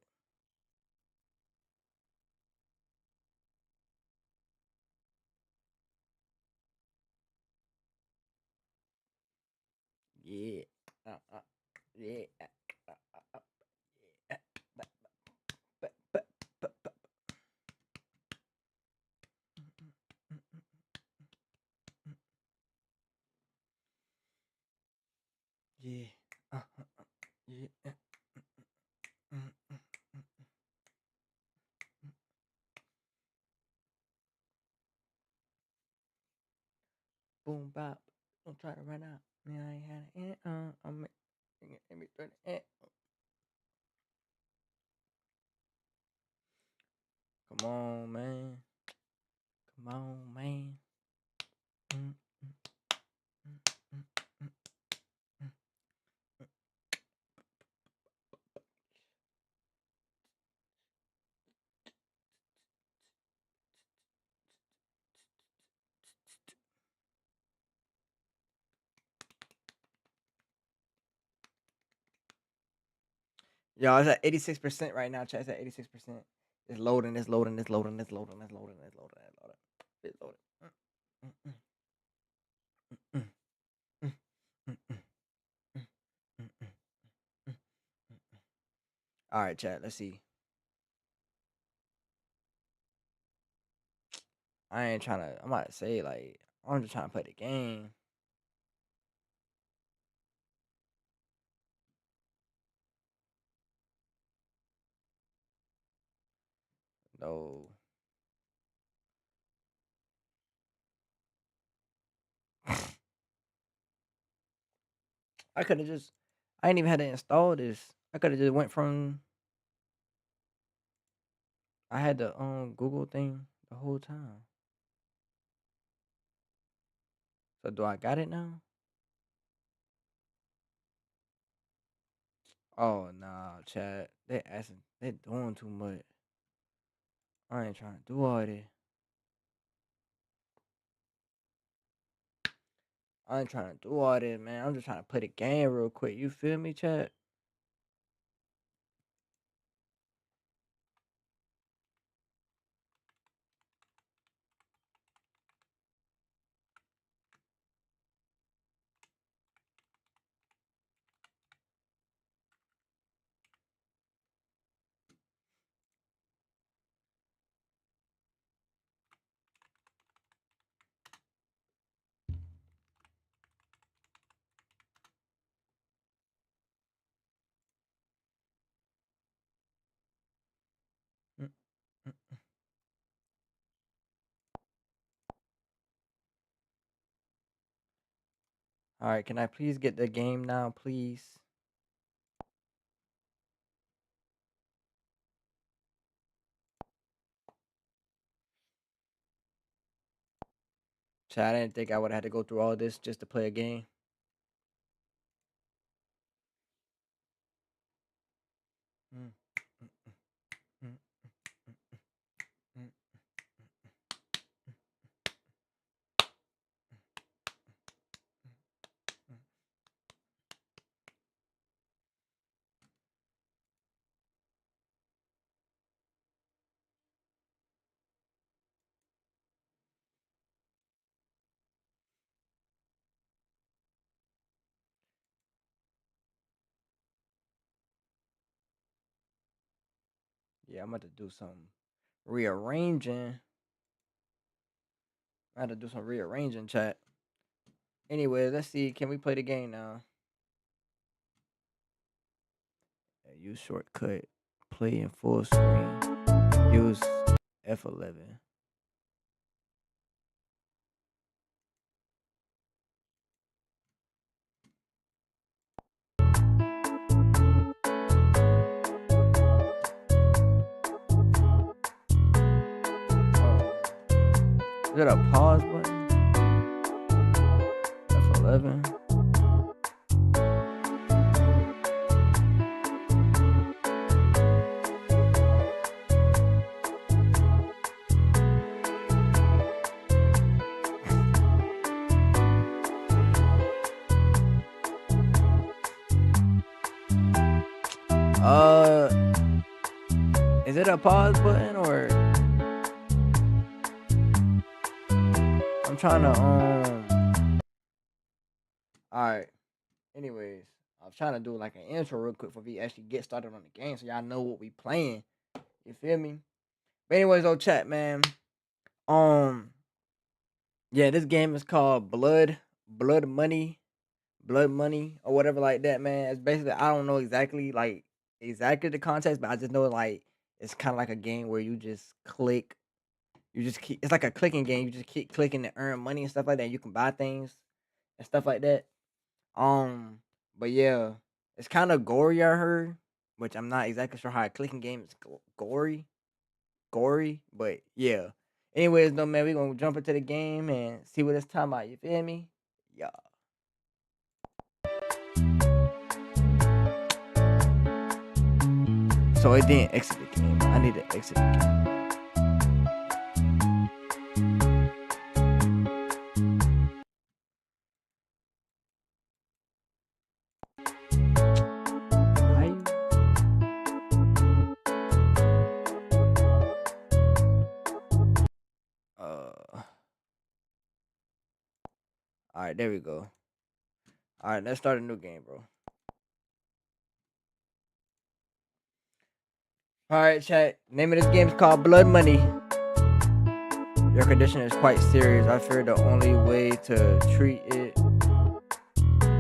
Yeah. Yeah. Yeah. Yeah. Yeah. Boom bop. Don't try to run out. Man, I ain't had it. I'm me 30. Come on, man. Come on, man. Mm, mm, mm, mm, mm, mm. Yo, it's at 86% right now. Chat, it's at 86%. It's loading. It's loading. It's loading. It's loading. It's loading. It's loading. It's loading. It's loading. Mm, mm, mm, mm, mm, mm, mm, mm, mm, mm, mm. All right, chat. Let's see. I ain't trying to. I'm about to say like I'm just trying to play the game. No. I could have just. I ain't even had to install this. I could have just went from. I had the Google thing the whole time. So do I got it now? Oh nah, chat. They asking. They doing too much. I ain't trying to do all this. I ain't trying to do all this, man. I'm just trying to play the game real quick. You feel me, chat? Mm, mm. All right, can I please get the game now, please? Chat, I didn't think I would have had to go through all this just to play a game. Mm, mm, mm. Yeah, I'm about to do some rearranging. I had to do some rearranging, chat. Anyway, let's see. Can we play the game now? Use shortcut. Play in full screen. Use F11. Is it a pause button? F11. Is it a pause button or I'm trying to alright. Anyways, I was trying to do like an intro real quick before we actually get started on the game so y'all know what we playing. You feel me? But anyways, though, chat, man. Yeah, this game is called Blood Money, or whatever like that, man. It's basically, I don't know exactly the context, but I just know like it's kind of like a game where you just click, it's like a clicking game. You just keep clicking to earn money and stuff like that. You can buy things and stuff like that. But yeah, it's kind of gory, I heard, which I'm not exactly sure how a clicking game is gory, but yeah. Anyways, though, man, we gonna jump into the game and see what it's talking about. You feel me? Yeah. So it didn't exit the game. I need to exit the game. Alright, there we go. Alright, let's start a new game, bro. Alright, chat. Name of this game is called Blood Money. Your condition is quite serious. I fear the only way to treat it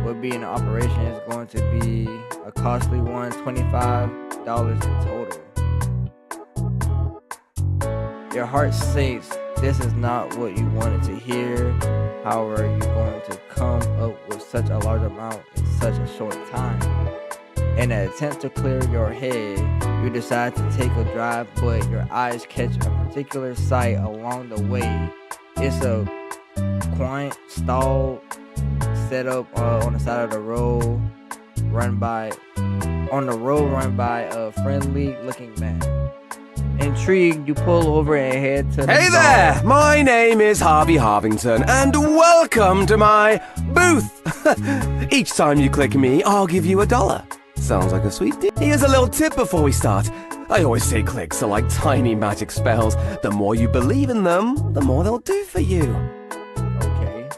would be an operation. Is going to be a costly one, $25 in total. Your heart sinks. This is not what you wanted to hear. How are you going to come up with such a large amount in such a short time? In an attempt to clear your head, you decide to take a drive, but your eyes catch a particular sight along the way. It's a quaint stall set up on the side of the road, run by a friendly-looking man. Intrigued, you pull over and head to the Hey there! My name is Harvey Harvington, and welcome to my booth! Each time you click me, I'll give you $1. Sounds like a sweet deal. Here's a little tip before we start. I always say clicks are like tiny magic spells. The more you believe in them, the more they'll do for you. Okay.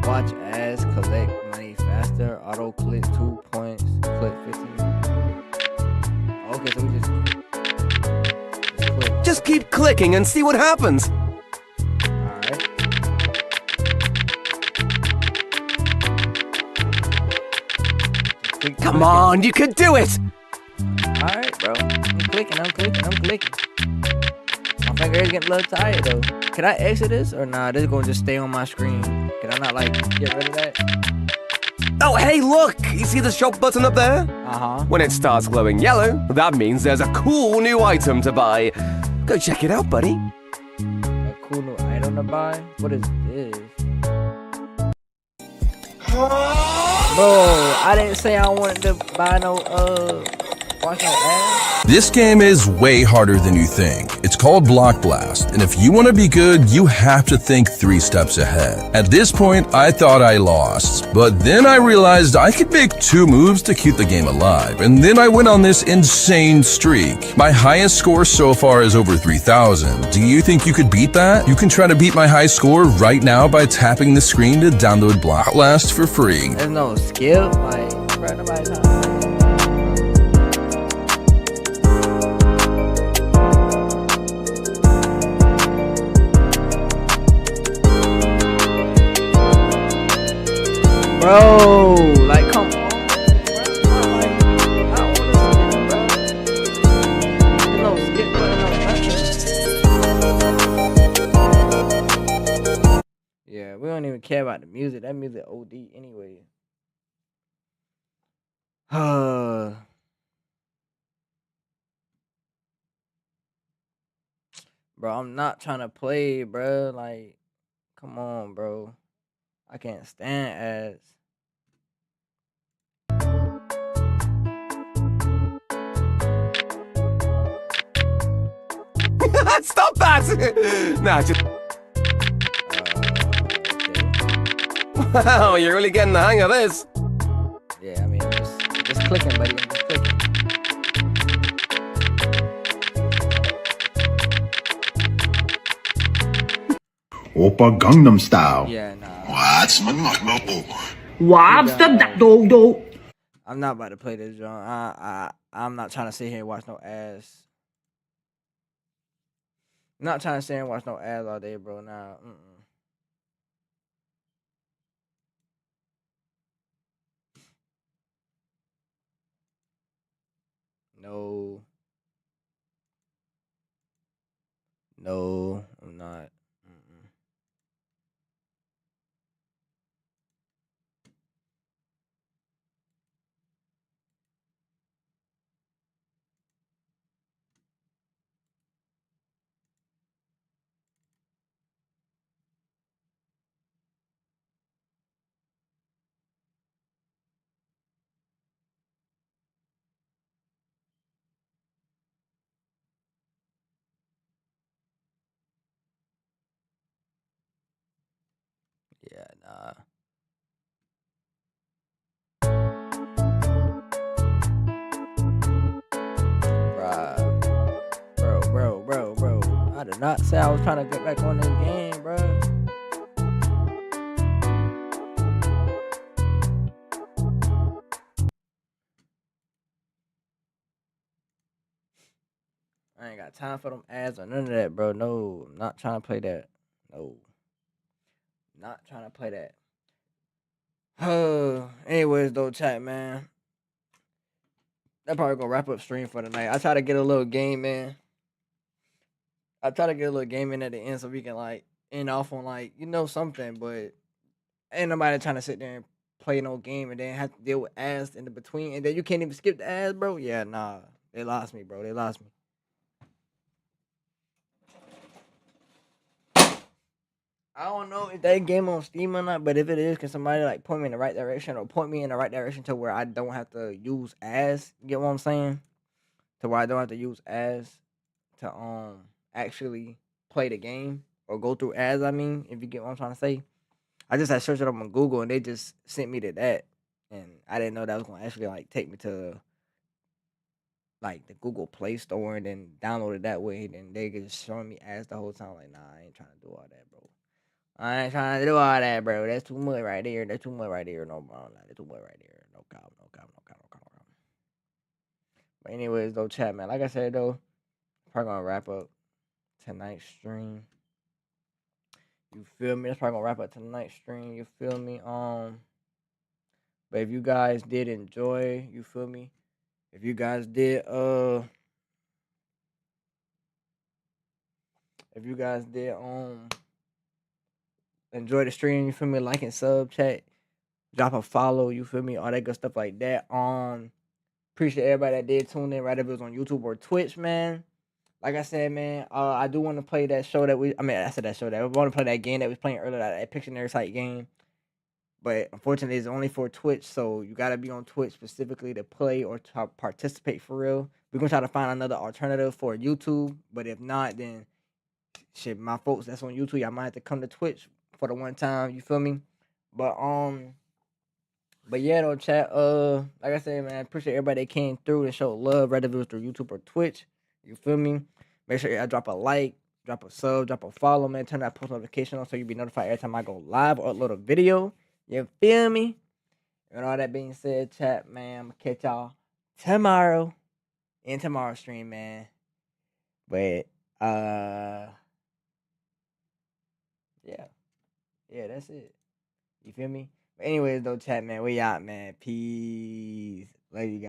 Watch ads, collect money faster, auto click 2 points, click 15. Okay, so we just click. Just keep clicking and see what happens. Alright. Come on, you can do it! Alright, bro. I'm clicking. My finger is getting a little tired, though. Can I exit this? Or nah, this is going to just stay on my screen. Can I not, get rid of that? Oh, hey, look! You see the shop button up there? Uh-huh. When it starts glowing yellow, that means there's a cool new item to buy. Go check it out, buddy. A cool new item to buy? What is this? Bro, I didn't say I wanted to buy no, watch no ads. This game is way harder than you think. It's called Block Blast, and if you want to be good, you have to think 3 steps ahead. At this point, I thought I lost, but then I realized I could make 2 moves to keep the game alive, and then I went on this insane streak. My highest score so far is over 3,000. Do you think you could beat that? You can try to beat my high score right now by tapping the screen to download Block Blast for free. There's no skill, bro, nobody's not. care about the music. That music OD anyway. Bro, I'm not trying to play, bro. Like, come on, bro. I can't stand ads. Stop that! Nah, just. Wow, you're really getting the hang of this. Yeah, I mean, just clicking, buddy. I'm just clicking. Oppa Gangnam Style. Yeah, nah. What's my name? What's the I'm not about to play this joint. I'm not trying to sit here and watch no ass. I'm not trying to sit here and watch no ads all day, bro. Nah. No. No, I'm not. Yeah, nah. Bro. I did not say I was trying to get back on this game, bro. I ain't got time for them ads or none of that, bro. No, I'm not trying to play that. No. Not trying to play that. Anyways, though, chat, man. That probably gonna wrap up stream for tonight. I try to get a little game in. I try to get a little game in at the end so we can like end off on like something, but ain't nobody trying to sit there and play no game and then have to deal with ads in the between, and then you can't even skip the ads, bro. Yeah, nah, they lost me, bro. They lost me. I don't know if that game on Steam or not, but if it is, can somebody like point me in the right direction or point me in the right direction to where I don't have to use ads? You get what I'm saying? To where I don't have to use ads to actually play the game or go through ads. I mean, if you get what I'm trying to say. I just had searched it up on Google and they just sent me to that, and I didn't know that was gonna actually like take me to like the Google Play Store and then download it that way. Then they just showing me ads the whole time. Like, nah, I ain't trying to do all that, bro. I ain't trying to do all that, bro. That's too much right there. That's too much right there. No, bro. That's too much right there. No comment. No comment. No comment. No comment. No comment. But anyways, though, chat, man. Like I said, though, probably gonna wrap up tonight's stream. You feel me? That's probably gonna wrap up tonight's stream. You feel me? But if you guys did enjoy, you feel me? If you guys did enjoy the stream, you feel me? Like and sub, chat, drop a follow, you feel me? All that good stuff like that. Appreciate everybody that did tune in, right? If it was on YouTube or Twitch, man. Like I said, man, I do want to play that show I said that show that I want to play that game that we was playing earlier, that Pictionary site game. But unfortunately, it's only for Twitch, so you gotta be on Twitch specifically to play or to participate for real. We're gonna try to find another alternative for YouTube, but if not, then shit, my folks that's on YouTube, y'all might have to come to Twitch for the one time. You feel me? But yeah, though, chat. Like I said, man, appreciate everybody that came through and showed love, whether it was through YouTube or Twitch. You feel me? Make sure y'all drop a like, drop a sub, drop a follow, man. Turn that post notification on so you'll be notified every time I go live or upload a video. You feel me? And all that being said, chat, man, I'm gonna catch y'all tomorrow in tomorrow's stream, man. But yeah, that's it. You feel me? But anyways, though, chat, man, we out, man. Peace. Love you guys.